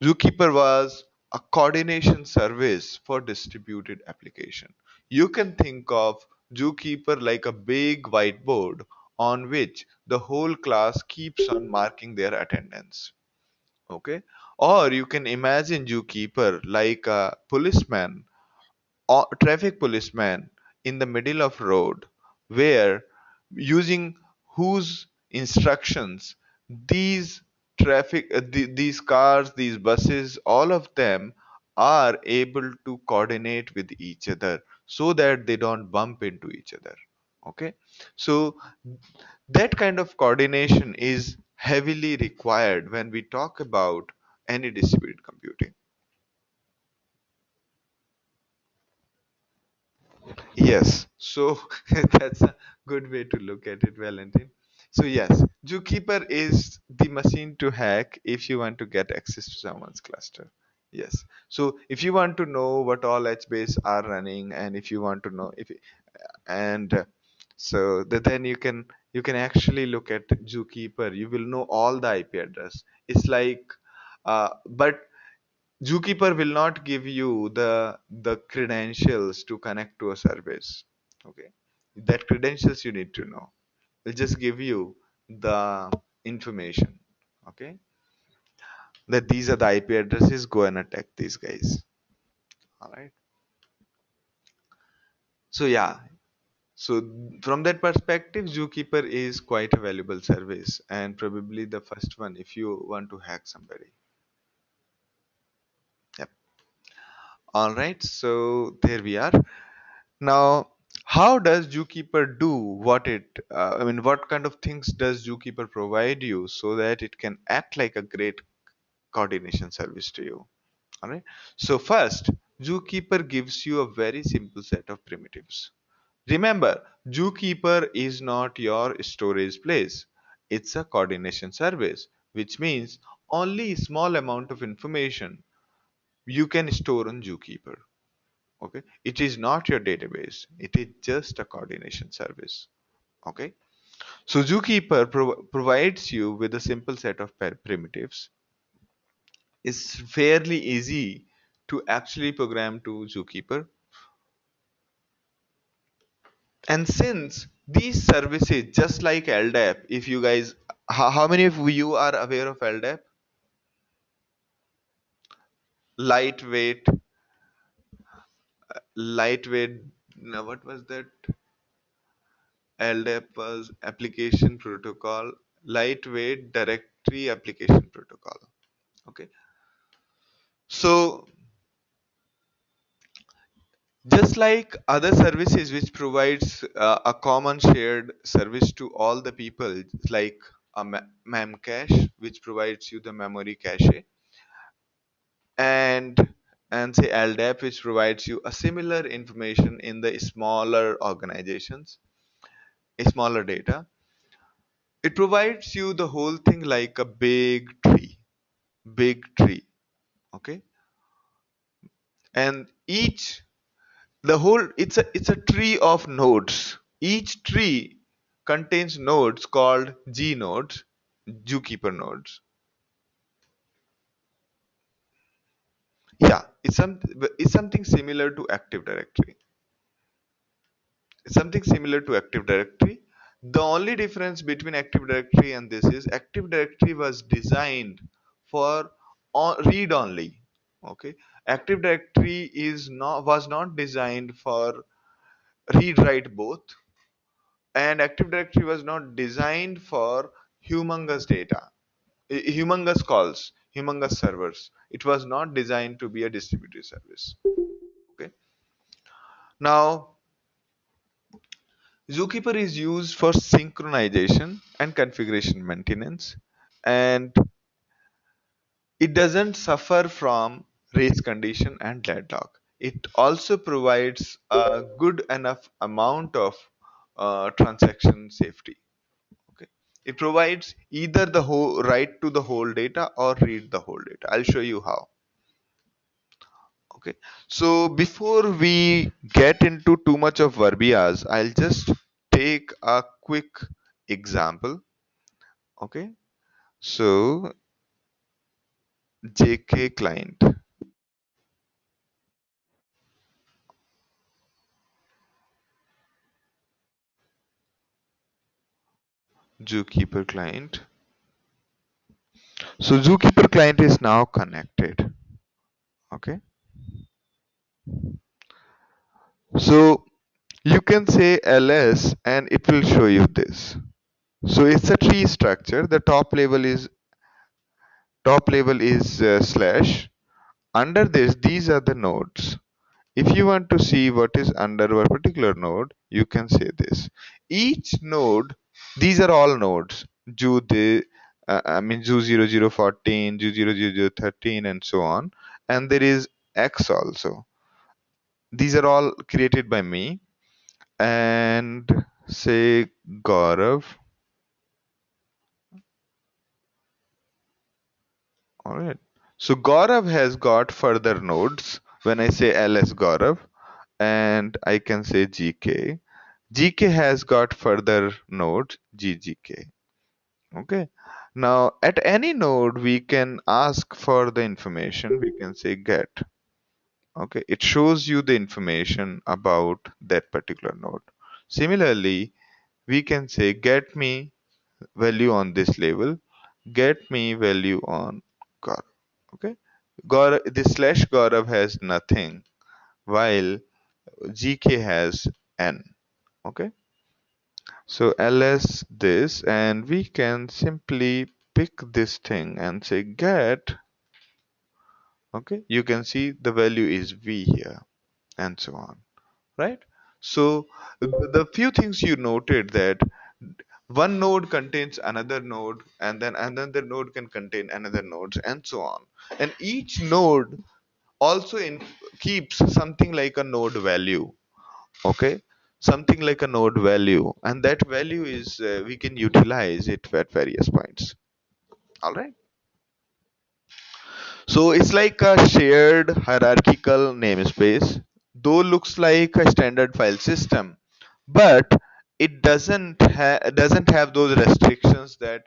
Zookeeper was a coordination service for distributed application. You can think of Zookeeper like a big whiteboard on which the whole class keeps on marking their attendance. Okay? Or you can imagine Zookeeper like a policeman or traffic policeman in the middle of road, where using whose instructions these these cars, these buses, all of them are able to coordinate with each other so that they don't bump into each other. Okay, so that kind of coordination is heavily required when we talk about any distributed computing. Yes, so that's a good way to look at it, Valentin. So yes, Zookeeper is the machine to hack if you want to get access to someone's cluster. Yes. So if you want to know what all HBase are running, and if you want to know if and so then you can actually look at Zookeeper. You will know all the IP address. It's like, but Zookeeper will not give you the credentials to connect to a service. Okay, that credentials you need to know. Will just give you the information. Okay, that these are the IP addresses. Go and attack these guys. All right. So yeah. So from that perspective, Zookeeper is quite a valuable service, and probably the first one if you want to hack somebody. Yep. All right. So there we are. Now, how does Zookeeper do what what kind of things does Zookeeper provide you so that it can act like a great coordination service to you? All right. So first, Zookeeper gives you a very simple set of primitives. Remember, Zookeeper is not your storage place. It's a coordination service, which means only a small amount of information you can store on Zookeeper. Okay, it is not your database, it is just a coordination service. Okay, so Zookeeper provides you with a simple set of primitives. It's fairly easy to actually program to Zookeeper, and since these services just like LDAP, if you guys, how many of you are aware of LDAP? Lightweight lightweight now what was that? LDAP was application protocol, lightweight directory application protocol. Okay, so just like other services which provides a common shared service to all the people, like a memcache which provides you the memory cache, and say LDAP which provides you a similar information in the smaller organizations, a smaller data. It provides you the whole thing like a big tree. Okay, and each the whole it's a tree of nodes. Each tree contains nodes called G nodes, Zookeeper nodes. Yeah, it's something similar to Active Directory. It's something similar to Active Directory. The only difference between Active Directory and this is Active Directory was designed for read only. Okay, Active Directory is not was not designed for read write both, and Active Directory was not designed for humongous data, humongous calls, humongous servers. It was not designed to be a distributed service. Okay. Now, Zookeeper is used for synchronization and configuration maintenance, and it doesn't suffer from race condition and deadlock. it also provides a good enough amount of transaction safety. Okay, it provides either the whole write to the whole data or read the whole data. I'll show you how. Okay, so before we get into too much of verbiage, I'll just take a quick example. Okay, so JK client, Zookeeper client. So Zookeeper client is now connected. Okay, so you can say ls and it will show you this. So it's a tree structure. The top level is slash. Under this, these are the nodes. If you want to see what is under a particular node, you can say this. Each node, these are all nodes. Zoo 0014, Zoo 00013, and so on. And there is X also. These are all created by me. And say Gaurav. All right. So Gaurav has got further nodes. When I say ls Gaurav, and I can say GK. GK has got further nodes GGK. Okay. Now at any node we can ask for the information. We can say get. Okay. It shows you the information about that particular node. Similarly, we can say get me value on this label. Get me value on Gaurav. Okay. Gaurav, this slash Gaurav has nothing, while GK has n. Okay. So ls this, and we can simply pick this thing and say get. Okay. You can see the value is v here, and so on. Right. So the few things you noted that one node contains another node, and then another node can contain another nodes, and so on. And each node also keeps something like a node value. Okay, something like a node value, and that value is we can utilize it at various points. All right, so it's like a shared hierarchical namespace, though looks like a standard file system, but it doesn't have those restrictions that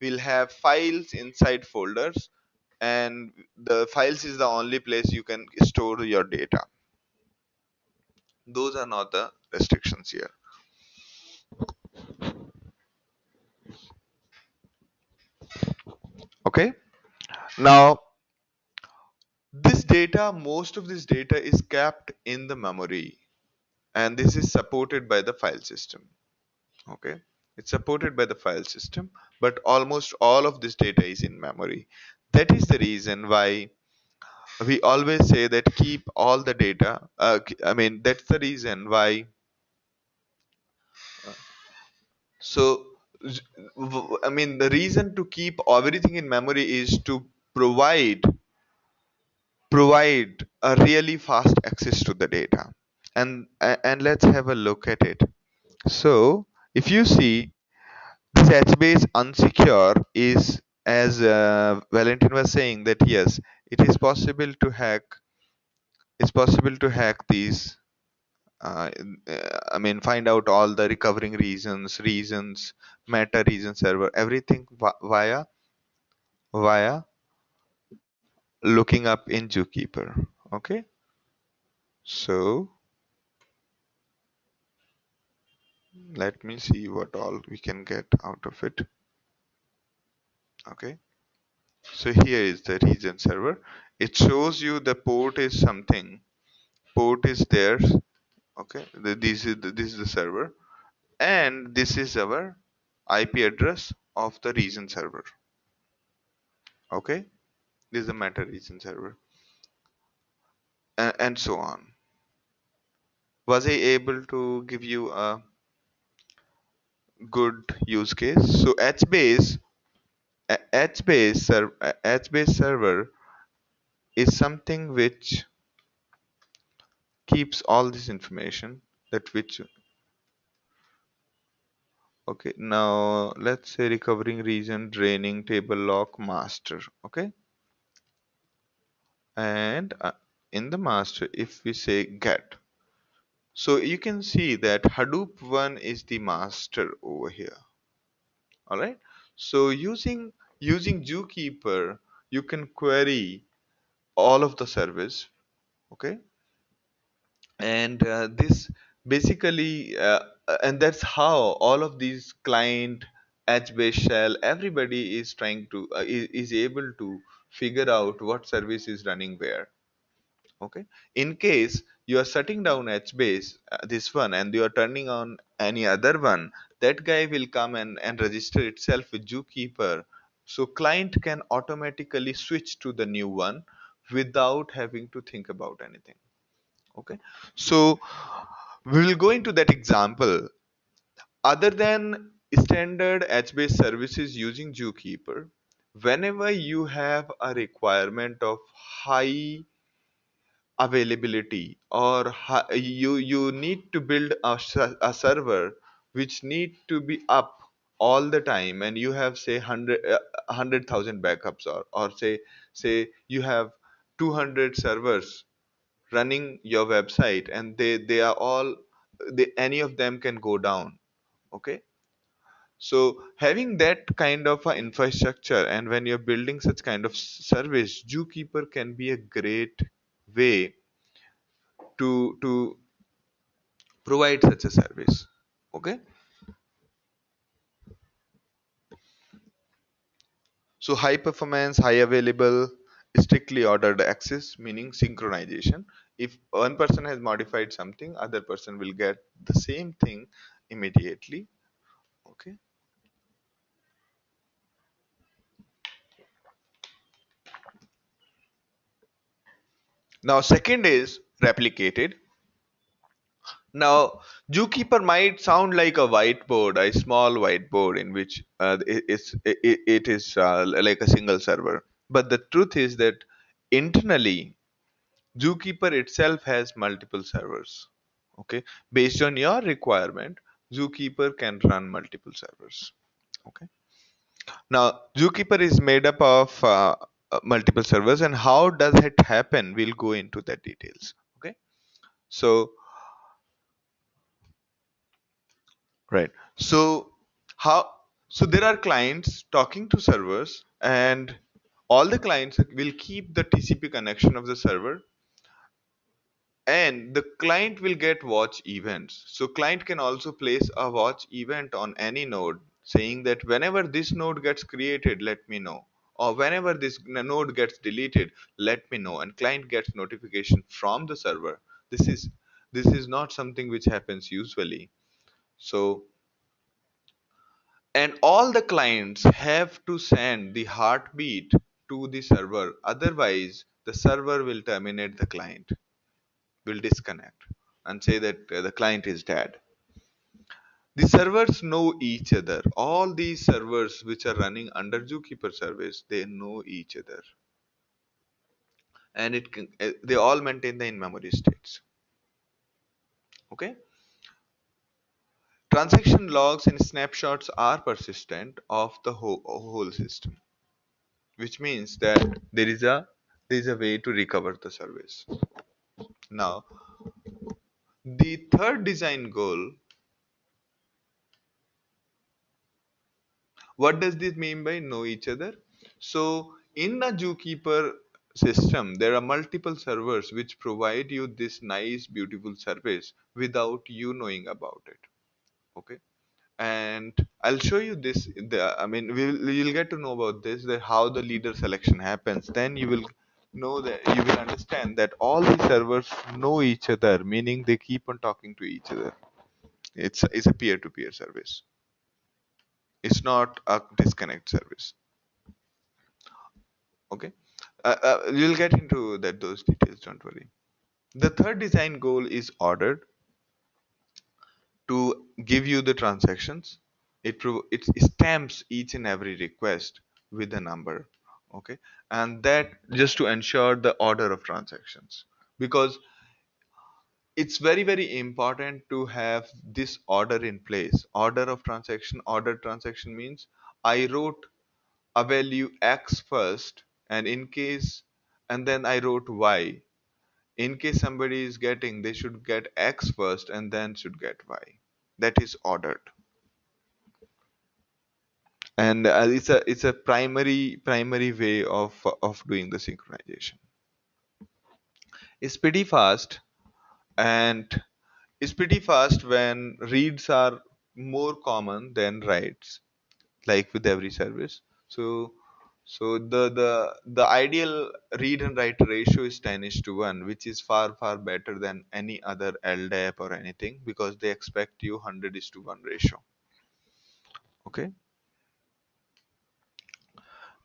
we'll have files inside folders, and the files is the only place you can store your data. Those are not the restrictions here. Okay, now most of this data is kept in the memory, and this is supported by the file system. Okay, it's supported by the file system, but almost all of this data is in memory. That is the reason why we always say that keep all the data. That's the reason why. So, the reason to keep everything in memory is to provide provide a really fast access to the data. And let's have a look at it. So if you see, this HBase unsecure is, as Valentin was saying, that yes, it is possible to hack. It's possible to hack these. Uh, find out all the recovering reasons, meta region server, everything via looking up in Zookeeper. Okay, so let me see what all we can get out of it. Okay, so here is the region server. It shows you the port is something. Port is there. Okay, this is the server, and this is our IP address of the region server. Okay, this is the meta region server, and so on. Was I able to give you a good use case? So HBase server is something which keeps all this information that which. Okay, now let's say recovering region, draining, table lock, master. Okay, and in the master, if we say get, so you can see that Hadoop one is the master over here. All right. So using Zookeeper, you can query all of the service. Okay, and this basically and that's how all of these client edge based shell everybody is trying to is able to figure out what service is running where. Okay, in case you are shutting down HBase this one and you are turning on any other one, that guy will come and register itself with Zookeeper, so client can automatically switch to the new one without having to think about anything. Okay, so we will go into that example. Other than standard HBase services using Zookeeper, whenever you have a requirement of high availability or you need to build a server which need to be up all the time, and you have say 100,000 backups, or say you have 200 servers running your website, and they are all any of them can go down. Okay, so having that kind of a infrastructure, and when you're building such kind of service, Zookeeper can be a great way to provide such a service. Okay, so high performance, high available, strictly ordered access, meaning synchronization. If one person has modified something, other person will get the same thing immediately. Okay, now second is replicated. Now, Zookeeper might sound like a whiteboard, a small whiteboard in which it is like a single server. But the truth is that internally, Zookeeper itself has multiple servers. Okay, based on your requirement, Zookeeper can run multiple servers. Okay, now Zookeeper is made up of multiple servers, and how does it happen? We'll go into the details. Okay, so right. So how so there are clients talking to servers, and all the clients will keep the TCP connection of the server, and the client will get watch events. So client can also place a watch event on any node saying that whenever this node gets created, let me know. Or whenever this node gets deleted, let me know. And client gets notification from the server. This is not something which happens usually. So and all the clients have to send the heartbeat to the server, otherwise the server will terminate the client, will disconnect and say that the client is dead. The servers know each other. All these servers which are running under Zookeeper service, they know each other, and they all maintain the in-memory states. Okay, transaction logs and snapshots are persistent of the whole system, which means that there is a way to recover the service. Now, the third design goal, what does this mean by know each other? So, in a Zookeeper system, there are multiple servers which provide you this nice, beautiful service without you knowing about it. Okay, and I'll show you this. I mean, you'll get to know about this, that how the leader selection happens. Then you will know that you will understand that all the servers know each other, meaning they keep on talking to each other. It's a peer-to-peer service. It's not a disconnect service. Okay, you'll get into those details. Don't worry. The third design goal is ordered to give you the transactions. It stamps each and every request with a number. Okay, and that just to ensure the order of transactions, because it's very very important to have this order in place. Order of transaction. Order transaction means I wrote a value x first, and in case, and then I wrote y. In case somebody is getting, they should get x first and then should get y. That is ordered. And it's a primary way of doing the synchronization. It's pretty fast, and it's pretty fast when reads are more common than writes, like with every service. So the ideal read and write ratio is 10 is to 1, which is far far better than any other LDAP or anything, because they expect you 100 is to 1 ratio. Okay.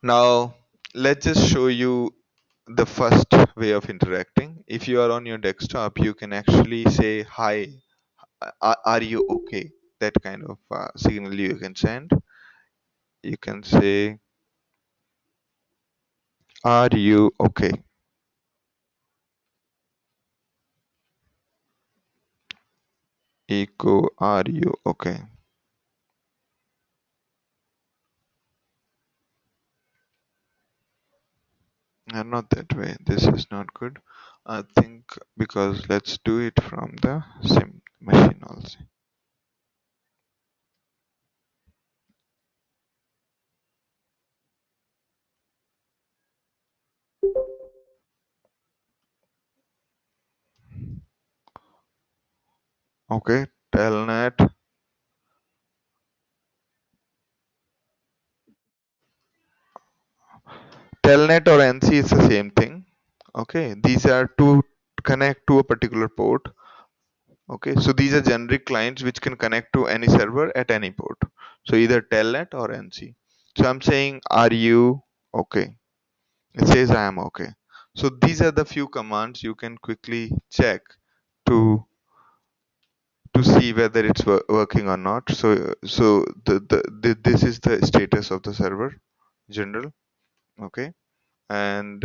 Now let's just show you the first way of interacting. If you are on your desktop, you can actually say hi, are you okay? That kind of signal you can send. You can say, are you okay? Echo, are you okay? And not that way. This is not good. I think, because let's do it from the same machine also. Okay, telnet. Telnet or NC is the same thing. Okay, these are to connect to a particular port. Okay, so these are generic clients which can connect to any server at any port. So either telnet or NC. So I'm saying, are you okay? It says I am okay. So these are the few commands you can quickly check to see whether it's working or not. So this is the status of the server general. Okay, and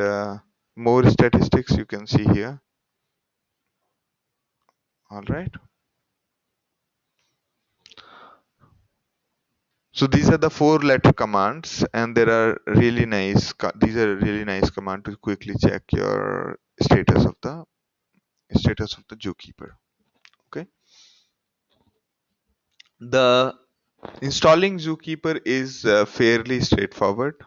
more statistics you can see here. All right. So these are the 4-letter commands, and there are really nice. These are really nice command to quickly check your status of the zookeeper. Okay. The installing zookeeper is fairly straightforward.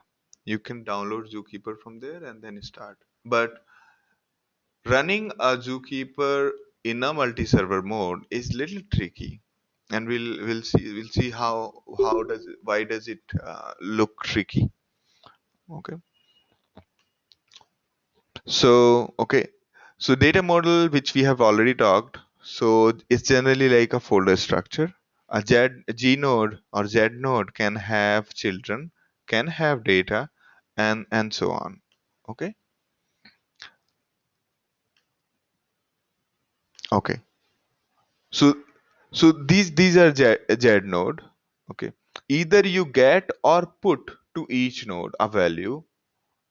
You can download zookeeper from there and then start. But running a zookeeper in a multi-server mode is little tricky, and we'll see how does it, why does it look tricky. Okay. Okay. So data model, which we have already talked, so it's generally like a folder structure. A G node or Z node can have children, can have data, and so on. Okay. Okay. So these are Z node. Okay. Either you get or put to each node a value.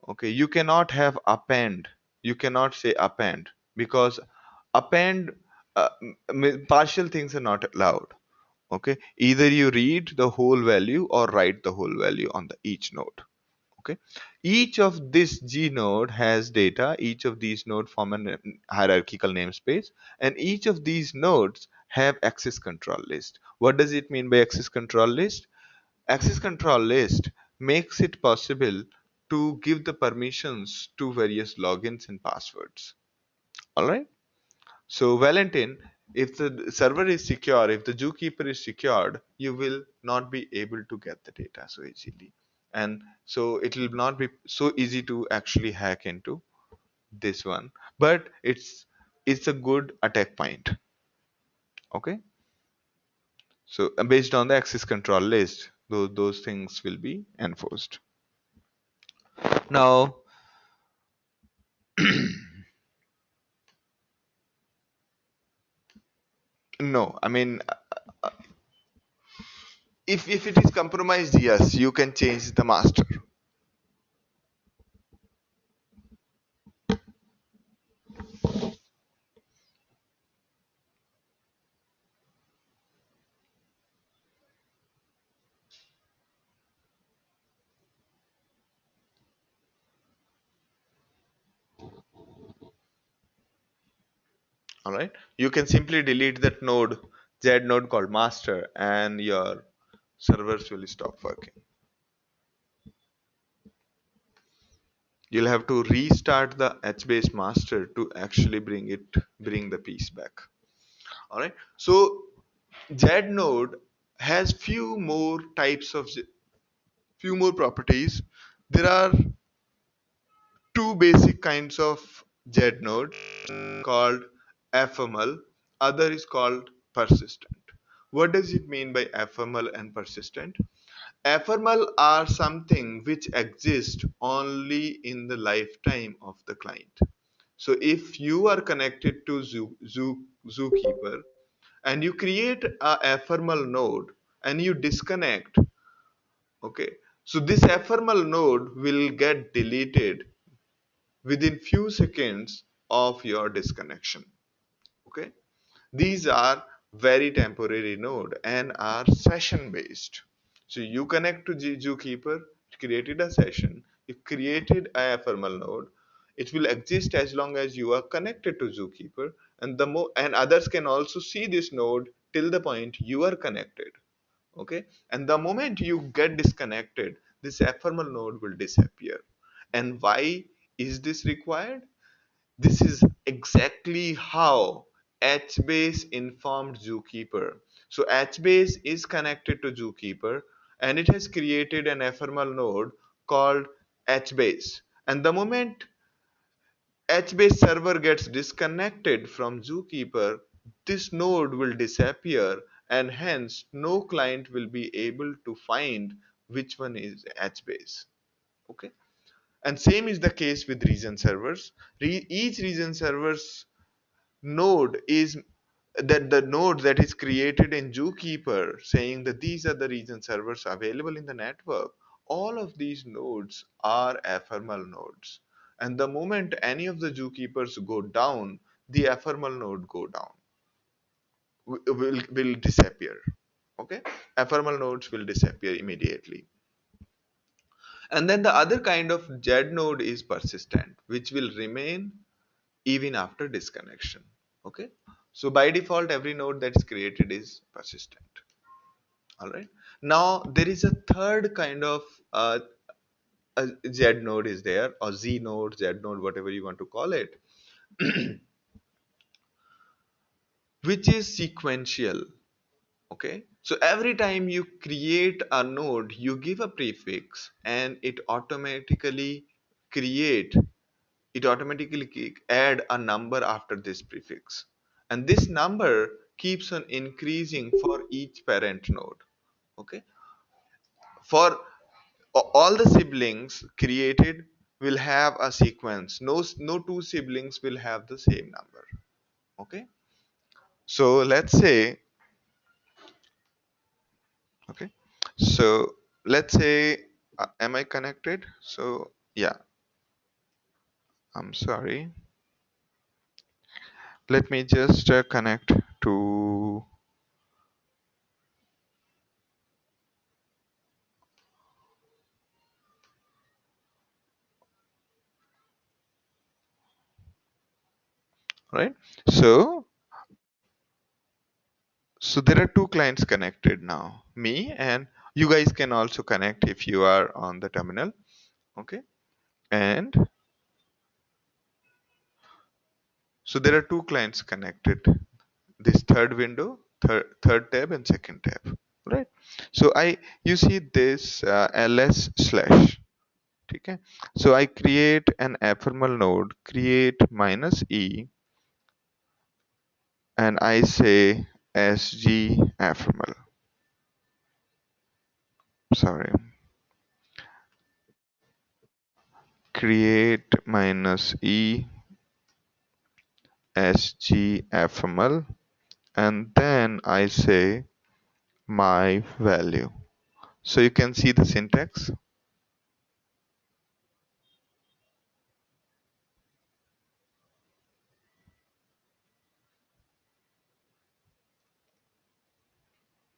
Okay. You cannot have append. You cannot say append, because append, partial things are not allowed. Okay, either you read the whole value or write the whole value on the each node. Okay, each of this G node has data. Each of these nodes form a hierarchical namespace, and each of these nodes have access control list. What does it mean by access control list? Access control list makes it possible to give the permissions to various logins and passwords. All right. So Valentin, if the server is secure, if the zookeeper is secured, you will not be able to get the data so easily. And so it will not be so easy to actually hack into this one. But it's a good attack point. Okay. So based on the access control list, those things will be enforced. Now, no, I mean, if it is compromised, yes, you can change the master. All right. You can simply delete that node, Z node called master, and your servers will stop working. You'll have to restart the HBase master to actually bring the piece back. All right. So Z node has few more properties. There are two basic kinds of Z node called ephemeral, other is called persistent. What does it mean by ephemeral and persistent? Ephemeral are something which exist only in the lifetime of the client. So if you are connected to Zookeeper and you create a ephemeral node and you disconnect, okay, so this ephemeral node will get deleted within few seconds of your disconnection. Okay, these are very temporary node and are session based. So you connect to Zookeeper, created a session, you created a ephemeral node. It will exist as long as you are connected to Zookeeper, and and others can also see this node till the point you are connected. Okay, and the moment you get disconnected, this ephemeral node will disappear. And why is this required? This is exactly how HBase informed Zookeeper. So HBase is connected to Zookeeper and it has created an ephemeral node called HBase. And the moment HBase server gets disconnected from Zookeeper, this node will disappear and hence no client will be able to find which one is HBase. Okay. And same is the case with region servers. Each region server's node is that the node that is created in Zookeeper saying that these are the region servers available in the network. All of these nodes are ephemeral nodes. And the moment any of the Zookeepers go down, the ephemeral node go down, will disappear. Okay, ephemeral nodes will disappear immediately. And then the other kind of Z node is persistent, which will remain even after disconnection. Okay, so by default every node that is created is persistent. All right, now there is a third kind of a Z node is there, or Z node, Z node, whatever you want to call it, which is sequential. Okay, so every time you create a node you give a prefix and create it automatically add a number after this prefix, and this number keeps on increasing for each parent node. Okay, for all the siblings created will have a sequence. No two siblings will have the same number. Okay, so let's say, okay, so let's say, am I connected? So yeah, I'm sorry, let me just connect to, right. So there are two clients connected now, me, and you guys can also connect if you are on the terminal. Okay, and so there are two clients connected. This third window, third tab and second tab, right? So you see this ls slash. Okay, so I create an ephemeral node, create -e, and I say sg ephemeral. Sorry, create -e sg ephemeral, and then I say my value. So you can see the syntax.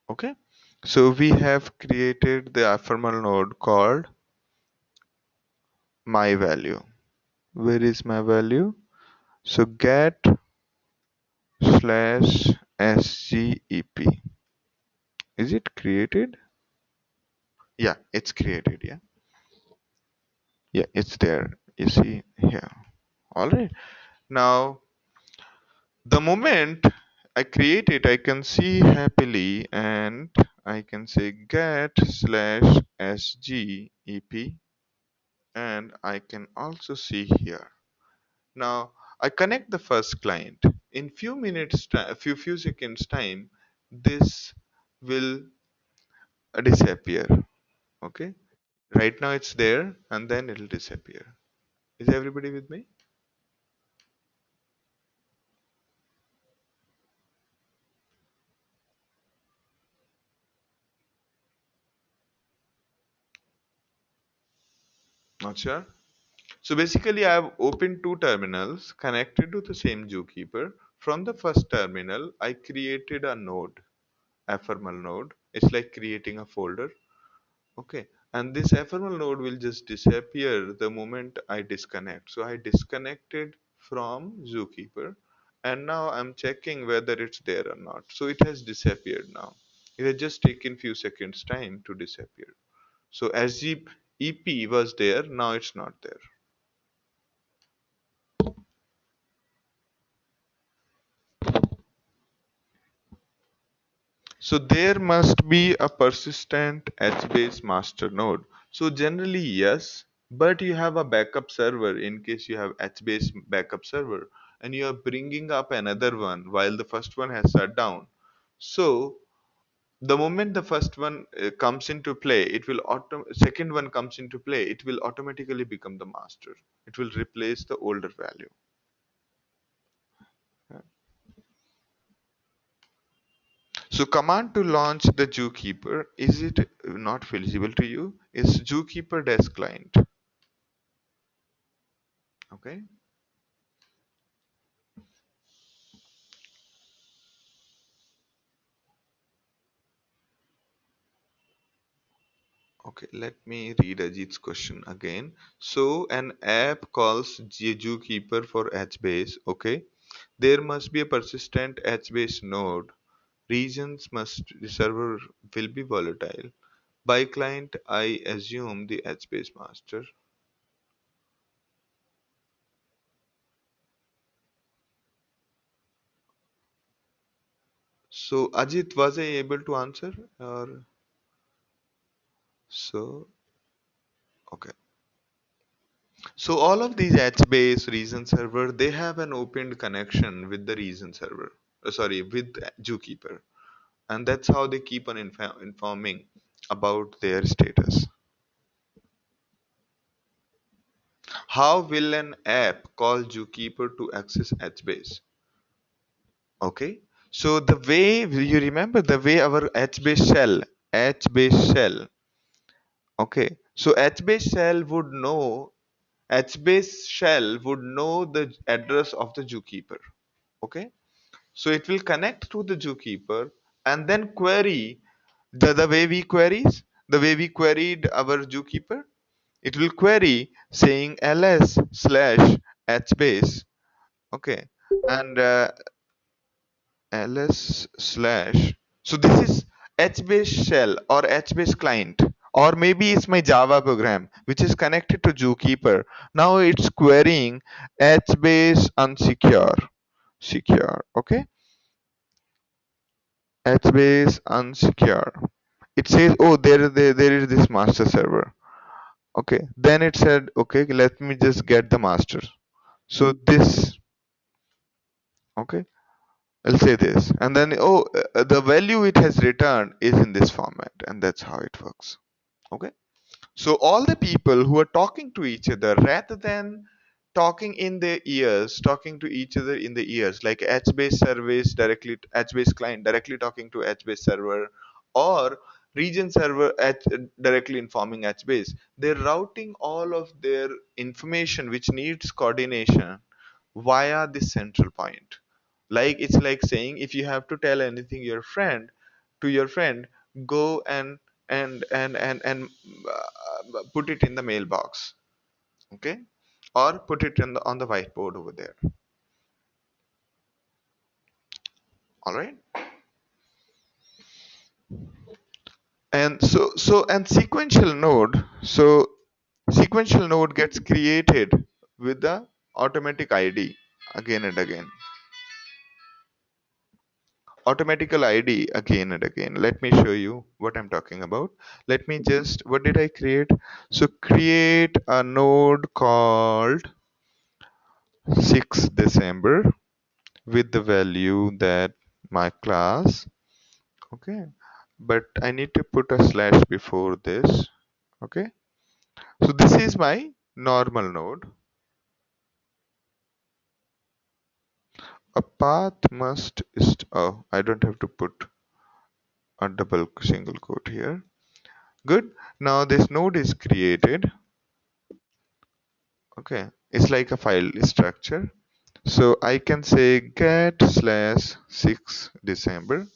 Okay, so we have created the ephemeral node called my value. Where is my value? So get slash sgep. Is it created? Yeah, it's created. Yeah, yeah, it's there. You see here. All right. Now, the moment I create it, I can see happily, and I can say get slash sgep, and I can also see here. Now I connect the first client. In few minutes, few seconds time, this will disappear. Okay. Right now it's there, and then it'll disappear. Is everybody with me? Not sure. So basically, I have opened two terminals connected to the same zookeeper. From the first terminal, I created a node, ephemeral node. It's like creating a folder. Okay. And this ephemeral node will just disappear the moment I disconnect. So I disconnected from zookeeper, and now I'm checking whether it's there or not. So it has disappeared now. It has just taken few seconds time to disappear. So SGEP was there, now it's not there. So there must be a persistent HBase master node. So generally yes, but you have a backup server in case you have HBase backup server, and you are bringing up another one while the first one has shut down. So the moment the first one comes into play, it will second one comes into play, it will automatically become the master. It will replace the older value. So command to launch the zookeeper, is it not feasible to you? Is zookeeper desk client. Okay. Okay, let me read Ajit's question again. So an app calls zookeeper for HBase. Okay. There must be a persistent HBase node. Regions must the server will be volatile. By client, I assume the HBase master. So Ajit, was I able to answer? Or so okay. So all of these H-based region server, they have an opened connection with the region server. Sorry, with Zookeeper, and that's how they keep on informing about their status. How will an app call Zookeeper to access HBase? Okay. So the way you remember the way our HBase shell. Okay. So HBase shell would know HBase shell would know the address of the Zookeeper. Okay. So it will connect to the zookeeper and then query the way we queried our zookeeper. It will query saying ls slash hbase. Okay, and ls slash. So this is hbase shell or hbase client, or maybe it's my Java program which is connected to zookeeper. Now it's querying hbase unsecure secure. Okay, HBase unsecure. It says, oh, there is this master server. Okay. Then it said, okay, let me just get the master. So this, okay, I'll say this. And then, oh, the value it has returned is in this format. And that's how it works. Okay. So all the people who are talking to each other rather than talking in their ears, talking to each other in the ears, like H-based service directly, H-based client directly talking to H-based server, or region server directly informing H-base, they're routing all of their information which needs coordination via this central point. Like it's like saying if you have to tell anything your friend, go and put it in the mailbox. Okay, or put it in on the whiteboard over there. All right. And and sequential node gets created with the automatic id again and again, automatical id again and again. Let me show you what I'm talking about. Let me just, what did I create? So create a node called 6 December with the value that my class. Okay, but I need to put a slash before this. Okay, so this is my normal node. A path must oh, I don't have to put a double single quote here. Good. Now this node is created. Okay, it's like a file structure. So I can say get slash 6 December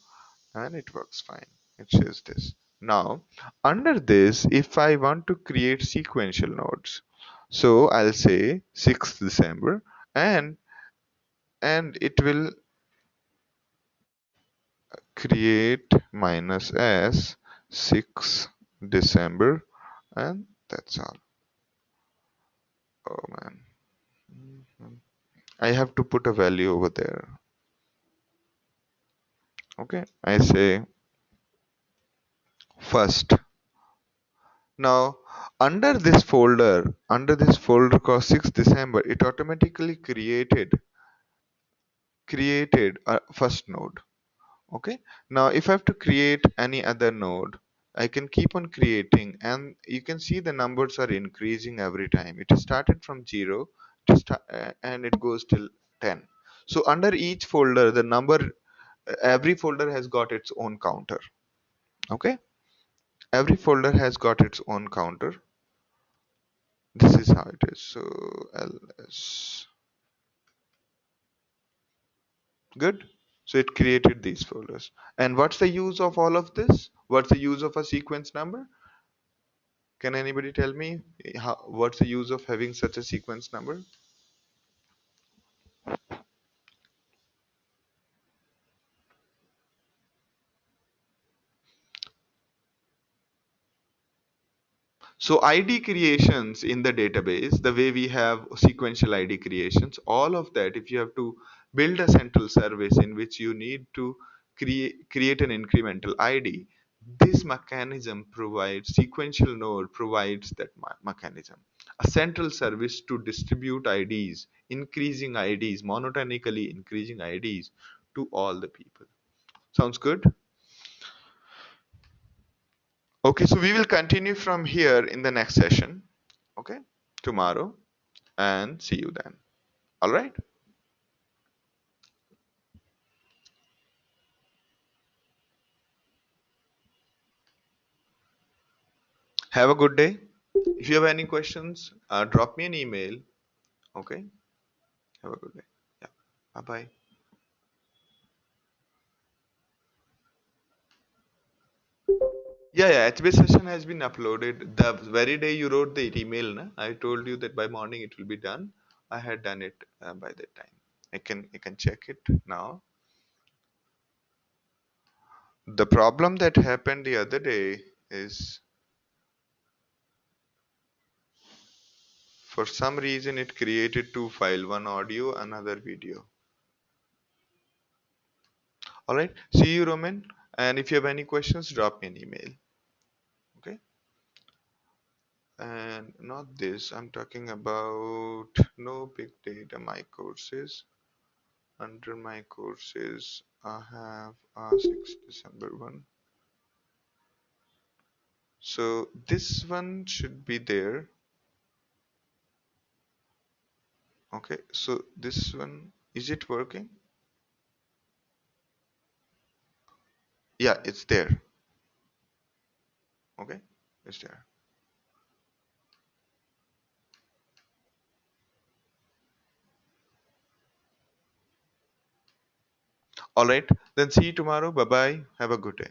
and it works fine. It says this. Now under this, if I want to create sequential nodes, so I'll say 6th December and it will create minus s 6 December and that's all. Oh man. Mhm. I have to put a value over there. Okay, I say first. Now under this folder called 6 December, it automatically created a first node. Okay, now if I have to create any other node, I can keep on creating and you can see the numbers are increasing every time. It started from 0 and it goes till 10. So under each folder the number, every folder has got its own counter. Okay, every folder has got its own counter. This is how it is. So ls, good. So it created these folders. And what's the use of all of this? What's the use of a sequence number? Can anybody tell me what's the use of having such a sequence number? So ID creations in the database, the way we have sequential ID creations, all of that, if you have to build a central service in which you need to create an incremental ID, this mechanism provides, sequential node provides that mechanism. A central service to distribute IDs, increasing IDs, monotonically increasing IDs to all the people. Sounds good? Okay, so we will continue from here in the next session. Okay, tomorrow, and see you then. All right. Have a good day. If you have any questions, drop me an email. Okay. Have a good day. Yeah. Bye bye. Yeah, HB session has been uploaded. The very day you wrote the email, na, I told you that by morning it will be done. I had done it by that time. I can check it now. The problem that happened the other day is for some reason it created two file, one audio, another video. All right. See you, Roman. And if you have any questions, drop me an email. Okay. And not this. I'm talking about no big data. My courses. Under my courses, I have a 6 December one. So this one should be there. Okay. So this one, is it working? Yeah, it's there. Okay. It's there. All right. Then see you tomorrow. Bye bye. Have a good day.